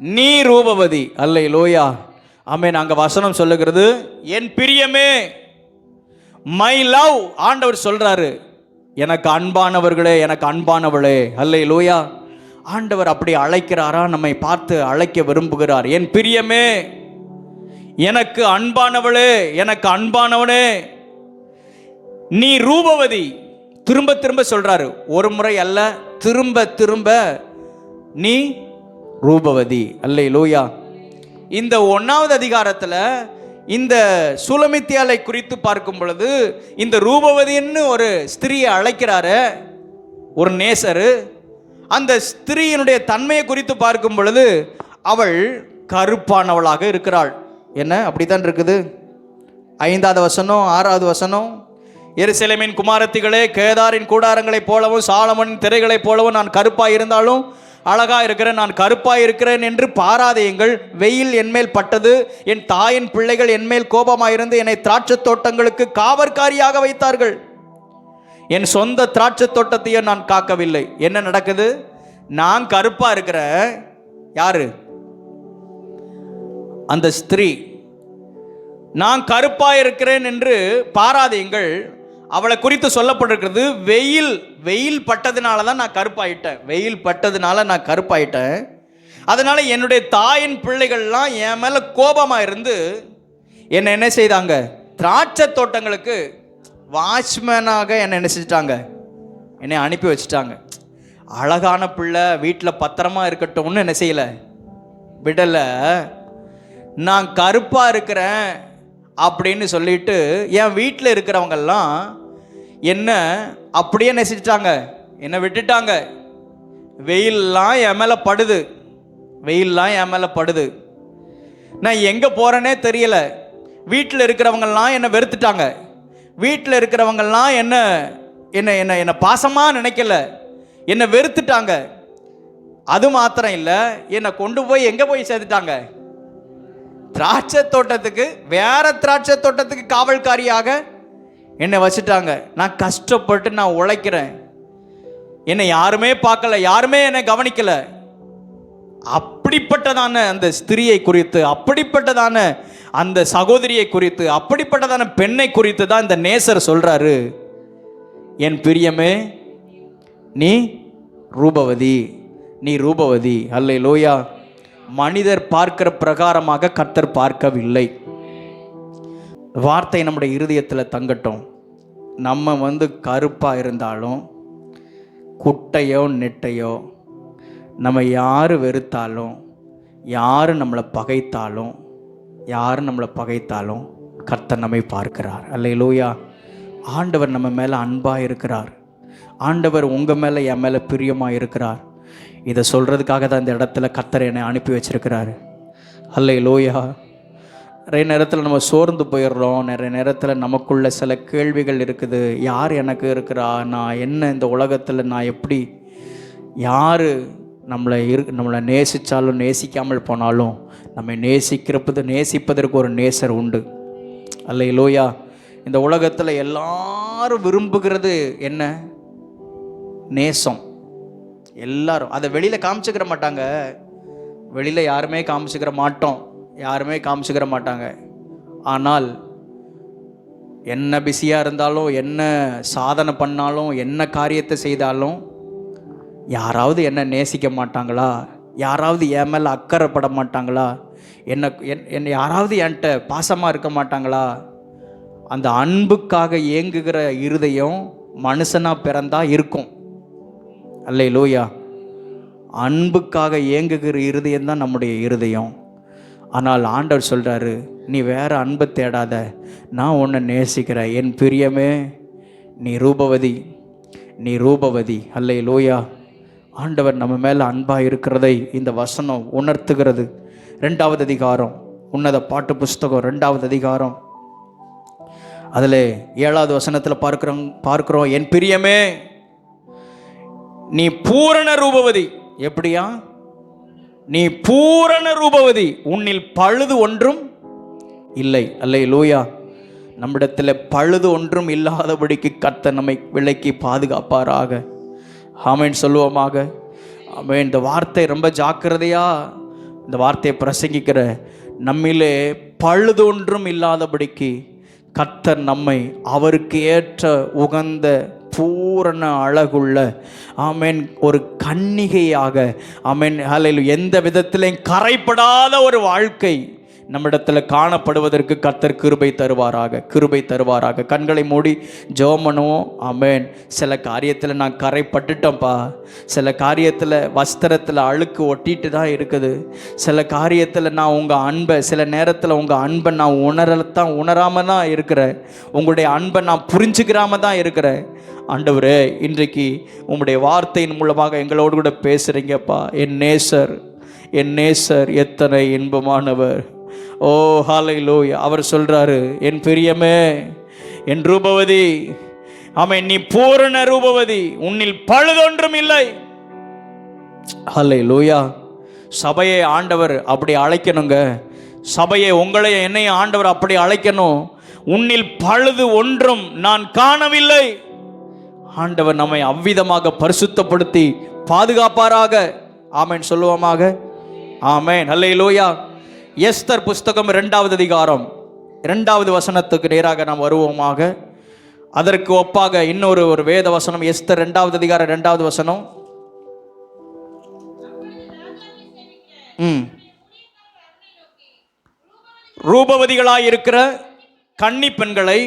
நீ ரூபவதி. அல்லேலூயா, ஆமென். அங்க வசனம் சொல்லுகிறது என் பிரியமே, மை லவ். ஆண்டவர் சொல்றாரு எனக்கு அன்பானவர்களே, எனக்கு அன்பானவளே. அல்லேலூயா. ஆண்டவர் அப்படி அழைக்கிறாரா? நம்மை பார்த்து அழைக்க விரும்புகிறார். என் பிரியமே, எனக்கு அன்பானவளே, எனக்கு அன்பானவனே, நீ ரூபவதி. திரும்ப திரும்ப சொல்றாரு, ஒரு முறை அல்ல, திரும்ப திரும்ப நீ ரூபவதி. அல்லேலூயா. இந்த 1வது அதிகாரத்தில் இந்த சுலமித்தியாலை குறித்து பார்க்கும் பொழுது இந்த ரூபவதின்னு ஒரு ஸ்திரியை அழைக்கிறாரு ஒரு நேசரு. அந்த ஸ்திரீயினுடைய தன்மையை குறித்து பார்க்கும் பொழுது அவள் கருப்பானவளாக இருக்கிறாள். என்ன அப்படித்தான் இருக்குது? 5வது வசனம் 6வது வசனம், எருசலேமின் குமாரத்திகளே, கேதாரின் கூடாரங்களைப் போலவும் சாலமோனின் திரைகளைப் போலவும் நான் கருப்பாய் இருந்தாலும் அழகா இருக்கிறேன், நான் கருப்பாய் இருக்கிறேன் என்று பாராதேயுங்கள். வெயில் என்மேல் பட்டது, என் தாயின் பிள்ளைகள் என்மேல் கோபமாயிருந்து என்னை திராட்சை தோட்டங்களுக்கு காவற்காரியாக வைத்தார்கள். என் சொந்த திராட்சை தோட்டத்தையும் நான் காக்கவில்லை. என்ன நடக்குது? நான் கருப்பா இருக்கிற யாரு? அந்த ஸ்திரீ. நான் கருப்பா இருக்கிறேன் என்று பாராதீங்கள். அவளை குறித்து சொல்லப்பட்டிருக்கிறது, வெயில் பட்டதுனால தான் நான் கருப்பாயிட்டேன், வெயில் பட்டதுனால நான் கருப்பாயிட்டேன். அதனால என்னுடைய தாயின் பிள்ளைகள்லாம் என் மேல கோபமா இருந்து என்னை என்ன செய்தாங்க? திராட்சை தோட்டங்களுக்கு வாட்ச்மேனாக என்னை என்ன செஞ்சிட்டாங்க? என்னை அனுப்பி வச்சுட்டாங்க. அழகான பிள்ளை வீட்டில் பத்திரமா இருக்கட்டும்னு என்ன செய்யலை, விடலை. நான் கருப்பா இருக்கிறேன் அப்படின்னு சொல்லிட்டு என் வீட்டில் இருக்கிறவங்கெல்லாம் என்ன அப்படியே நெசிச்சிட்டாங்க, என்னை விட்டுட்டாங்க. வெயிலெலாம் என் மேலே படுது, வெயிலெலாம் என் மேலே படுது. நான் எங்கே போகிறேனே தெரியலை. வீட்டில் இருக்கிறவங்கெல்லாம் என்னை வெறுத்துட்டாங்க. வீட்டில் இருக்கிறவங்கெல்லாம் என்ன என்ன என்ன என்னை பாசமாக நினைக்கல, என்னை வெறுத்துட்டாங்க. அது மாத்திரம் இல்லை, என்னை கொண்டு போய் எங்கே போய் சேர்த்துட்டாங்க? திராட்சை தோட்டத்துக்கு, வேற திராட்சை தோட்டத்துக்கு காவல்காரியாக என்னை வச்சுட்டாங்க. நான் கஷ்டப்பட்டு நான் உழைக்கிறேன், என்னை யாருமே பார்க்கல, யாருமே என்னை கவனிக்கல. அப்படிப்பட்டதான அந்த ஸ்திரியை குறித்து, அப்படிப்பட்டதான அந்த சகோதரியை குறித்து, அப்படிப்பட்டதான பெண்ணை குறித்து தான் இந்த நேசர் சொல்றாரு, என் பிரியமே நீ ரூபவதி, நீ ரூபவதி. அல்லேலூயா. மனிதர் பார்க்கிற பிரகாரமாக கர்த்தர் பார்க்கவில்லை. வார்த்தை நம்முடைய இருதயத்தில் தங்கட்டும். நம்ம கருப்பாக இருந்தாலும், குட்டையோ நெட்டையோ, நம்ம யார் வெறுத்தாலும், யார் நம்மளை பகைத்தாலும் கர்த்தர் நம்மை பார்க்கிறார். அல்லேலூயா. ஆண்டவர் நம்ம மேலே அன்பாக இருக்கிறார். ஆண்டவர் உங்கள் மேலே, என் மேலே பிரியமாக இருக்கிறார். இதை சொல்கிறதுக்காக தான் இந்த இடத்துல கர்த்தர் என்னை அனுப்பி வச்சிருக்கிறாரு. அல்லேலூயா. நிறைய நேரத்தில் நம்ம சோர்ந்து போயிடுறோம். நிறைய நேரத்தில் நமக்குள்ள சில கேள்விகள் இருக்குது. யார் எனக்கு இருக்கிறா? நான் என்ன இந்த உலகத்தில் நான் எப்படி? யார் நம்மளை நேசித்தாலும் நேசிக்காமல் போனாலும் நம்மை நேசிப்பதற்கு ஒரு நேசர் உண்டு. அல்லேலூயா. இந்த உலகத்தில் எல்லாரும் விரும்புகிறது என்ன? நேசம். எல்லாரும் அதை வெளியில் காமிச்சுக்கிற மாட்டாங்க. வெளியில் யாருமே காமிச்சுக்கிற மாட்டாங்க. ஆனால் என்ன பிஸியாக இருந்தாலும், என்ன சாதனை பண்ணாலும், என்ன காரியத்தை செய்தாலும் யாராவது என்ன நேசிக்க மாட்டாங்களா? யாராவது என் மேலே அக்கறைப்பட மாட்டாங்களா? என்ன யாராவது என்கிட்ட பாசமாக இருக்க மாட்டாங்களா? அந்த அன்புக்காக ஏங்குகிற இருதயம் மனுஷனாக பிறந்தா இருக்கும். அல்லேலூயா. அன்புக்காக ஏங்குகிற இருதயம் தான் நம்முடைய இருதயம். ஆனால் ஆண்டவர் சொல்கிறாரு, நீ வேற அன்பை தேடாத, நான் உன்னை நேசிக்கிறேன். என் பிரியமே நீ ரூபவதி. அல்லேலூயா. ஆண்டவர் நம்ம மேலே அன்பாக இருக்கிறதை இந்த வசனம் உணர்த்துகிறது. 2வது அதிகாரம், உன்னத பாட்டு புஸ்தகம் 2வது அதிகாரம், அதில் 7வது வசனத்தில் பார்க்கிறோம், என் பிரியமே நீ பூரண ரூபவதி. எப்படியா? நீ பூரண ரூபவதி, உன்னில் பழுது ஒன்றும் இல்லை. அல்லேலூயா. நம்மிடத்தில் பழுது ஒன்றும் இல்லாதபடிக்கு கர்த்தர் நம்மை விலக்கி பாதுகாப்பாராக. ஆமென் சொல்லுவோமாக. ஆமென். இந்த வார்த்தை ரொம்ப ஜாக்கிரதையா இந்த வார்த்தையை பிரசங்கிக்கிற நம்மிலே பழுது ஒன்றும் இல்லாதபடிக்கு கர்த்தர் நம்மை அவருக்கு ஏற்ற உகந்த பூரண அழகுள்ள ஆமென் ஒரு கன்னிகையாக ஆமென் ஹல்லேலூயா எந்த விதத்திலையும் கரைப்படாத ஒரு வாழ்க்கை நம்மிடத்தில் காணப்படுவதற்கு கர்த்தர் கிருபை தருவாராக. கண்களை மூடி ஜெபம் பண்ணுவோம். ஆமென். சில காரியத்தில் நான் கரைப்பட்டுட்டேன்ப்பா, சில காரியத்தில் வஸ்திரத்தில் அழுக்கு ஒட்டிட்டு தான் இருக்குது, சில காரியத்தில் நான் உங்கள் அன்பை சில நேரத்தில் உங்கள் அன்பை நான் உணராமல் தான் இருக்கிறேன், உங்களுடைய அன்பை நான் புரிஞ்சுக்கிறாம தான் இருக்கிறேன். ஆண்டவரே, இன்றைக்கு உங்களுடைய வார்த்தையின் மூலமாக எங்களோடு கூட பேசுகிறீங்கப்பா. என் நேசர் எத்தனை இன்பமானவர். ஓ ஹல்லேலூயா. அவர் சொல்றாரு, என் பிரியமே, என் ரூபவதி, ஆமென், நீ பூரண ரூபவதி, உன்னில் பழுதொன்றும் இல்லை. ஹல்லேலூயா. சபையை ஆண்டவர் அப்படி அழைக்கணுங்க. சபையை உங்களை என்னைய ஆண்டவர் அப்படி அழைக்கணும். உன்னில் பழுது ஒன்றும் நான் காணவில்லை. ஆண்டவர் நம்மை அவ்விதமாக பரிசுத்தப்படுத்தி பாதுகாப்பாராக. ஆமென் சொல்லுவோமாக. ஆமென். ஹல்லேலூயா. எஸ்தர் புஸ்தகம் 2வது அதிகாரம் 2வது வசனத்துக்கு நேராக நாம் வருவோமாக. அதற்கு ஒப்பாக இன்னொரு வேத வசனம், எஸ்தர் 2வது அதிகாரம் 2வது வசனம். ரூபவதிகளாய் இருக்கிற கன்னி பெண்களை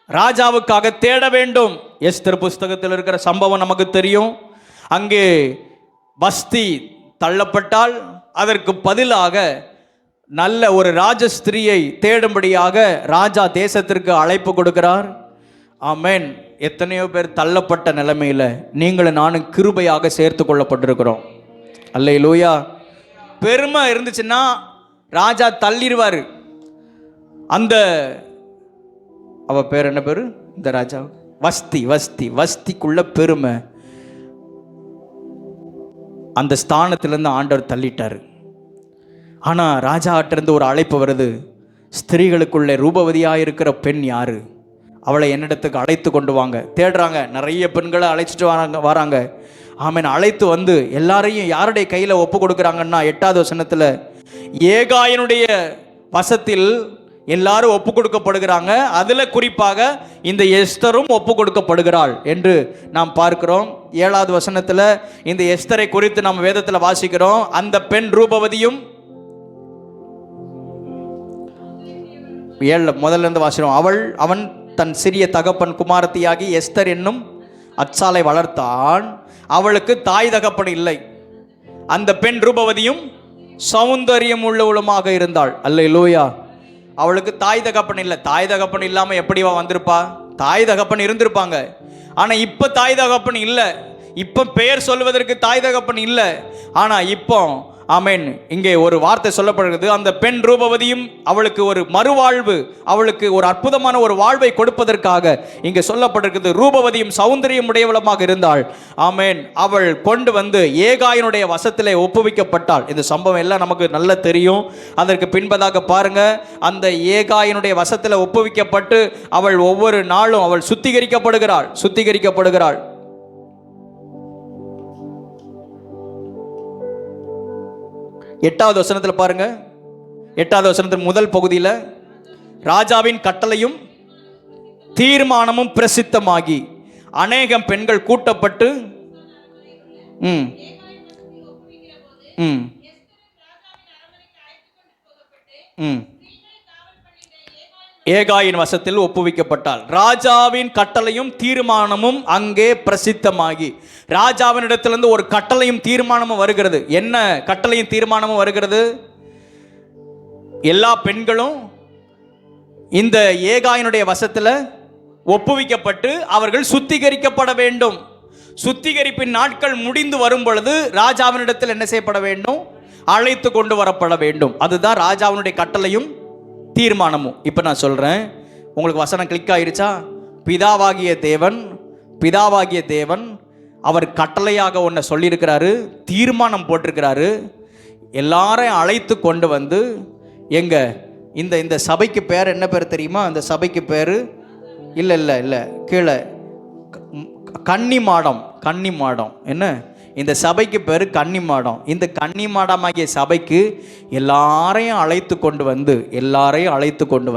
ராஜாவுக்காக தேட வேண்டும். எஸ்தர் புஸ்தகத்தில் இருக்கிற சம்பவம் நமக்கு தெரியும். அங்கே வஸ்தி தள்ளப்பட்டால் அதற்கு பதிலாக நல்ல ஒரு ராஜஸ்திரியை தேடும்படியாக ராஜா தேசத்திற்கு அழைப்பு கொடுக்கிறார். ஆமென். எத்தனையோ பேர் தள்ளப்பட்ட நிலைமையில் நீங்களும் நானும் கிருபையாக சேர்த்து கொள்ளப்பட்டிருக்கிறோம். அல்லேலூயா. பெருமை இருந்துச்சுன்னா ராஜா தள்ளிடுவார். அந்த அவ பேர் என்ன பேரு? இந்த ராஜா வஸ்திக்குள்ள பெருமை, அந்த ஸ்தானத்திலிருந்து ஆண்டவர் தள்ளிட்டார். ஆனால் ராஜா ஆட்டிருந்து ஒரு அழைப்பு வருது. ஸ்திரீகளுக்குள்ளே ரூபவதியாக இருக்கிற பெண் யாரு? அவளை என்னிடத்துக்கு அழைத்து கொண்டு வாங்க. தேடுறாங்க, நிறைய பெண்களை அழைச்சிட்டு வராங்க. ஆமென். அழைத்து வந்து எல்லாரையும் யாருடைய கையில் ஒப்பு கொடுக்குறாங்கன்னா 8வது வசனத்தில் ஏகாயனுடைய வசத்தில் எல்லாரும் ஒப்பு கொடுக்கப்படுகிறாங்க. அதில் குறிப்பாக இந்த எஸ்தரும் ஒப்பு கொடுக்கப்படுகிறாள் என்று நாம் பார்க்கிறோம். 7வது வசனத்தில் இந்த எஸ்தரை குறித்து நாம் வேதத்தில் வாசிக்கிறோம். அந்த பெண் ரூபவதியும், முதல்ல இருந்து வாசிக்கிறோம். அவன் தன் சிறிய தகப்பன் குமாரத்தியாகி எஸ்தர் என்னும் அச்சாலை வளர்த்தான். அவளுக்கு தாய் தகப்பன் இல்லை. அந்த பெண் ரூபவதியும் சௌந்தரியம் உள்ளவளுமாக இருந்தாள். அல்லேலூயா. அவளுக்கு தாய் தகப்பன் இல்லை. தாய் தகப்பன் இல்லாமல் எப்படிவா வந்திருப்பா? தாய் தகப்பன் இருந்திருப்பாங்க. ஆனால் இப்போ தாய் தகப்பன் இல்லை. இப்போ பெயர் சொல்வதற்கு தாய் தகப்பன் இல்லை. ஆனால் இப்போ ஆமென், இங்கே ஒரு வார்த்தை சொல்லப்படுகிறது. அந்த பெண் ரூபவதியும் அவளுக்கு ஒரு மறுவாழ்வு, அவளுக்கு ஒரு அற்புதமான ஒரு வாழ்வை கொடுப்பதற்காக இங்கே சொல்லப்பட்டிருக்கிறது. ரூபவதியும் சௌந்தரியம் உடையவளமாக இருந்தாள். ஆமென். அவள் கொண்டு வந்து ஏகாயனுடைய வசத்திலே ஒப்புவிக்கப்பட்டாள். இந்த சம்பவம் எல்லாம் நமக்கு நல்லா தெரியும். அதற்கு பின்பதாக பாருங்க, அந்த ஏகாயனுடைய வசத்தில் ஒப்புவிக்கப்பட்டு அவள் ஒவ்வொரு நாளும் அவள் சுத்திகரிக்கப்படுகிறாள். 8வது வசனத்தில் பாருங்க. 8வது வசனத்தின் முதல் பகுதியில் ராஜாவின் கட்டளையும் தீர்மானமும் பிரசித்தமாகி அநேகம் பெண்கள் கூட்டப்பட்டு ஏகாயின் வசத்தில் ஒப்புவிக்கப்பட்டாள். ராஜாவின் கட்டளையும் தீர்மானமும் அங்கே பிரசித்தமாகி, ராஜாவினிடத்திலிருந்து ஒரு கட்டளையும் தீர்மானமும் வருகிறது. என்ன கட்டளையும் தீர்மானமும் வருகிறது? எல்லா பெண்களும் இந்த ஏகாயினுடைய வசத்தில் ஒப்புவிக்கப்பட்டு அவர்கள் சுத்திகரிக்கப்பட வேண்டும். சுத்திகரிப்பின் நாட்கள் முடிந்து வரும் பொழுது ராஜாவினிடத்தில் என்ன செய்யப்பட வேண்டும்? அழைத்து கொண்டு வரப்பட வேண்டும். அதுதான் ராஜாவினுடைய கட்டளையும் தீர்மானமும். இப்போ நான் சொல்கிறேன், உங்களுக்கு வசனம் கிளிக் ஆயிருச்சா? பிதாவாகிய தேவன் அவர் கட்டளையாக ஒன்றை சொல்லியிருக்கிறாரு, தீர்மானம் போட்டிருக்கிறாரு. எல்லாரையும் அழைத்து கொண்டு வந்து எங்க இந்த சபைக்கு பேர் என்ன பேர் தெரியுமா? அந்த சபைக்கு பேர் இல்லை கீழே கன்னிமாடம். என்ன? இந்த சபைக்கு பேர் கன்னிமாடம். இந்த கன்னிமாடமாகிய சபைக்கு எல்லாரையும் அழைத்து கொண்டு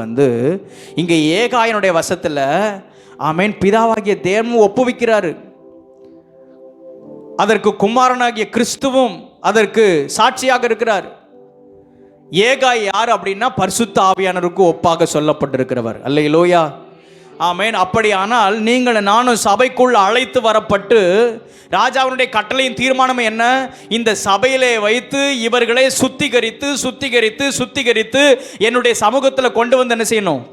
வந்து இங்கே ஏகாயனுடைய வசத்தில் ஆமென் பிதாவாகிய தேவனும் ஒப்புவிக்கிறாரு. அதற்கு குமாரனாகிய கிறிஸ்துவும் அதற்கு சாட்சியாக இருக்கிறார். ஏகாய் யார் அப்படின்னா பரிசுத்த ஆவியானவருக்கு ஒப்பாக சொல்லப்பட்டிருக்கிறவர். அல்லேலூயா, ஆமென். அப்படியானால் நீங்கள் நானும் சபைக்குள் அழைத்து வரப்பட்டு, ராஜாவினுடைய கட்டளையின் தீர்மானம் என்ன? இந்த சபையிலே வைத்து இவர்களை சுத்திகரித்து சுத்திகரித்து சுத்திகரித்து என்னுடைய சமூகத்தில் கொண்டு வந்து என்ன செய்யணும்?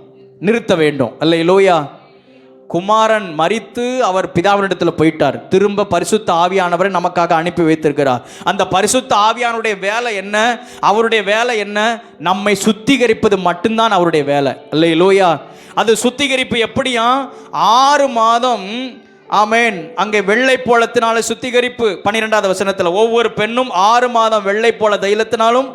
நிறுத்த வேண்டும். அல்லேலூயா. குமாரன் மரித்து அவர் பிதாவினிடத்தில் போயிட்டார். திரும்ப பரிசுத்த ஆவியானவரை நமக்காக அனுப்பி வைத்திருக்கிறார். அந்த பரிசுத்த ஆவியானுடைய வேலை என்ன? அவருடைய வேலை என்ன? நம்மை சுத்திகரிப்பது மட்டும்தான் அவருடைய வேலை. அல்லேலூயா. அது சுத்திகரிப்பு எப்படியா? 6 மாதம் ஆமென் அங்கே வெள்ளை போலத்தினால சுத்திகரிப்பு. 12வது வசனத்தில் ஒவ்வொரு பெண்ணும் 6 மாதம் வெள்ளை போல தைலத்தினாலும்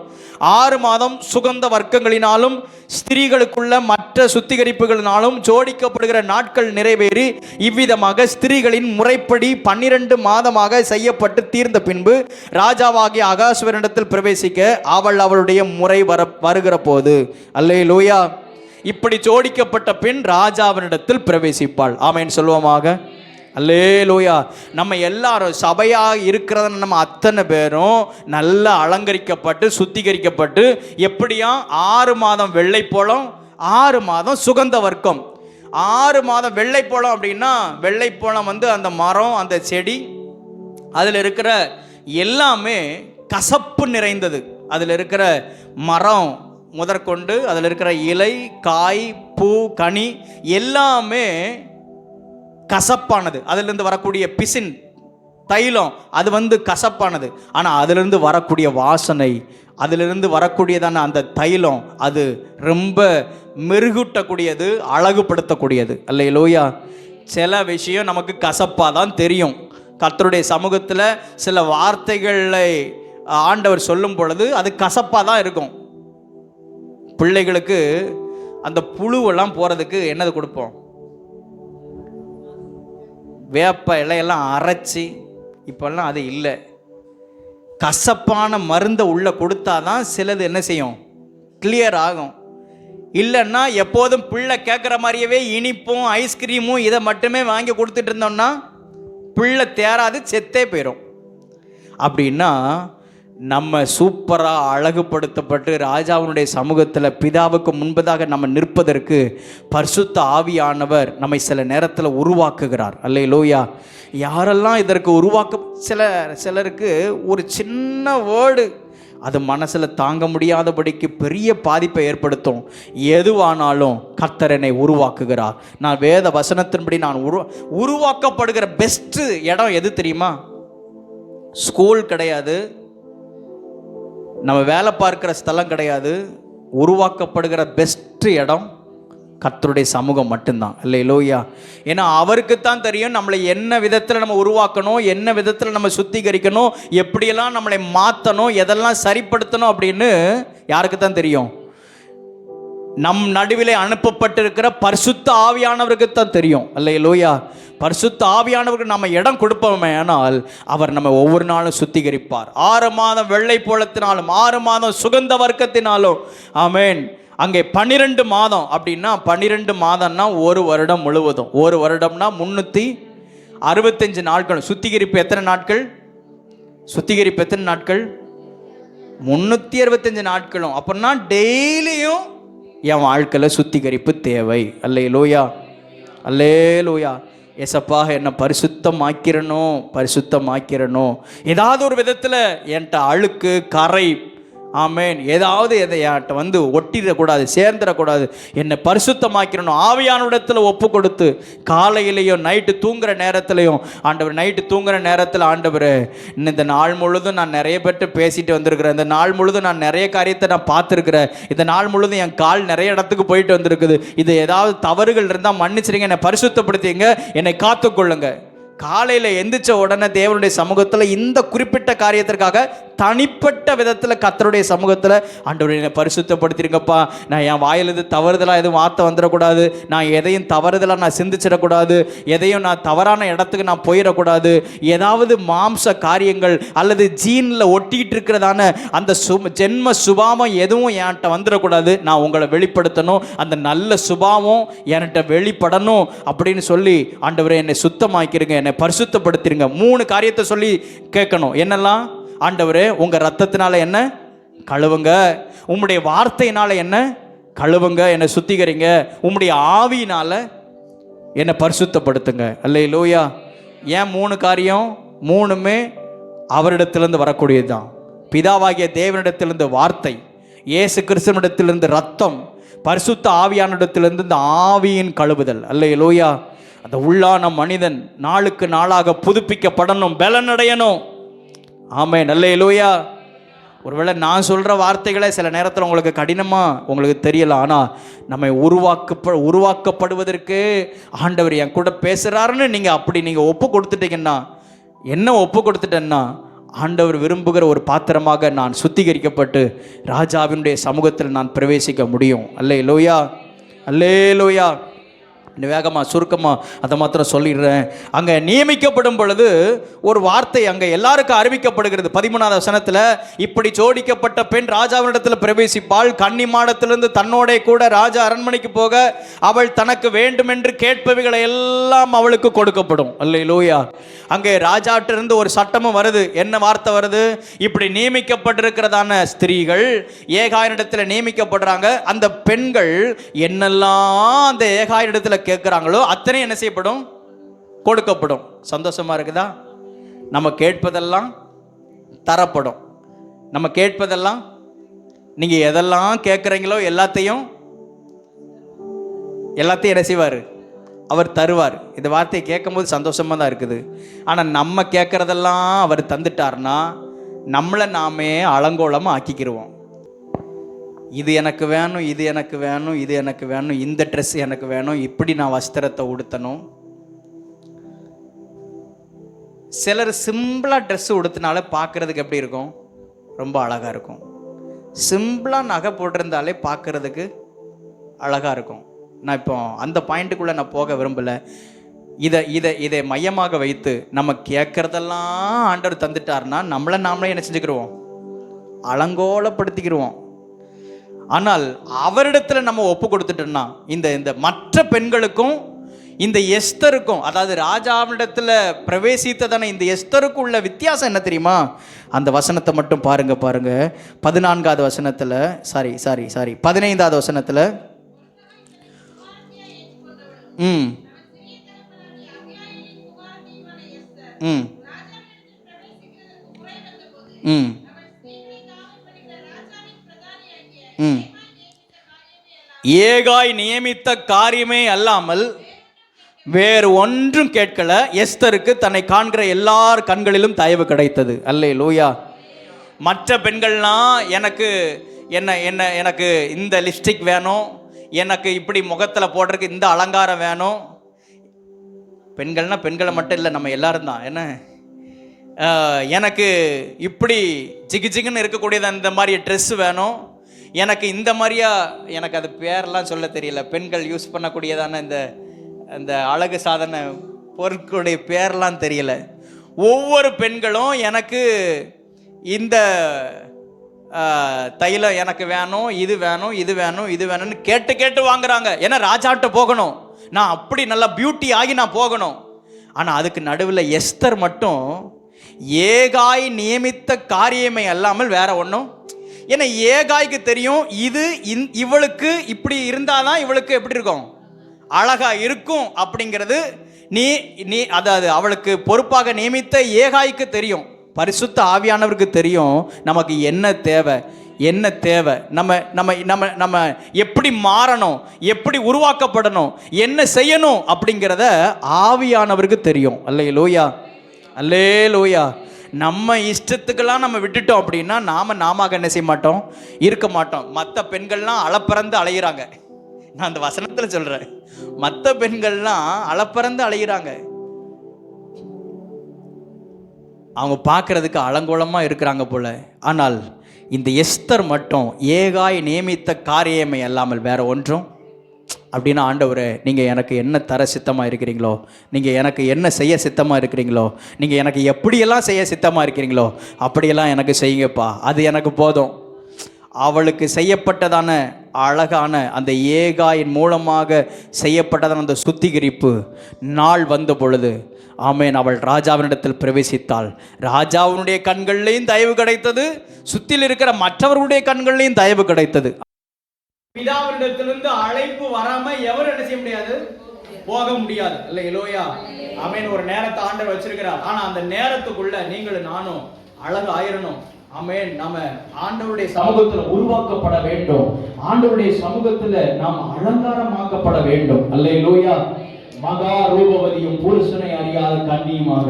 6 மாதம் சுகந்த வர்க்கங்களினாலும் ஸ்திரீகளுக்குள்ள மற்ற சுத்திகரிப்புகளினாலும் ஜோடிக்கப்படுகிற நாட்கள் நிறைவேறி இவ்விதமாக ஸ்திரீகளின் முறைப்படி 12 மாதமாக செய்யப்பட்டு தீர்ந்த பின்பு ராஜாவாகிய அகாசுவரிடத்தில் பிரவேசிக்க அவளுடைய முறை வருகிற போது, அல்லேலூயா, இப்படி ஜோடிக்கப்பட்ட பின் ராஜாவினிடத்தில் பிரவேசிப்பாள். ஆமென் சொல்லுவோமாக. அல்லேலூயா. நம்ம எல்லாரும் சபையாக இருக்கிறத நம்ம அத்தனை பேரும் நல்லா அலங்கரிக்கப்பட்டு சுத்திகரிக்கப்பட்டு எப்படியா 6 மாதம் வெள்ளை போலம், 6 மாதம் சுகந்த வர்க்கம். 6 மாதம் வெள்ளை போலம் அப்படின்னா, வெள்ளை போலம் அந்த மரம், அந்த செடி, அதில் இருக்கிற எல்லாமே கசப்பு நிறைந்தது. அதில் இருக்கிற மரம் முதற்கொண்டு அதில் இருக்கிற இலை, காய், பூ, கனி எல்லாமே கசப்பானது. அதிலிருந்து வரக்கூடிய பிசின் தைலம் அது கசப்பானது. ஆனால் அதிலிருந்து வரக்கூடிய வாசனை, அதிலிருந்து வரக்கூடியதான அந்த தைலம் அது ரொம்ப மெருகூட்டக்கூடியது, அழகுபடுத்தக்கூடியது. அல்லேலூயா. சில விஷயம் நமக்கு கசப்பாக தான் தெரியும். கர்த்தருடைய சமூகத்தில் சில வார்த்தைகளை ஆண்டவர் சொல்லும் பொழுது அது கசப்பாக தான் இருக்கும். பிள்ளைகளுக்கு அந்த புழுவெல்லாம் போகிறதுக்கு என்னது கொடுப்போம்? வேப்ப இலையெல்லாம் அரைச்சி. இப்போல்லாம் அது இல்லை. கசப்பான மருந்தை உள்ளே கொடுத்தா தான் சிலது என்ன செய்யும்? கிளியர் ஆகும். இல்லைன்னா எப்போதும் பிள்ளை கேட்குற மாதிரியவே இனிப்பும் ஐஸ்கிரீமும் இதை மட்டுமே வாங்கி கொடுத்துட்டு இருந்தோம்னா பிள்ளை தேராது, செத்தே போயிடும். அப்படின்னா நம்ம சூப்பராக அழகுபடுத்தப்பட்டு ராஜாவினுடைய சமூகத்தில் பிதாவுக்கு முன்பதாக நம்ம நிற்பதற்கு பரிசுத்த ஆவியானவர் நம்மை சில நேரத்தில் உருவாக்குகிறார். அல்லேலூயா. யாரெல்லாம் இதற்கு சிலருக்கு ஒரு சின்ன வேர்டு அது மனசில் தாங்க முடியாதபடிக்கு பெரிய பாதிப்பை ஏற்படுத்தும். எதுவானாலும் கர்த்தர் என்னை உருவாக்குகிறார். நான் வேத வசனத்தின்படி நான் உருவாக்கப்படுகிற பெஸ்ட்டு இடம் எது தெரியுமா? ஸ்கூல் கிடையாது, நம்ம வேலை பார்க்கிற ஸ்தலம் கிடையாது. உருவாக்கப்படுகிற பெஸ்ட் இடம் கர்த்தருடைய சமூகம் மட்டும்தான். அல்லேலூயா. ஏன்னா அவருக்குத்தான் தெரியும் நம்மளை என்ன விதத்தில் நம்ம உருவாக்கணும், என்ன விதத்தில் நம்ம சுத்திகரிக்கணும், எப்படியெல்லாம் நம்மளை மாற்றணும், எதெல்லாம் சரிப்படுத்தணும் அப்படின்னு யாருக்கு தான் தெரியும்? நம் நடுவிலே அனுப்பப்பட்டிருக்கிற பரிசுத்த ஆவியானவருக்கு தான் தெரியும். அல்லேலூயா. பரிசுத்த ஆவியானவருக்கு நம்ம இடம் கொடுப்போமே ஆனால் அவர் நம்ம ஒவ்வொரு நாளும் சுத்திகரிப்பார். 6 மாதம் வெள்ளை போலத்தினாலும் 6 மாதம் சுகந்த வர்க்கத்தினாலும். ஆமென். அங்கே 12 மாதம் அப்படின்னா 12 மாதம்னா 1 வருடம் முழுவதும். 1 வருடம்னா 365 நாட்கள். சுத்திகரிப்பு எத்தனை நாட்கள்? சுத்திகரிப்பு எத்தனை நாட்கள்? 365 நாட்களும். அப்படின்னா டெய்லியும் என் வாழ்க்கையில் சுத்திகரிப்பு தேவை. அல்லேலூயா. அல்லேலூயா. ஏசப்பா என்னை பரிசுத்தமாக்கிறணும், பரிசுத்தமாக்கிறணும். ஏதாவது ஒரு விதத்தில் என்கிட்ட அழுக்கு கரை, ஆமேன், ஏதாவது என்கிட்ட ஒட்டிடக்கூடாது, சேர்ந்துடக்கூடாது. என்னை பரிசுத்தமாக்கிறணும். ஆவியானவிடத்தில் ஒப்பு கொடுத்து காலையிலையும் நைட்டு தூங்குற நேரத்துலையும், ஆண்டவர் நைட்டு தூங்குற நேரத்தில், ஆண்டவர் இந்த நாள் முழுதும் நான் நிறைய பேர்ட்டு பேசிட்டு வந்திருக்கிறேன், இந்த நாள் முழுதும் நான் நிறைய காரியத்தை நான் பார்த்துருக்கிறேன், இந்த நாள் முழுதும் என் கால் நிறைய இடத்துக்கு போயிட்டு வந்திருக்குது, இது ஏதாவது தவறுகள் இருந்தால் மன்னிச்சிடுங்க, என்னை பரிசுத்தப்படுத்திங்க, என்னை காத்துக்கொள்ளுங்க. காலையில் எந்திரிச்ச உடனே தேவனுடைய சமூகத்தில் இந்த குறிப்பிட்ட காரியத்திற்காக தனிப்பட்ட விதத்தில் கர்த்தருடைய சமூகத்தில் ஆண்டவரே என்னை பரிசுத்தப்படுத்திருங்கப்பா, நான் என் வாயிலிருந்து தவறுதலாக எதுவும் வார்த்தை வந்துடக்கூடாது, நான் எதையும் தவறுதலாக நான் சிந்திச்சிடக்கூடாது, எதையும் நான் தவறான இடத்துக்கு நான் போயிடக்கூடாது, ஏதாவது மாம்ச காரியங்கள் அல்லது ஜீனில் ஒட்டிகிட்டு இருக்கிறதான அந்த ஜென்ம சுபாவம் எதுவும் என்கிட்ட வந்துடக்கூடாது, நான் உங்களை வெளிப்படுத்தணும், அந்த நல்ல சுபாவம் என்கிட்ட வெளிப்படணும் அப்படின்னு சொல்லி ஆண்டவரே என்னை சுத்தமாக்கிருங்க, என்னை பரிசுத்தப்படுத்திருங்க. 3 காரியத்தை சொல்லி கேட்கணும். என்னெல்லாம்? ஆண்டவரே உங்கள் ரத்தத்தினால என்ன கழுவுங்க, உம்முடைய வார்த்தையினால என்ன கழுவுங்க, என்னை சுத்திகரிங்க, உம்முடைய ஆவியினால என்னை பரிசுத்தப்படுத்துங்க. அல்லேலூயா. ஏன் 3 காரியம்? 3மே அவரிடத்திலிருந்து வரக்கூடியது தான். பிதாவாகிய தேவனிடத்திலிருந்து வார்த்தை, இயேசு கிறிஸ்துவனிடத்திலிருந்து ரத்தம், பரிசுத்த ஆவியானிடத்திலிருந்து இந்த ஆவியின் கழுவுதல். அல்லேலூயா. அந்த உள்ளான மனிதன் நாளுக்கு நாளாக புதுப்பிக்கப்படணும், பலனடையணும். ஆமென். அல்லேலூயா. ஒருவேளை நான் சொல்கிற வார்த்தைகளை சில நேரத்தில் உங்களுக்கு கடினமாக உங்களுக்கு தெரியலாம், ஆனால் நம்ம உருவாக்கப்படுவதற்கு ஆண்டவர் என் கூட பேசுகிறாருன்னு நீங்கள் ஒப்பு கொடுத்துட்டீங்கன்னா, என்ன ஒப்பு கொடுத்துட்டேன்னா, ஆண்டவர் விரும்புகிற ஒரு பாத்திரமாக நான் சுத்திகரிக்கப்பட்டு ராஜாவினுடைய சமூகத்தில் நான் பிரவேசிக்க முடியும். அல்லேலூயா. அல்லேலூயா. வேகமாக சுருக்கமாக அதை மாத்திரம் சொல்லிடுறேன். அங்கே நியமிக்கப்படும் பொழுது ஒரு வார்த்தை அங்கே எல்லாருக்கும் அறிவிக்கப்படுகிறது. 13வது வசனத்தில், இப்படி ஜோடிக்கப்பட்ட பெண் ராஜாவினிடத்தில் பிரவேசிப்பாள், கன்னி மாடத்திலிருந்து தன்னோட கூட ராஜா அரண்மனைக்கு போக அவள் தனக்கு வேண்டுமென்று கேட்பவைகளை எல்லாம் அவளுக்கு கொடுக்கப்படும். அல்லேலூயா. அங்கே ராஜாட்டிருந்து ஒரு சட்டமும் வருது. என்ன வார்த்தை வருது? இப்படி நியமிக்கப்பட்டிருக்கிறதான ஸ்திரீகள் ஏகாயினிடத்தில் நியமிக்கப்படுறாங்க. அந்த பெண்கள் என்னெல்லாம் அந்த ஏகாயினிடத்தில் கேட்குறாங்களோ அத்தனை என்ன செய்யப்படும்? கொடுக்கப்படும். சந்தோஷமா இருக்குதா? நம்ம கேட்பதெல்லாம் தரப்படும். நம்ம கேட்பதெல்லாம், நீங்கள் எதெல்லாம் கேட்குறீங்களோ எல்லாத்தையும் என்ன செய்வார்? அவர் தருவார். இந்த வார்த்தையை கேட்கும் போது சந்தோஷமாக தான் இருக்குது. ஆனால் நம்ம கேட்குறதெல்லாம் அவர் தந்துட்டார்னா நம்மளை நாமே அலங்கோலமாக ஆக்கிக்கிடுவோம். இது எனக்கு வேணும், இது எனக்கு வேணும், இது எனக்கு வேணும், இந்த ட்ரெஸ் எனக்கு வேணும், இப்படி நான் வஸ்திரத்தை உடுத்தணும். சிலர் சிம்பிளாக ட்ரெஸ்ஸு உடுத்தினாலே பார்க்குறதுக்கு எப்படி இருக்கும்? ரொம்ப அழகாக இருக்கும். சிம்பிளாக நகை போட்டிருந்தாலே பார்க்குறதுக்கு அழகாக இருக்கும். நான் இப்போ அந்த பாயிண்ட்டுக்குள்ளே நான் போக விரும்பலை. இதை மையமாக வைத்து நம்ம கேட்குறதெல்லாம் ஆண்டவர் தந்துட்டார்னா நம்மளை நாமளே என்ன செஞ்சுக்கிடுவோம்? அலங்கோலப்படுத்திக்கிடுவோம். ஆனால் அவரிடத்தில் நம்ம ஒப்பு கொடுத்துட்டோம்னா இந்த மற்ற பெண்களுக்கும் இந்த எஸ்தருக்கும், அதாவது ராஜாவினிடத்தில் பிரவேசித்ததான இந்த எஸ்தருக்கும் உள்ள வித்தியாசம் என்ன தெரியுமா? அந்த வசனத்தை மட்டும் பாருங்க 14வது வசனத்தில், சாரி 15வது வசனத்தில், ஏகாய் நியமித்த காரியமே அல்லாமல் வேறு ஒன்றும் கேட்கல. எஸ்தருக்கு தன்னை காண்கிற எல்லார் கண்களிலும் தயவு கிடைத்தது. அல்லேலூயா. மற்ற பெண்கள்லாம் எனக்கு இந்த லிப்ஸ்டிக் வேணும், எனக்கு இப்படி முகத்தில் போடுறதுக்கு இந்த அலங்காரம் வேணும். பெண்கள்னால் பெண்களை மட்டும் இல்லை, நம்ம எல்லாரும் தான். என்ன, எனக்கு இப்படி ஜிகுன்னு இருக்கக்கூடியது அந்த மாதிரி ட்ரெஸ்ஸு வேணும், எனக்கு இந்த மாதிரியா, எனக்கு அது பேரெல்லாம் சொல்ல தெரியல, பெண்கள் யூஸ் பண்ணக்கூடியதான இந்த அழகு சாதன பொருட்களுடைய பேரெல்லாம் தெரியல. ஒவ்வொரு பெண்களும் எனக்கு இந்த தைலம் எனக்கு வேணும், இது வேணும், இது வேணும், இது வேணும்னு கேட்டு வாங்குறாங்க. ஏன்னா ராஜாட்ட போகணும், நான் அப்படி நல்லா பியூட்டி ஆகி நான் போகணும். ஆனால் அதுக்கு நடுவில் எஸ்தர் மட்டும் ஏகாய் நியமித்த காரியமே அல்லாமல் வேற ஒன்றும். ஏன்னா ஏகாய்க்கு தெரியும் இவளுக்கு இப்படி இருந்தாதான் இவளுக்கு எப்படி இருக்கும், அழகா இருக்கும் அப்படிங்கிறது. நீ அதாவது அவளுக்கு பொறுப்பாக நியமித்த ஏகாய்க்கு தெரியும், பரிசுத்த ஆவியானவருக்கு தெரியும் நமக்கு என்ன தேவை, நம்ம எப்படி மாறணும், எப்படி உருவாக்கப்படணும், என்ன செய்யணும் அப்படிங்கிறத ஆவியானவருக்கு தெரியும். அல்லேலூயா. அல்லேலூயா. நம்ம இஷ்டத்துக்கெல்லாம் நம்ம விட்டுட்டோம் அப்படின்னா நாம என்ன செய்ய மாட்டோம், இருக்க மாட்டோம். மற்ற பெண்கள்லாம் அளப்பறந்து அலைகிறாங்க. நான் அந்த வசனத்தில் சொல்றேன், மற்ற பெண்கள்லாம் அளப்பறந்து அலைகிறாங்க. அவங்க பார்க்குறதுக்கு அலங்கோலமாக இருக்கிறாங்க போல. ஆனால் இந்த எஸ்தர் மட்டும் ஏகாய் நியமித்த காரியமே அல்லாமல் வேற ஒன்றும். அப்படின்னா ஆண்டவரே, நீங்கள் எனக்கு என்ன தர சித்தமாக இருக்கிறீங்களோ, நீங்கள் எனக்கு என்ன செய்ய சித்தமாக இருக்கிறீங்களோ, நீங்கள் எனக்கு எப்படியெல்லாம் செய்ய சித்தமாக இருக்கிறீங்களோ அப்படியெல்லாம் எனக்கு செய்யுங்கப்பா, அது எனக்கு போதும். அவளுக்கு செய்யப்பட்டதான அழகான அந்த ஏகாயின் மூலமாக செய்யப்பட்டதான அந்த சுத்திகரிப்பு நாள் வந்த பொழுது, ஆமேன், அவள் ராஜாவினிடத்தில் பிரவேசித்தாள். ராஜாவினுடைய கண்கள்லையும் தயவு கிடைத்தது, சுற்றில் இருக்கிற மற்றவர்களுடைய கண்கள்லையும் தயவு கிடைத்தது. பிதாவினிடத்திலிருந்து அழைப்பு வராம எவரும் என்ன செய்ய முடியாது, போக முடியாது. இல்லையா? ஆமேன். ஒரு நேரத்தை ஆண்டவர் வச்சிருக்கிறார். ஆனா அந்த நேரத்துக்குள்ள நீங்களும் நானும் அழகு ஆயிரணும். ஆமென். நாம ஆண்டவருடைய சமூகத்துல உருவாக்கப்பட வேண்டும். ஆண்டவருடைய சமூகத்துல நாம் அலங்காரமாக்கப்பட வேண்டும். அல்லேலூயா. மகா ரூபவதியும் புருஷனை அறியாத கன்னியுமாக,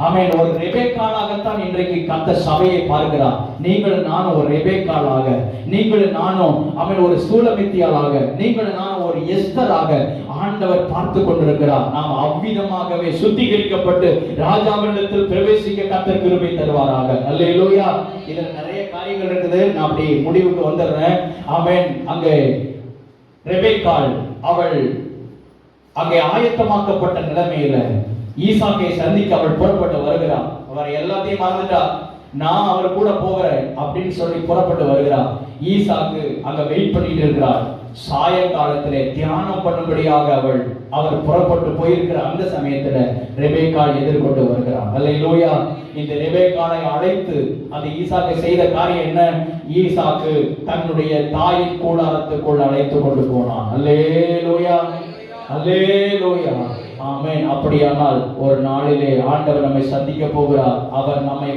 ஆமென், ஒரு ரெபேக்காளாகத்தான் இன்றைக்கு கர்த்தர் சபையை பார்க்கிறார். நீங்களும் நானும் ஒரு ரெபேக்காளாக, நீங்களும் நானும் ஆமென் ஒரு சூலமித்தியாளாக, நீங்களும் நானும் ஒரு எஸ்தராக ஆண்டவர் பார்த்து கொண்டிருக்கிறார். நாம் அவ்விதமாகவே சுத்திகரிக்கப்பட்டு ராஜாவினிடத்தில் பிரவேசிக்க கர்த்தர் கிருபை தருவாராக. அல்லேலூயா. இதுல நிறைய காரியங்கள் இருக்குது. நான் அப்படி முடிவுக்கு வந்துடுறேன். ஆமென். அங்கே ரெபேக்காள் அவள் அங்கே ஆயத்தமாக்கப்பட்ட நிலைமையில ஈசாக்கை சந்திக்க அவள் புறப்பட்டு வருகிறாள். அவர் எல்லாத்தையும் மறந்துட்டா, நான் அவர் கூட போகிறேன் அப்படின்னு சொல்லி புறப்பட்டு வருகிறார். ஈசாக்கு அங்க வெயிட் பண்ணிட்டு இருக்கிறார். சாயங்காலத்திலே தியானம் பண்ணும்படியாக அவர் புறப்பட்டு போயிருக்கிற அந்த சமயத்துல ரெபேக்காள் எதிர்கொண்டு வருகிறார். அல்லேலூயா. இந்த ரெபேக்காளை அழைத்து அந்த ஈசாக்கு செய்த காரியம் என்ன? ஈசாக்கு தன்னுடைய தாயின் கூடாரத்துக்குள் அழைத்து கொண்டு போனான். அல்லேலூயா, அல்லேலூயா, ஆமென். அப்படியானால் ஒரு நாளிலே ஆண்டவர் நம்மை சந்திக்க போகிறார். அவர் நம்மை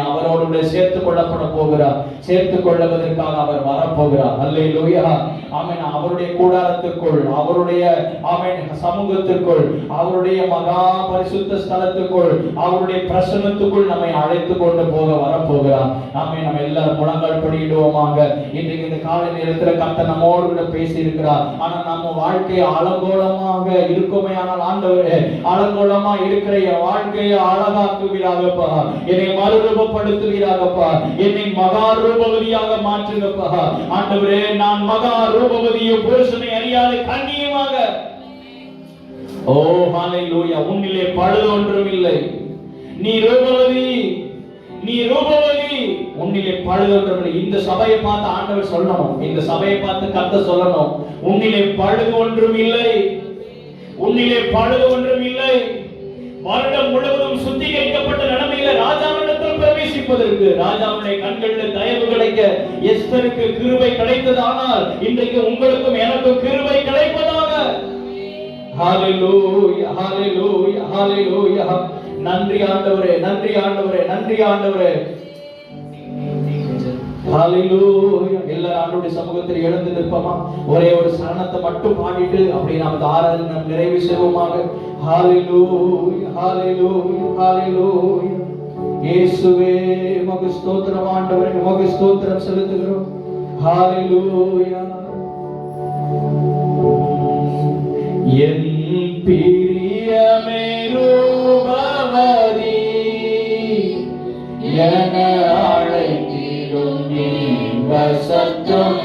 அவரோடு சேர்த்துக் கொள்ளப்பட போகிறார். சேர்த்துக் கொள்வதற்காக அவர் வரப்போகிறார். அல்லேலூயா, ஆமென். அவருடைய கூடாரத்துக்குள், அவருடைய ஆமென் சமூகத்திற்குள், அவருடைய மகா பரிசுத்த ஸ்தலத்துக்குள், அவருடைய பிரசன்னத்துக்குள் நம்மை அழைத்து கொண்டு போக வரப்போகிறார். ஆமென். நம்ம எல்லாரும் முழங்கால் படியிடுவோமாக. இன்றைக்கு இந்த காலை நேரத்தில் கர்த்தர் நம்மோடு கூட பேசி இருக்கிறார். ஆனா நம்ம வாழ்க்கை அலங்கோலமாக இருக்குமே, ஆனால் ஆண்டவரே, அலங்கோலமா இருக்கிற என் வாழ்க்கையை அழகாக்குவீராகப்பா, என்னை மறுரூபப்படுத்துவீராகப்பா, என்னை மகா ரூபவதியாக மாற்றுங்கப்பா. ஆண்டவரே, நான் மகா ரூபவதியும் புருஷனை அறியாத கன்னியுமாக. ஓ ஹல்லேலூயா. உன்னிலே பழுது ஒன்றும் இல்லை. நீ ரூபவதி, நீ ரூபவதி, உன்னிலே பழுது ஒன்றும் இல்லை. இந்த சபையை பார்த்து ஆண்டவர் சொல்லணும், இந்த சபையை பார்த்து கர்த்தர் சொல்லணும், உன்னிலே பழுது ஒன்றும் இல்லை, உன்னிலே பழுது ஒன்றும் இல்லை. வருடம் முழுவதும் சுத்திகரிக்கப்பட்ட நிலைமையில ராஜாவிடத்தில் பிரவேசிப்பதற்கு, ராஜாவுடைய கண்களில் தயவு கிடைக்க எஸ்தருக்கு கிருபை கிடைத்ததானால் இன்றைக்கு உங்களுக்கும் எனக்கும் கிருபை கிடைப்பதாக. ஹல்லேலூயா, ஹல்லேலூயா, ஹல்லேலூயா. நன்றி ஆண்டவரே, நன்றி ஆண்டவரே, நன்றி ஆண்டவரே. ஹல்லேலூயா. எல்லாரும் ஆண்டவருடைய சமூகத்தில் எழுந்து நிற்போமா? ஒரே ஒரு சரணத்தை மட்டும் பாடிட்டு அப்படி நமது ஆராதனை நிறைவு செய்வோமாக. ஹல்லேலூயா, ஹல்லேலூயா, ஹல்லேலூயா. இயேசுவே உமக்கு ஸ்தோத்திரம் ஆண்டவரே, உமக்கு ஸ்தோத்திரம் செலுத்துகிறோம். ஹல்லேலூயா. என் பிரியமே ரூபவதி என அழைத்திடும் சத்தம்,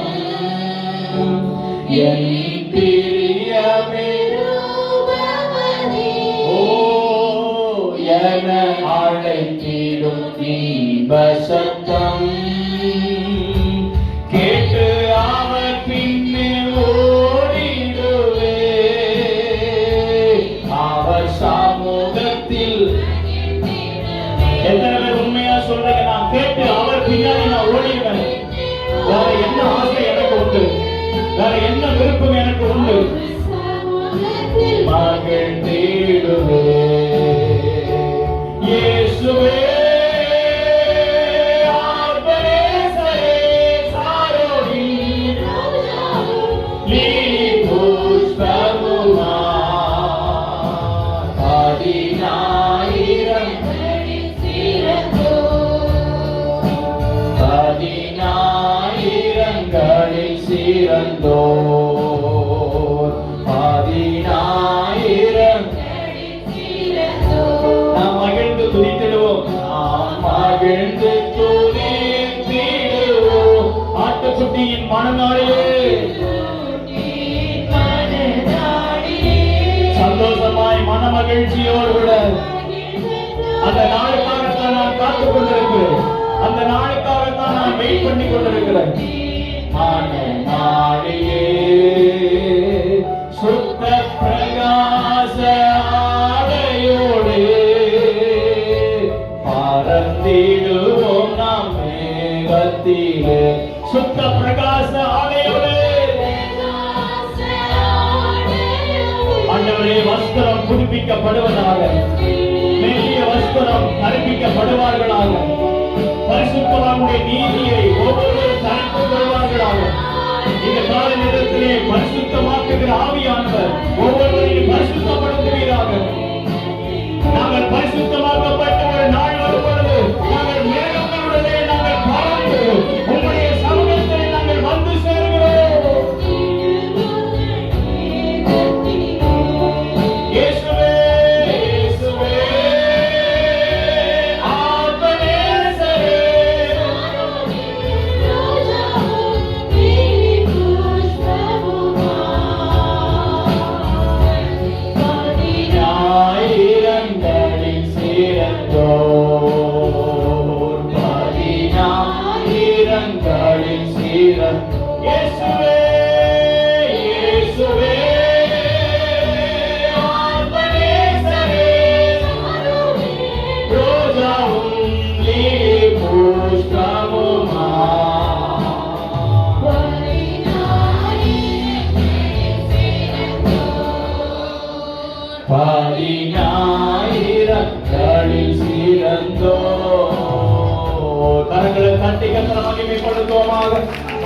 என் பிரியமே ரூபவதி ஓ என அழைத்திடும் சத்தம் கேட்டு அவர் பின்னே ஓடிடுவே. அவர் சமூகத்தில் எத்தனை பேர் உண்மையா சொல்றீங்க? நான் கேட்டு அவர் பின்னாடி நான் ஓடிடுவேன். வேற என்ன ஆசை எனக்கு உண்டு? வேற என்ன விருப்பம் எனக்கு உண்டு? மகிழ்ந்திடுவே இயேசுவே. நாம் மகிழ்ந்து துதித்திடுவோம். மனநாளிலே சந்தோஷமாய் மன மகிழ்ச்சியோடு கூட அந்த நாளுக்காகத்தான் நான் காத்துக் கொண்டிருக்கிறேன். அந்த நாளுக்காகத்தான் நான் வெயிட் பண்ணி கொண்டிருக்கிறேன். மனநாளிலே சுத்த பிரகாச ஆடையோடு பறந்திடுவோம் நாம் மேகத்திலே. சுத்த பிரகாச ஆடையோடு ஆண்டவரே, வஸ்திரம் புதுப்பிக்கப்படுவதாக, மெல்லிய வஸ்திரம் அறிவிக்கப்படுவார்களாக, பரிசுத்தவானுடைய நீதியை ஒவ்வொருவரும் தரித்துக் கொள்வார்களாக. இந்த கால நேரத்திலே பரிசுத்தமாக்குகிற ஆவியானவர் ஒவ்வொருவரையும் பரிசுத்தப்படுத்துவீராக. நாங்கள் பரிசுத்தமாக்கப்பட்ட ஒரு நாள் வரும் பொழுது நாங்கள் மேகங்களுடனே நாங்கள் பறந்து உங்களுடைய சமூகத்தில் நாங்கள் வந்து சேர்கிறோம். இயேசுவே, இயேசுவே, ஆத்மநேசரே, ஆயிரங்களில் சேர்ந்தோர், பதினாயிரங்களில் சேர்ந்தோர். இயேசுவே, இயேசுவே, ஆத்மநேசரே, ரோஜாவும் லீலி புஷ்பமுமா, பதினாயிரங்களில் சிறந்தோர். கரங்களை தட்டி கர்த்தரை மகிமைப்படுத்துவோமாக.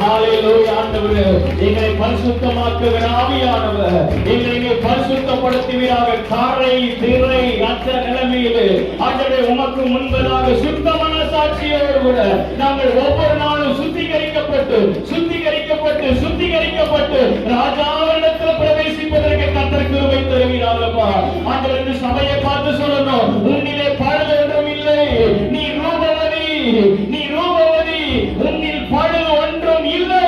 ஹalleluya. ஆண்டவரே, எங்களை பரிசுத்தமாக்குகிற ஆவியானவர் எங்களை பரிசுத்தப்படுத்துவீராக. காரை திரை அற்ற நிலைமையிலே ஆண்டவரே, உமக்கு முன்பதாக சுத்த மனசாட்சியோடு கூட நாங்கள் ஒவ்வொரு நாளும் சுத்திகரிக்கப்பட்டு சுத்திகரிக்கப்பட்டு சுத்திகரிக்கப்பட்டு ராஜாவிடத்தில் பிரவேசிப்பதற்கு கர்த்தர் கிருபை தருவீராகப்பா. ஆண்டவர், இந்த சபையை பார்த்து சொல்லணும், உன்னிலே பழுது ஒன்றும் இல்லை, நீ ரூபவதி, நீ ரூபவதி, உன்னில் பழுது ஒன்றும் இல்லை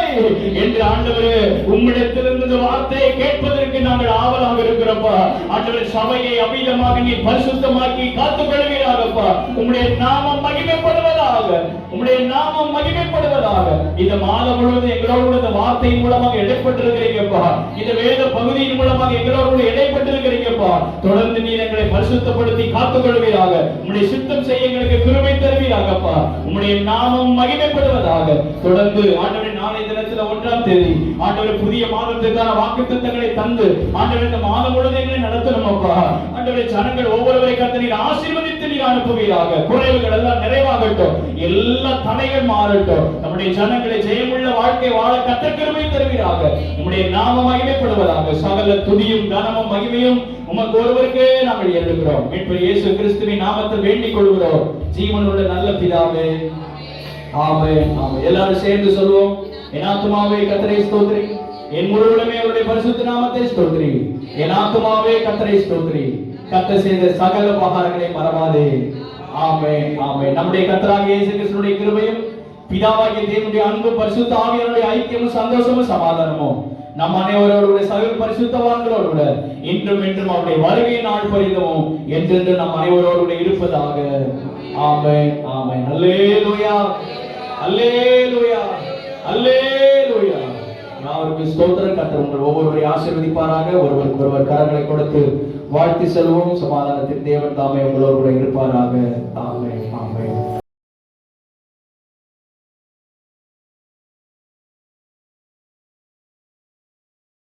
என்று ஆண்டவரே உம்மிடத்திலிருந்து வார்த்தையை கேட்பதற்கு நாங்கள் ஆவலாக இருக்கிறப்பா. ஆண்டவரே, சபையை அபிதமாக நீ பரிசுத்தமாக்கி காத்துக் கொள்வீராகப்பா. உம்முடைய நாமம் மகிமைப்படுவதாக, உம்முடைய நாமம் மகிமைப்படுவதாக. இந்த மாதம் முழுவதும் எங்களோடு இந்த வார்த்தையின் மூலமாக இடைப்பட்டிருக்கிறீங்கப்பா. இந்த வேத பகுதியின் மூலமாக எங்களோடு இடைப்பட்டிருக்கிறீங்கப்பா. தொடர்ந்து நீர் எங்களை பரிசுத்தப்படுத்தி காத்துக் கொள்வீராக. உம்முடைய சித்தம் செய்ய எங்களுக்கு கிருபை தருவீராகப்பா. உம்முடைய நாமம் மகிமைப்படுவதாக. தொடர்ந்து ஆண்டவரே, நாளை தினத்துல 1ஆம் தேதி ஆண்டவரே புதிய மாதத்துக்கான வாக்குத்தத்தங்களை தந்து ஆண்டவரே இந்த மாதம் முழுவதும் எங்களை நடத்தணும் அப்பா. ஆண்டவரே, ஜனங்கள் ஒவ்வொருவரை கர்த்தர் நீர் ஆசீர்வதித்து நீர் அனுப்புவீராக. குறைவுகள் எல்லாம் நிறைவாகட்டும், எல்லா தடைகள் மாறட்டும். நம்முடைய ஜனங்களை ஜெயமுள்ள வாழ்க்கை வாழ கர்த்தர் கிருபை தருவீராக. நம்முடைய நாமம் மகிமைப்படுவதாக. சகல துதியும் கனமும் மகிமையும் உமக்கு ஒருவருக்கே நாங்கள் ஏறெடுக்கிறோம். மீட்பர் இயேசு கிறிஸ்துவின் நாமத்தில் வேண்டிக் கொள்கிறோம், ஜீவனுள்ள நல்ல பிதாவே. ஆமென், ஆமென். எல்லாரும் சேர்ந்து சொல்வோம். என் ஆத்துமாவே கர்த்தரை ஸ்தோத்திரி, என் முழுவதுமே அவருடைய பரிசுத்த நாமத்தை ஸ்தோத்திரி. என் ஆத்துமாவே கர்த்தரை ஸ்தோத்திரி, கர்த்தர் செய்த சகல உபகாரங்களை மறவாதே. ஆமென், ஆமென். நம்முடைய கர்த்தராகிய இயேசு கிறிஸ்துவின் கிருபையும் பிதாவாகிய தேவனுடைய அன்பும் பரிசுத்த ஆவியானவருடைய ஐக்கியமும் சந்தோஷமும் சமாதானமும் நம் அனைவரோடு சகல பரிசுத்தவான்களோடு கூட இன்றும் என்றும் அவருடைய வருகை நாள் பரிதமும் என்றென்று நம் அனைவரோடு இருப்பதாக. ஆமென், ஆமென். அல்லேலூயா, அல்லேலூயா, அல்லேலூயா. யாவருக்கு ஸ்தோத்திரம். கர்த்தர் உங்கள் ஒவ்வொருவரை ஆசீர்வதிப்பாராக. ஒருவருக்கு ஒருவர் கரங்களை கொடுத்து வாழ்த்தி செல்வோம். சமாதானத்தின் தேவன் தாமே உங்களோடு கூட இருப்பாராக. ஆமென், ஆமென்.